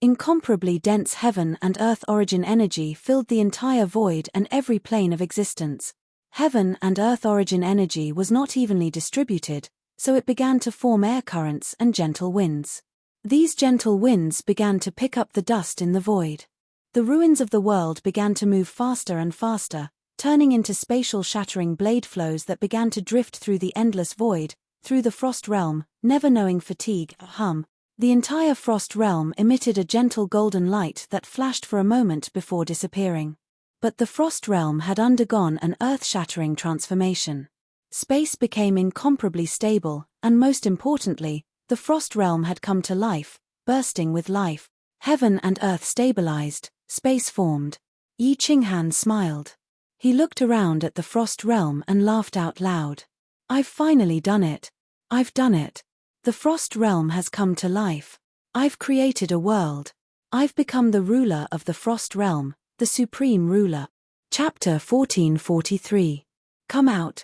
Incomparably dense heaven and earth origin energy filled the entire void and every plane of existence. Heaven and earth origin energy was not evenly distributed, so it began to form air currents and gentle winds. These gentle winds began to pick up the dust in the void. The ruins of the world began to move faster and faster, turning into spatial shattering blade flows that began to drift through the endless void, through the Frost Realm, never knowing fatigue or hum. The entire Frost realm emitted a gentle golden light that flashed for a moment before disappearing. But the Frost realm had undergone an earth-shattering transformation. Space became incomparably stable, and most importantly, the Frost realm had come to life, bursting with life. Heaven and earth stabilized, space formed. Yi Qinghan smiled. He looked around at the Frost realm and laughed out loud. I've finally done it. I've done it. The Frost realm has come to life. I've created a world. I've become the ruler of the Frost realm, the supreme ruler. Chapter 1443. Come out,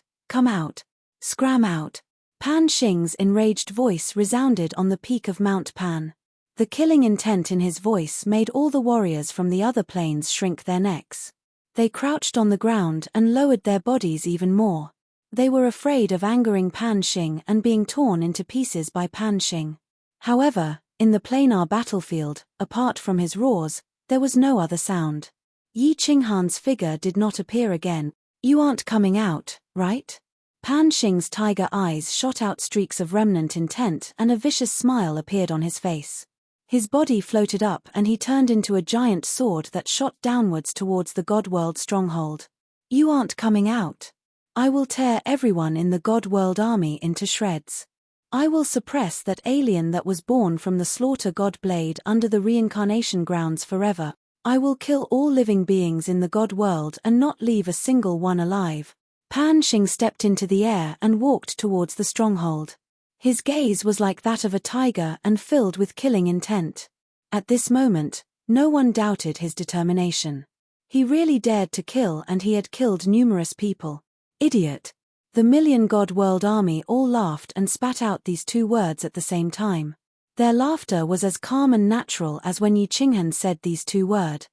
scram out. Pan Xing's enraged voice resounded on the peak of Mount Pan. The killing intent in his voice made all the warriors from the other planes shrink their necks. They crouched on the ground and lowered their bodies even more. They were afraid of angering Pan Xing and being torn into pieces by Pan Xing. However, in the planar battlefield, apart from his roars, there was no other sound. Yi Qinghan's figure did not appear again. You aren't coming out, right? Pan Xing's tiger eyes shot out streaks of remnant intent and a vicious smile appeared on his face. His body floated up and he turned into a giant sword that shot downwards towards the God World stronghold. You aren't coming out. I will tear everyone in the God World army into shreds. I will suppress that alien that was born from the slaughter god blade under the reincarnation grounds forever. I will kill all living beings in the God World and not leave a single one alive. Pan Xing stepped into the air and walked towards the stronghold. His gaze was like that of a tiger and filled with killing intent. At this moment, no one doubted his determination. He really dared to kill and he had killed numerous people. Idiot. The million God World army all laughed and spat out these two words at the same time. Their laughter was as calm and natural as when Yi Qinghan said these two words.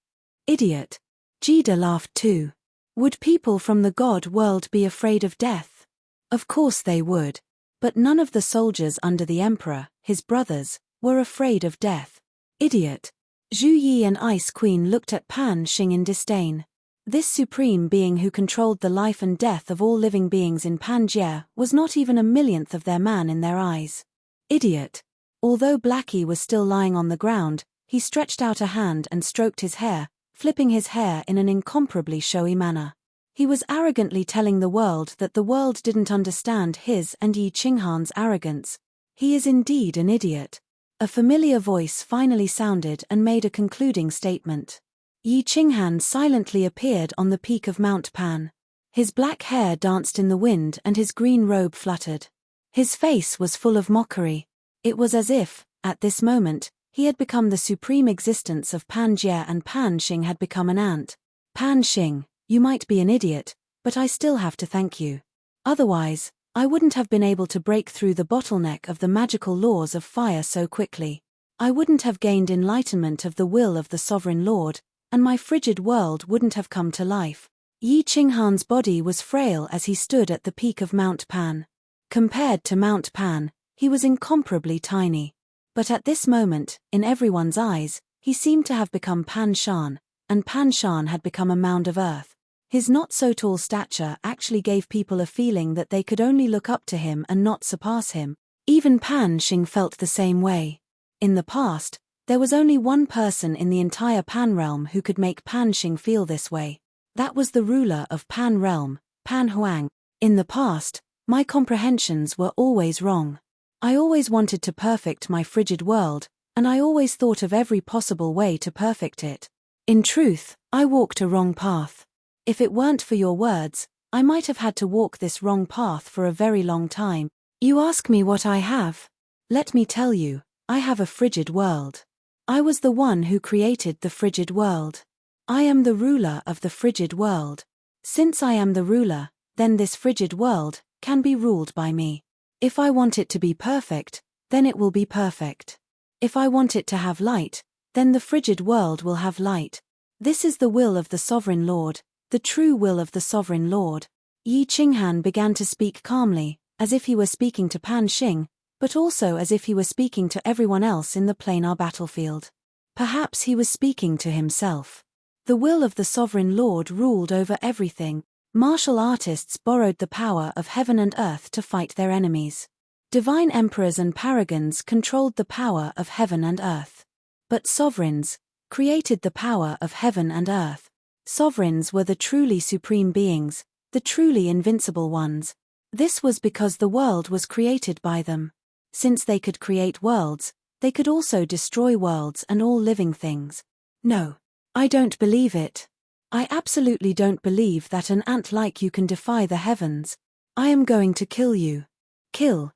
Idiot. Jida laughed too. Would people from the God World be afraid of death? Of course they would. But none of the soldiers under the Emperor, his brothers, were afraid of death. Idiot. Zhu Yi and Ice Queen looked at Pan Xing in disdain. This supreme being who controlled the life and death of all living beings in Pangaea was not even a millionth of their man in their eyes. Idiot. Although Blackie was still lying on the ground, he stretched out a hand and stroked his hair, flipping his hair in an incomparably showy manner. He was arrogantly telling the world that the world didn't understand his and Yi Qinghan's arrogance. He is indeed an idiot. A familiar voice finally sounded and made a concluding statement. Yi Qinghan silently appeared on the peak of Mount Pan. His black hair danced in the wind and his green robe fluttered. His face was full of mockery. It was as if, at this moment, he had become the supreme existence of Pangaea and Pan Xing had become an ant. Pan Xing, you might be an idiot, but I still have to thank you. Otherwise, I wouldn't have been able to break through the bottleneck of the magical laws of fire so quickly. I wouldn't have gained enlightenment of the will of the Sovereign Lord, and my frigid world wouldn't have come to life. Yi Qinghan's body was frail as he stood at the peak of Mount Pan. Compared to Mount Pan, he was incomparably tiny. But at this moment, in everyone's eyes, he seemed to have become Pan Shan, and Pan Shan had become a mound of earth. His not-so-tall stature actually gave people a feeling that they could only look up to him and not surpass him. Even Pan Xing felt the same way. In the past, there was only one person in the entire Pan realm who could make Pan Xing feel this way. That was the ruler of Pan realm, Pan Huang. In the past, my comprehensions were always wrong. I always wanted to perfect my frigid world, and I always thought of every possible way to perfect it. In truth, I walked a wrong path. If it weren't for your words, I might have had to walk this wrong path for a very long time. You ask me what I have? Let me tell you, I have a frigid world. I was the one who created the frigid world. I am the ruler of the frigid world. Since I am the ruler, then this frigid world can be ruled by me. If I want it to be perfect, then it will be perfect. If I want it to have light, then the frigid world will have light. This is the will of the Sovereign Lord, the true will of the Sovereign Lord. Yi Qinghan began to speak calmly, as if he were speaking to Pan Xing, but also as if he were speaking to everyone else in the planar battlefield. Perhaps he was speaking to himself. The will of the Sovereign Lord ruled over everything. Martial artists borrowed the power of heaven and earth to fight their enemies. Divine emperors and paragons controlled the power of heaven and earth. But sovereigns created the power of heaven and earth. Sovereigns were the truly supreme beings, the truly invincible ones. This was because the world was created by them. Since they could create worlds, they could also destroy worlds and all living things. No. I don't believe it. I absolutely don't believe that an ant like you can defy the heavens. I am going to kill you. Kill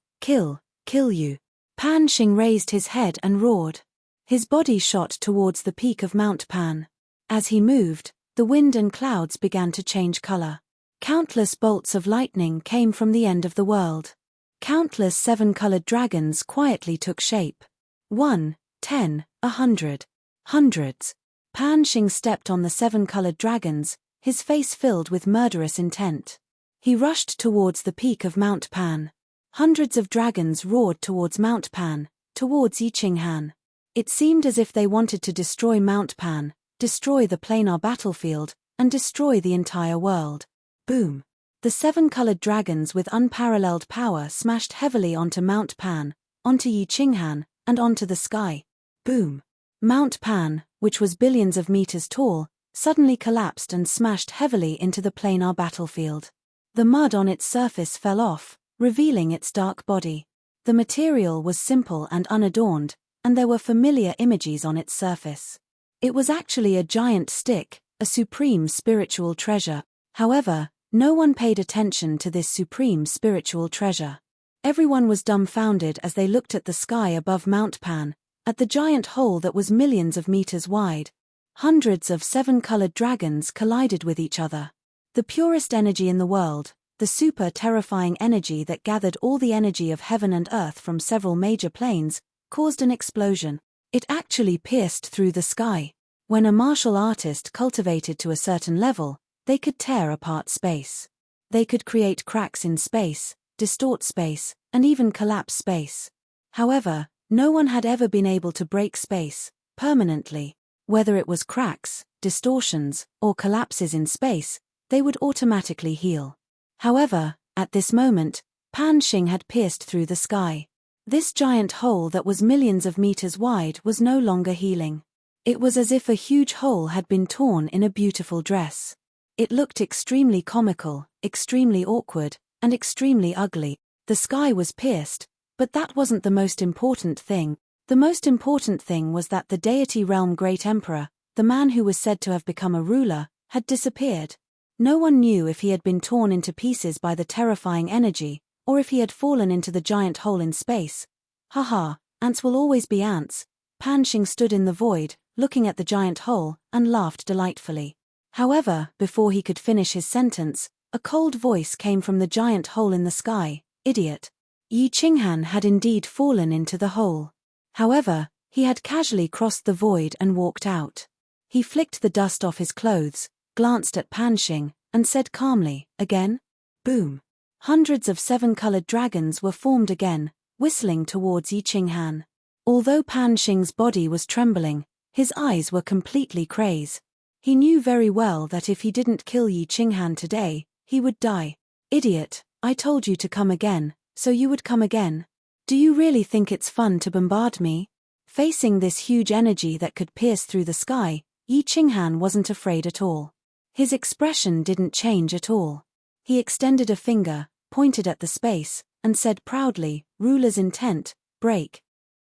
you. Pan Xing raised his head and roared. His body shot towards the peak of Mount Pan. As he moved, the wind and clouds began to change color. Countless bolts of lightning came from the end of the world. Countless seven-colored dragons quietly took shape. 1, 10, 100. Hundreds. Pan Xing stepped on the seven-colored dragons, his face filled with murderous intent. He rushed towards the peak of Mount Pan. Hundreds of dragons roared towards Mount Pan, towards Yiqinghan. It seemed as if they wanted to destroy Mount Pan, destroy the planar battlefield, and destroy the entire world. Boom! The seven-colored dragons with unparalleled power smashed heavily onto Mount Pan, onto Yiqinghan, and onto the sky. Boom! Mount Pan, which was billions of meters tall, suddenly collapsed and smashed heavily into the planar battlefield. The mud on its surface fell off, revealing its dark body. The material was simple and unadorned, and there were familiar images on its surface. It was actually a giant stick, a supreme spiritual treasure. However, no one paid attention to this supreme spiritual treasure. Everyone was dumbfounded as they looked at the sky above Mount Pan, at the giant hole that was millions of meters wide. Hundreds of seven-colored dragons collided with each other. The purest energy in the world, the super terrifying energy that gathered all the energy of heaven and earth from several major planes, caused an explosion. It actually pierced through the sky. When a martial artist cultivated to a certain level, they could tear apart space. They could create cracks in space, distort space, and even collapse space. However, no one had ever been able to break space permanently. Whether it was cracks, distortions, or collapses in space, they would automatically heal. However, at this moment, Pan Xing had pierced through the sky. This giant hole that was millions of meters wide was no longer healing. It was as if a huge hole had been torn in a beautiful dress. It looked extremely comical, extremely awkward, and extremely ugly. The sky was pierced, but that wasn't the most important thing. The most important thing was that the deity realm Great Emperor, the man who was said to have become a ruler, had disappeared. No one knew if he had been torn into pieces by the terrifying energy, or if he had fallen into the giant hole in space. Haha, ants will always be ants. Pan Xing stood in the void, looking at the giant hole, and laughed delightfully. However, before he could finish his sentence, a cold voice came from the giant hole in the sky. Idiot. Yiqinghan had indeed fallen into the hole. However, he had casually crossed the void and walked out. He flicked the dust off his clothes, glanced at Pan Xing, and said calmly, "Again?" Boom. Hundreds of seven-colored dragons were formed again, whistling towards Yiqinghan. Although Pan Xing's body was trembling, his eyes were completely crazy. He knew very well that if he didn't kill Yiqinghan today, he would die. Idiot, I told you to come again, so you would come again. Do you really think it's fun to bombard me? Facing this huge energy that could pierce through the sky, Yiqinghan wasn't afraid at all. His expression didn't change at all. He extended a finger, pointed at the space, and said proudly, "Ruler's intent, break."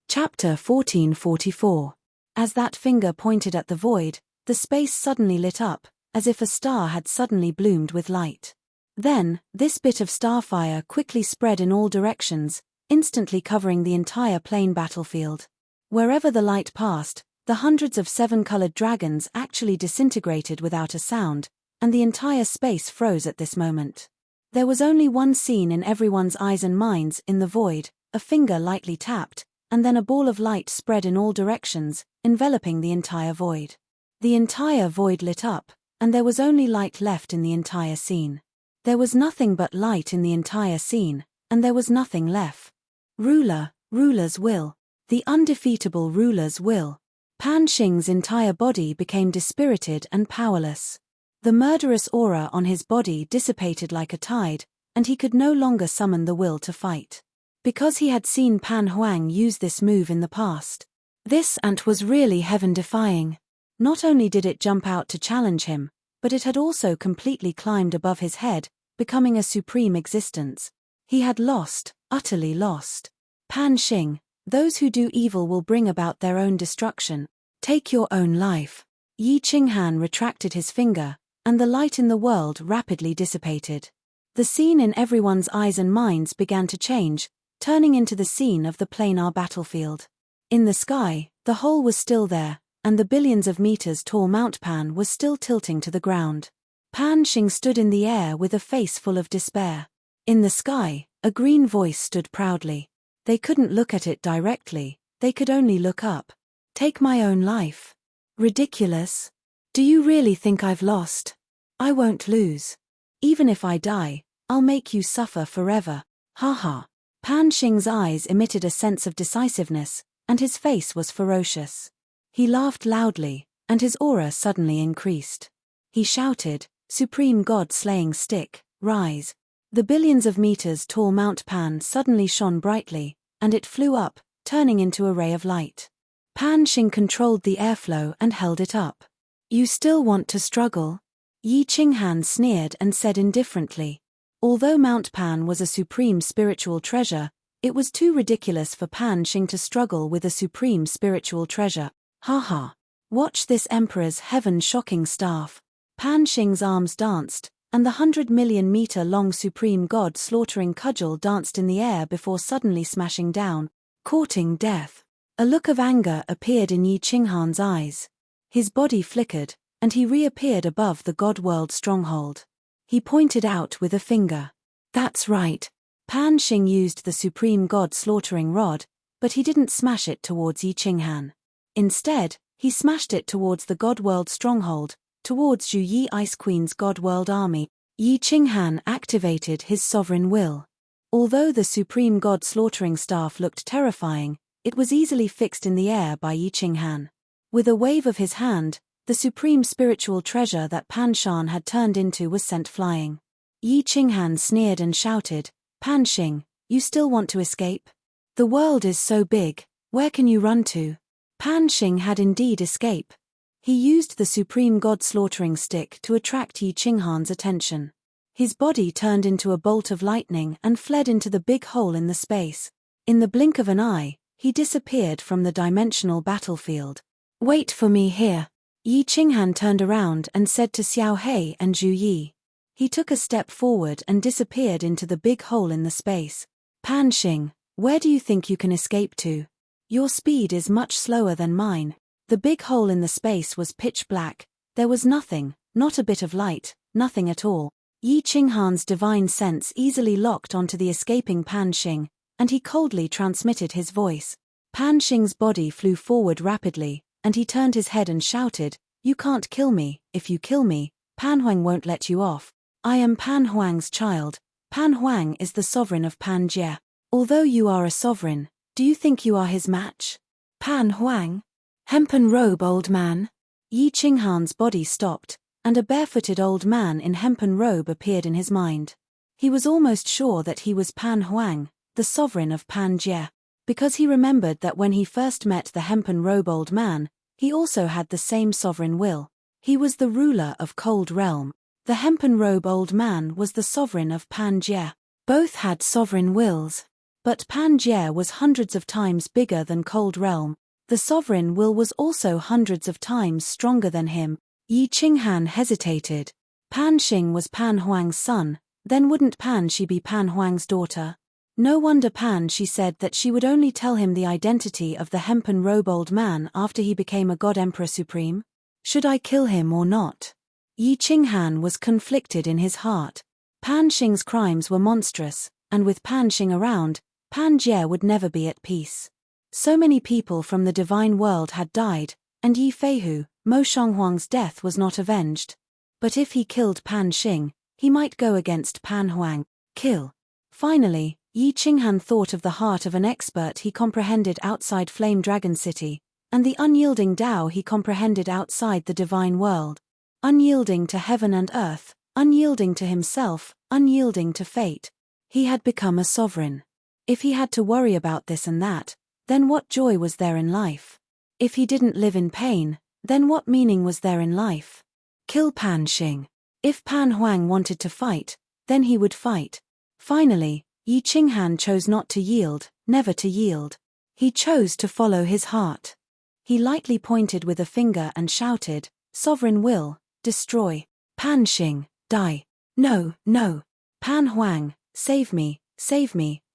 Chapter 1444. As that finger pointed at the void, the space suddenly lit up, as if a star had suddenly bloomed with light. Then, this bit of starfire quickly spread in all directions, instantly covering the entire plain battlefield. Wherever the light passed, the hundreds of seven-colored dragons actually disintegrated without a sound, and the entire space froze at this moment. There was only one scene in everyone's eyes and minds in the void: a finger lightly tapped, and then a ball of light spread in all directions, enveloping the entire void. The entire void lit up, and there was only light left in the entire scene. There was nothing but light in the entire scene, and there was nothing left. Ruler's will. The undefeatable ruler's will. Pan Xing's entire body became dispirited and powerless. The murderous aura on his body dissipated like a tide, and he could no longer summon the will to fight. because he had seen Pan Huang use this move in the past. This ant was really heaven-defying. Not only did it jump out to challenge him, but it had also completely climbed above his head, becoming a supreme existence. He had lost, utterly lost. Pan Xing, those who do evil will bring about their own destruction. Take your own life. Yi Qinghan retracted his finger, and the light in the world rapidly dissipated. The scene in everyone's eyes and minds began to change, turning into the scene of the planar battlefield. In the sky, the hole was still there, and the billions of meters tall Mount Pan was still tilting to the ground. Pan Xing stood in the air with a face full of despair. In the sky, a green voice stood proudly. They couldn't look at it directly, they could only look up. Take my own life. Ridiculous. Do you really think I've lost? I won't lose. Even if I die, I'll make you suffer forever. Ha ha. Pan Xing's eyes emitted a sense of decisiveness, and his face was ferocious. He laughed loudly, and his aura suddenly increased. He shouted, "Supreme God-slaying stick, rise." The billions of meters tall Mount Pan suddenly shone brightly, and it flew up, turning into a ray of light. Pan Xing controlled the airflow and held it up. You still want to struggle? Yi Qinghan sneered and said indifferently. Although Mount Pan was a supreme spiritual treasure, it was too ridiculous for Pan Xing to struggle with a supreme spiritual treasure. Ha ha. Watch this Emperor's heaven-shocking staff. Pan Xing's arms danced, and the 100-million-meter-long supreme god-slaughtering cudgel danced in the air before suddenly smashing down, courting death. A look of anger appeared in Yi Qinghan's eyes. His body flickered, and he reappeared above the God-world stronghold. He pointed out with a finger. That's right. Pan Xing used the supreme god-slaughtering rod, but he didn't smash it towards Yi Qinghan. Instead, he smashed it towards the God-world stronghold, towards Zhu Yi Ice Queen's God-world army. Yi Qinghan activated his sovereign will. Although the supreme god-slaughtering staff looked terrifying, it was easily fixed in the air by Yi Qinghan. With a wave of his hand, the supreme spiritual treasure that Pan Shan had turned into was sent flying. Yi Qinghan sneered and shouted, Pan Xing, you still want to escape? The world is so big, where can you run to? Pan Xing had indeed escaped. He used the supreme god-slaughtering stick to attract Yi Qinghan's attention. His body turned into a bolt of lightning and fled into the big hole in the space. In the blink of an eye, he disappeared from the dimensional battlefield. Wait for me here. Yi Qinghan turned around and said to Xiao He and Zhu Yi. He took a step forward and disappeared into the big hole in the space. Pan Xing, where do you think you can escape to? Your speed is much slower than mine. The big hole in the space was pitch black. There was nothing, not a bit of light, nothing at all. Yi Qinghan's divine sense easily locked onto the escaping Pan Xing, and he coldly transmitted his voice. Pan Xing's body flew forward rapidly, and he turned his head and shouted, You can't kill me. If you kill me, Pan Huang won't let you off. I am Pan Huang's child. Pan Huang is the sovereign of Pan Jie. Although you are a sovereign, do you think you are his match? Pan Huang? Hempen robe, old man. Yi Qinghan's body stopped, and a barefooted old man in hempen robe appeared in his mind. He was almost sure that he was Pan Huang, the sovereign of Pan Jie, because he remembered that when he first met the hempen robe old man, he also had the same sovereign will. He was the ruler of Cold Realm. The hempen robe old man was the sovereign of Pan Jie. Both had sovereign wills. But Pan Jie was hundreds of times bigger than Cold Realm. The sovereign will was also hundreds of times stronger than him. Yi Qinghan hesitated. Pan Xing was Pan Huang's son, then wouldn't Pan Xi be Pan Huang's daughter? No wonder Pan Xi said that she would only tell him the identity of the hempen robe old man after he became a god emperor supreme. Should I kill him or not? Yi Qinghan was conflicted in his heart. Pan Xing's crimes were monstrous, and with Pan Xing around, Pan Jie would never be at peace. So many people from the divine world had died, and Yi Feihu, Mo Shanghuang's death was not avenged. But if he killed Pan Xing, he might go against Pan Huang. Kill. Finally, Yi Qinghan thought of the heart of an expert he comprehended outside Flame Dragon City, and the unyielding Tao he comprehended outside the divine world. Unyielding to heaven and earth, unyielding to himself, unyielding to fate. He had become a sovereign. If he had to worry about this and that, then what joy was there in life? If he didn't live in pain, then what meaning was there in life? Kill Pan Xing. If Pan Huang wanted to fight, then he would fight. Finally, Yi Qinghan chose not to yield, never to yield. He chose to follow his heart. He lightly pointed with a finger and shouted, "Sovereign will, destroy. Pan Xing, die. No, no. Pan Huang, save me,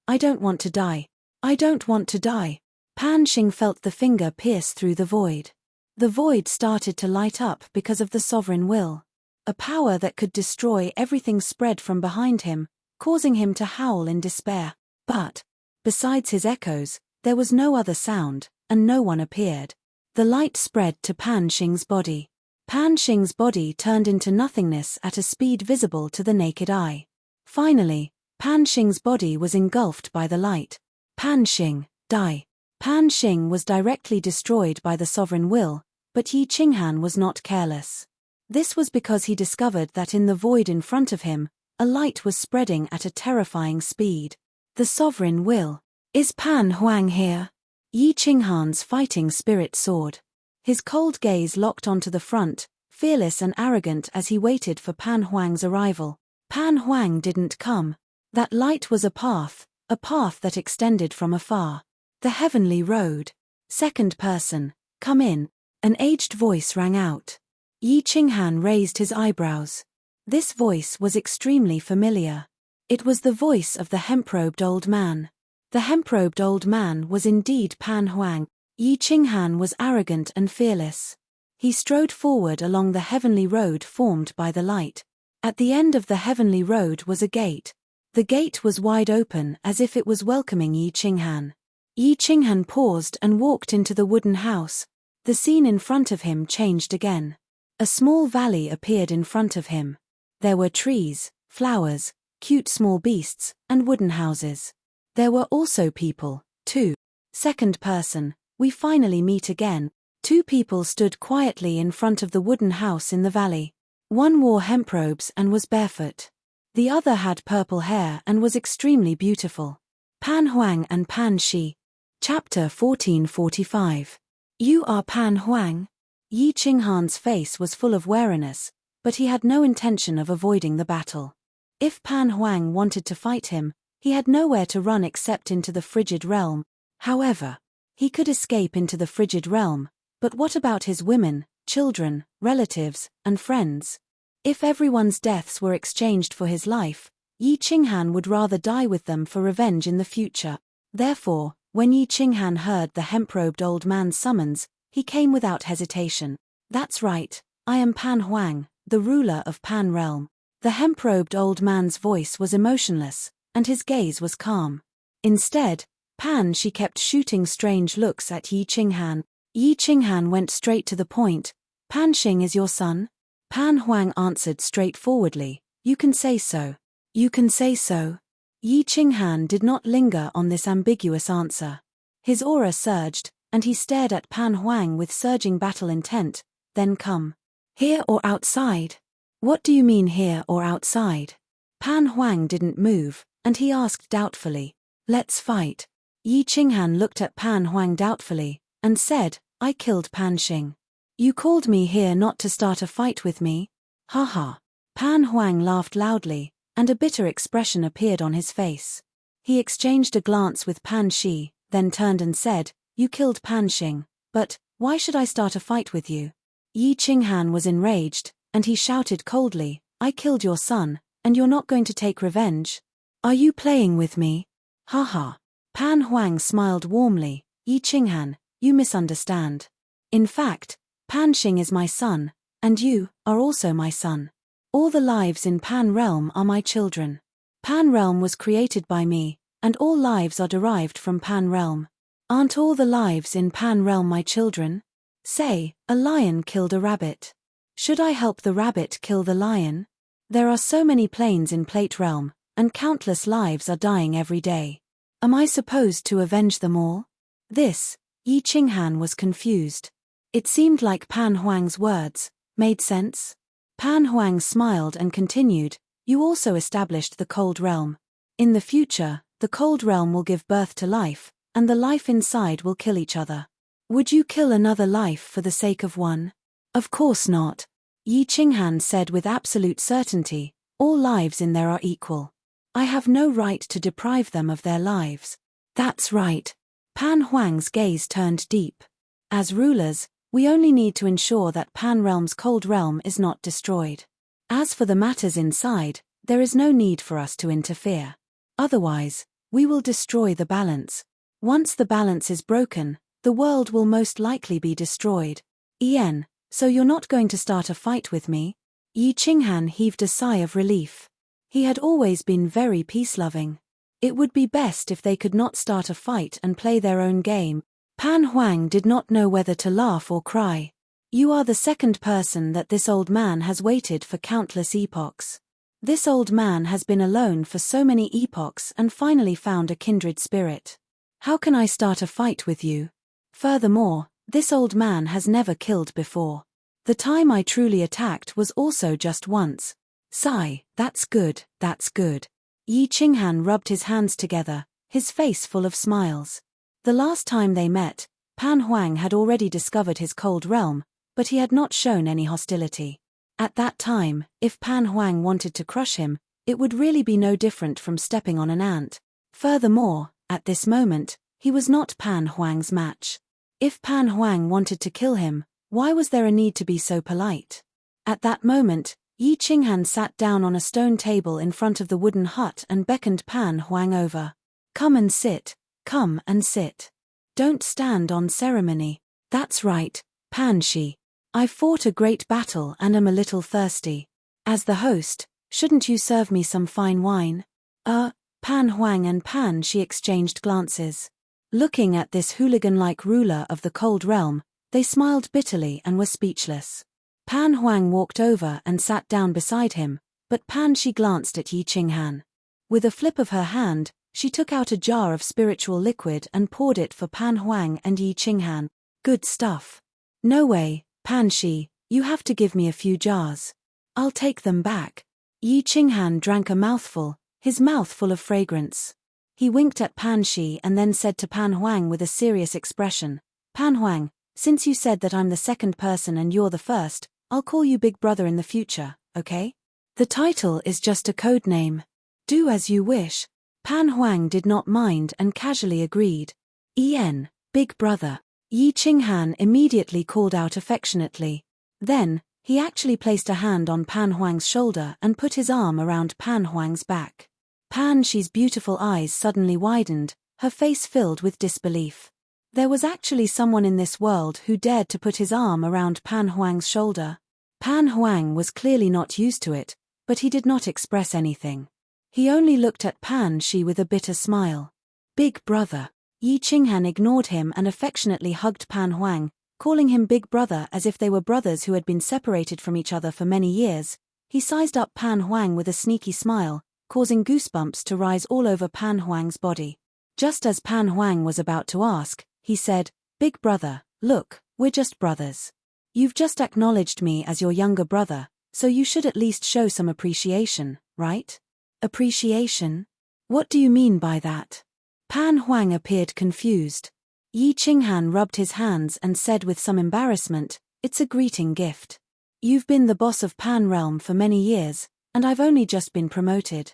I don't want to die. I don't want to die." Pan Xing felt the finger pierce through the void. The void started to light up because of the sovereign will. A power that could destroy everything spread from behind him, causing him to howl in despair. But, besides his echoes, there was no other sound, and no one appeared. The light spread to Pan Xing's body. Pan Xing's body turned into nothingness at a speed visible to the naked eye. Finally, Pan Xing's body was engulfed by the light. Pan Xing, die. Pan Xing was directly destroyed by the sovereign will, but Yi Qinghan was not careless. This was because he discovered that in the void in front of him, a light was spreading at a terrifying speed. The sovereign will. Is Pan Huang here? Yi Qinghan's fighting spirit soared. His cold gaze locked onto the front, fearless and arrogant as he waited for Pan Huang's arrival. Pan Huang didn't come. That light was a path that extended from afar. The heavenly road. Second person, come in. An aged voice rang out. Yi Qinghan raised his eyebrows. This voice was extremely familiar. It was the voice of the hemp-robed old man. The hemp-robed old man was indeed Pan Huang. Yi Qinghan was arrogant and fearless. He strode forward along the heavenly road formed by the light. At the end of the heavenly road was a gate. The gate was wide open as if it was welcoming Yi Qinghan. Yi Qinghan paused and walked into the wooden house. The scene in front of him changed again. A small valley appeared in front of him. There were trees, flowers, cute small beasts, and wooden houses. There were also people, too. Second person, we finally meet again. Two people stood quietly in front of the wooden house in the valley. One wore hemp robes and was barefoot. The other had purple hair and was extremely beautiful. Pan Huang and Pan Shi. Chapter 1445. You are Pan Huang? Yi Qinghan's face was full of wariness, but he had no intention of avoiding the battle. If Pan Huang wanted to fight him, he had nowhere to run except into the frigid realm. However, he could escape into the frigid realm, but what about his women, children, relatives, and friends? If everyone's deaths were exchanged for his life, Yi Qinghan would rather die with them for revenge in the future. Therefore, when Yi Qinghan heard the hemp-robed old man's summons, he came without hesitation. That's right, I am Pan Huang, the ruler of Pan Realm. The hemp-robed old man's voice was emotionless, and his gaze was calm. Instead, Pan Shi kept shooting strange looks at Yi Qinghan. Yi Qinghan went straight to the point. Pan Xing is your son? Pan Huang answered straightforwardly, you can say so. You can say so. Yi Qinghan did not linger on this ambiguous answer. His aura surged, and he stared at Pan Huang with surging battle intent. Then come. Here or outside? What do you mean here or outside? Pan Huang didn't move, and he asked doubtfully. Let's fight. Yi Qinghan looked at Pan Huang doubtfully, and said, I killed Pan Xing. You called me here not to start a fight with me? Ha ha. Pan Huang laughed loudly, and a bitter expression appeared on his face. He exchanged a glance with Pan Shi, then turned and said, You killed Pan Xing, but why should I start a fight with you? Yi Qinghan was enraged, and he shouted coldly, I killed your son, and you're not going to take revenge? Are you playing with me? Ha ha. Pan Huang smiled warmly, Yi Qinghan, you misunderstand. In fact, Pan Xing is my son, and you are also my son. All the lives in Pan Realm are my children. Pan Realm was created by me, and all lives are derived from Pan Realm. Aren't all the lives in Pan Realm my children? Say, a lion killed a rabbit. Should I help the rabbit kill the lion? There are so many planes in Plate Realm, and countless lives are dying every day. Am I supposed to avenge them all? This, Yi Qinghan was confused. It seemed like Pan Huang's words made sense. Pan Huang smiled and continued, You also established the Cold Realm. In the future, the cold realm will give birth to life, and the life inside will kill each other. Would you kill another life for the sake of one? Of course not. Yi Qinghan said with absolute certainty, all lives in there are equal. I have no right to deprive them of their lives. That's right. Pan Huang's gaze turned deep. As rulers, we only need to ensure that Pan Realm's cold realm is not destroyed. As for the matters inside, there is no need for us to interfere. Otherwise, we will destroy the balance. Once the balance is broken, the world will most likely be destroyed. Ian, so you're not going to start a fight with me? Yi Qinghan heaved a sigh of relief. He had always been very peace-loving. It would be best if they could not start a fight and play their own game. Pan Huang did not know whether to laugh or cry. You are the second person that this old man has waited for countless epochs. This old man has been alone for so many epochs and finally found a kindred spirit. How can I start a fight with you? Furthermore, this old man has never killed before. The time I truly attacked was also just once. Sigh, that's good, that's good. Yi Qinghan rubbed his hands together, his face full of smiles. The last time they met, Pan Huang had already discovered his cold realm, but he had not shown any hostility. At that time, if Pan Huang wanted to crush him, it would really be no different from stepping on an ant. Furthermore, at this moment, he was not Pan Huang's match. If Pan Huang wanted to kill him, why was there a need to be so polite? At that moment, Yi Qinghan sat down on a stone table in front of the wooden hut and beckoned Pan Huang over. Come and sit, come and sit. Don't stand on ceremony. That's right, Pan Shi. I fought a great battle and am a little thirsty. As the host, shouldn't you serve me some fine wine? Pan Huang and Pan Shi exchanged glances. Looking at this hooligan-like ruler of the cold realm, they smiled bitterly and were speechless. Pan Huang walked over and sat down beside him, but Pan Shi glanced at Yi Qinghan. With a flip of her hand, she took out a jar of spiritual liquid and poured it for Pan Huang and Yi Qinghan. Good stuff. No way, Pan Shi, you have to give me a few jars. I'll take them back. Yi Qinghan drank a mouthful, his mouth full of fragrance. He winked at Pan Shi and then said to Pan Huang with a serious expression, Pan Huang, since you said that I'm the second person and you're the first, I'll call you Big Brother in the future, okay? The title is just a code name. Do as you wish. Pan Huang did not mind and casually agreed. Big Brother. Yi Qinghan immediately called out affectionately. Then, he actually placed a hand on Pan Huang's shoulder and put his arm around Pan Huang's back. Pan Shi's beautiful eyes suddenly widened, her face filled with disbelief. There was actually someone in this world who dared to put his arm around Pan Huang's shoulder. Pan Huang was clearly not used to it, but he did not express anything. He only looked at Pan Shi with a bitter smile. Big Brother. Yi Qinghan ignored him and affectionately hugged Pan Huang, calling him Big Brother as if they were brothers who had been separated from each other for many years. He sized up Pan Huang with a sneaky smile, causing goosebumps to rise all over Pan Huang's body. Just as Pan Huang was about to ask, he said, Big Brother, look, we're just brothers. You've just acknowledged me as your younger brother, so you should at least show some appreciation, right? Appreciation? What do you mean by that? Pan Huang appeared confused. Yi Qinghan rubbed his hands and said with some embarrassment, It's a greeting gift. You've been the boss of Pan Realm for many years, and I've only just been promoted.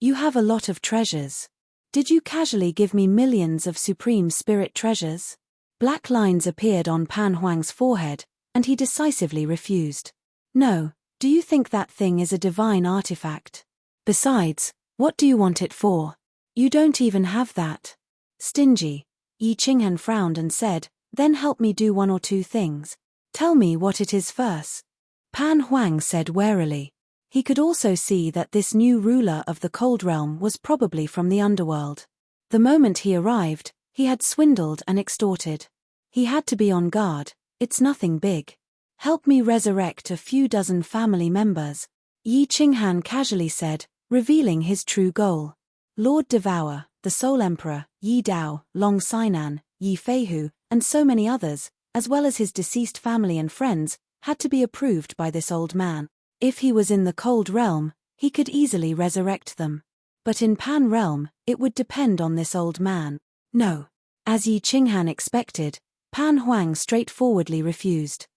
You have a lot of treasures. Did you casually give me millions of supreme spirit treasures? Black lines appeared on Pan Huang's forehead, and he decisively refused. No, do you think that thing is a divine artifact? Besides, what do you want it for? You don't even have that. Stingy. Yi Qinghan frowned and said, Then help me do one or two things. Tell me what it is first. Pan Huang said warily. He could also see that this new ruler of the cold realm was probably from the underworld. The moment he arrived, he had swindled and extorted. He had to be on guard. It's nothing big. Help me resurrect a few dozen family members. Yi Qinghan casually said, revealing his true goal. Lord Devour, the Soul Emperor, Yi Dao, Long Sainan, Yi Feihu, and so many others, as well as his deceased family and friends, had to be approved by this old man. If he was in the cold realm, he could easily resurrect them. But in Pan Realm, It would depend on this old man. No. As Yi Qinghan expected, Pan Huang straightforwardly refused.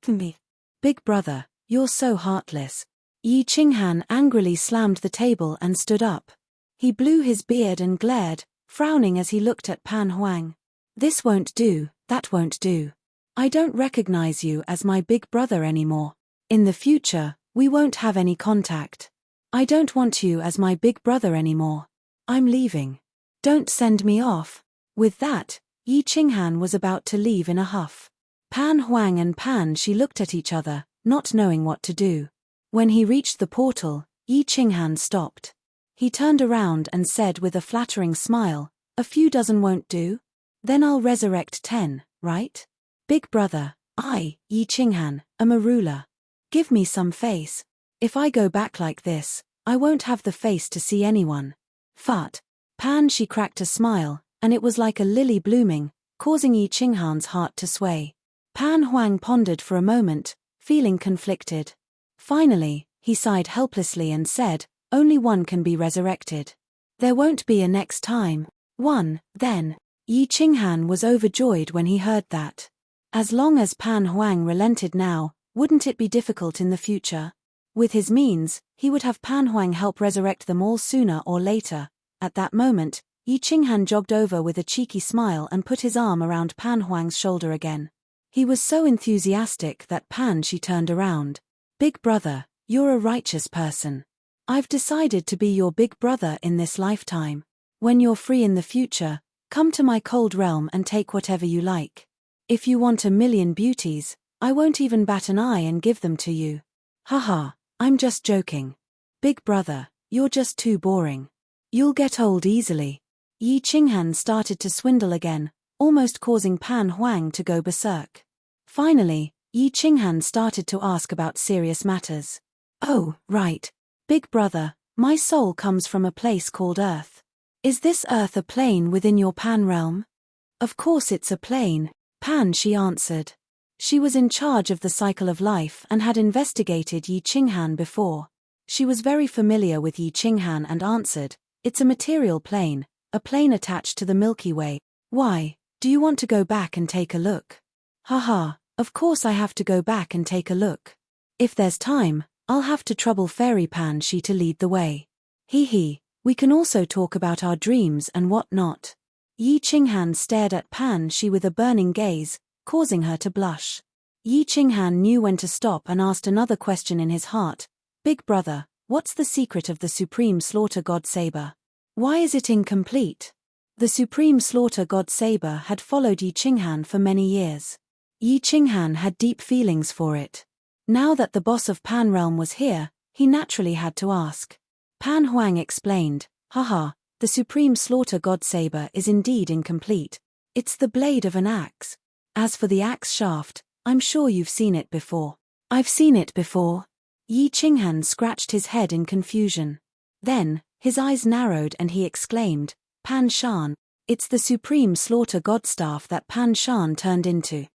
Me. Big brother, you're so heartless. Yi Qinghan angrily slammed the table and stood up. He blew his beard and glared, frowning as he looked at Pan Huang. This won't do, that won't do. I don't recognize you as my big brother anymore. In the future, we won't have any contact. I don't want you as my big brother anymore. I'm leaving. Don't send me off. With that, Yi Qinghan was about to leave in a huff. Pan Huang and Pan Shi looked at each other, not knowing what to do. When he reached the portal, Yi Qinghan stopped. He turned around and said with a flattering smile, "A few dozen won't do? Then I'll resurrect 10, right? Big brother, I, Yi Qinghan, am a ruler. Give me some face. If I go back like this, I won't have the face to see anyone." Fart. Pan Shi cracked a smile, and it was like a lily blooming, causing Yi Qinghan's heart to sway. Pan Huang pondered for a moment, feeling conflicted. Finally, he sighed helplessly and said, "Only one can be resurrected. There won't be a next time." One, then. Yi Qinghan was overjoyed when he heard that. As long as Pan Huang relented now, wouldn't it be difficult in the future? With his means, he would have Pan Huang help resurrect them all sooner or later. At that moment, Yi Qinghan jogged over with a cheeky smile and put his arm around Pan Huang's shoulder again. He was so enthusiastic that Pan Shi turned around. "Big brother, you're a righteous person. I've decided to be your big brother in this lifetime. When you're free in the future, come to my cold realm and take whatever you like. If you want 1,000,000 beauties, I won't even bat an eye and give them to you. Haha, I'm just joking. Big brother, you're just too boring. You'll get old easily." Yi Qinghan started to swindle again, almost causing Pan Huang to go berserk. Finally, Yi Qinghan started to ask about serious matters. "Oh, right. Big brother, my soul comes from a place called Earth. Is this Earth a plane within your Pan realm?" "Of course it's a plane," Pan Shi answered. She was in charge of the cycle of life and had investigated Yi Qinghan before. She was very familiar with Yi Qinghan and answered, "It's a material plane, a plane attached to the Milky Way. Why, do you want to go back and take a look?" "Haha, of course I have to go back and take a look. If there's time, I'll have to trouble Fairy Pan Shi to lead the way. Hee, we can also talk about our dreams and what not." Yi Qinghan stared at Pan Shi with a burning gaze, causing her to blush. Yi Qinghan knew when to stop and asked another question in his heart. "Big brother, what's the secret of the Supreme Slaughter God Saber? Why is it incomplete?" The Supreme Slaughter God Saber had followed Yi Qinghan for many years. Yi Qinghan had deep feelings for it. Now that the boss of Pan Realm was here, he naturally had to ask. Pan Huang explained, "Haha, the Supreme Slaughter God Saber is indeed incomplete. It's the blade of an axe. As for the axe shaft, I'm sure you've seen it before." "I've seen it before." Yi Qinghan scratched his head in confusion. Then, his eyes narrowed and he exclaimed, "Pan Shan, it's the Supreme Slaughter God Staff that Pan Shan turned into."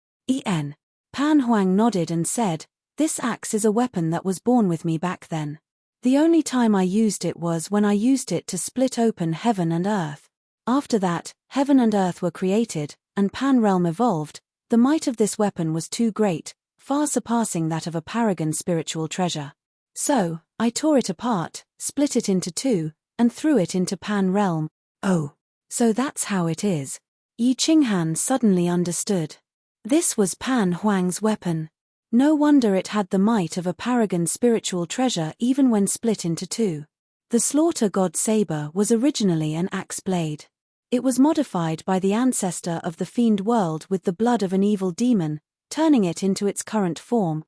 Pan Huang nodded and said, "This axe is a weapon that was born with me back then. The only time I used it was when I used it to split open heaven and earth. After that, heaven and earth were created, and Pan Realm evolved. The might of this weapon was too great, far surpassing that of a paragon spiritual treasure. So, I tore it apart, split it into two, and threw it into Pan Realm." "Oh, so that's how it is." Yi Qinghan suddenly understood. This was Pan Huang's weapon. No wonder it had the might of a paragon spiritual treasure even when split into two. The Slaughter God Saber was originally an axe blade. It was modified by the ancestor of the fiend world with the blood of an evil demon, turning it into its current form.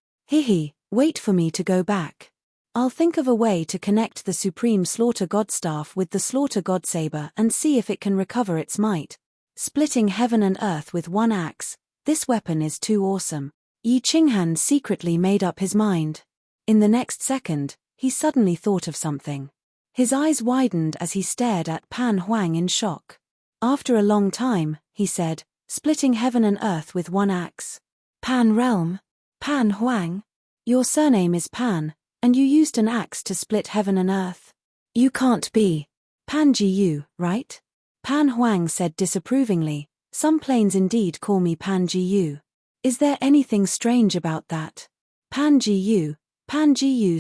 Wait for me to go back. I'll think of a way to connect the Supreme Slaughter God Staff with the Slaughter God Saber and see if it can recover its might. Splitting heaven and earth with one axe, this weapon is too awesome." Yi Qinghan secretly made up his mind. In the next second, he suddenly thought of something. His eyes widened as he stared at Pan Huang in shock. After a long time, he said, "Splitting heaven and earth with one axe. Pan Realm? Pan Huang? Your surname is Pan, and you used an axe to split heaven and earth? You can't be." Pan Jiyu, right? Pan Huang said disapprovingly. Some planes indeed call me Pan Jiyu. Is there anything strange about that? Pan Jiyu,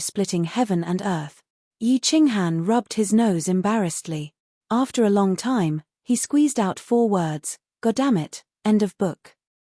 splitting heaven and earth. Yi Qinghan rubbed his nose embarrassedly. After a long time, he squeezed out 4 words, "Goddamn it, end of book."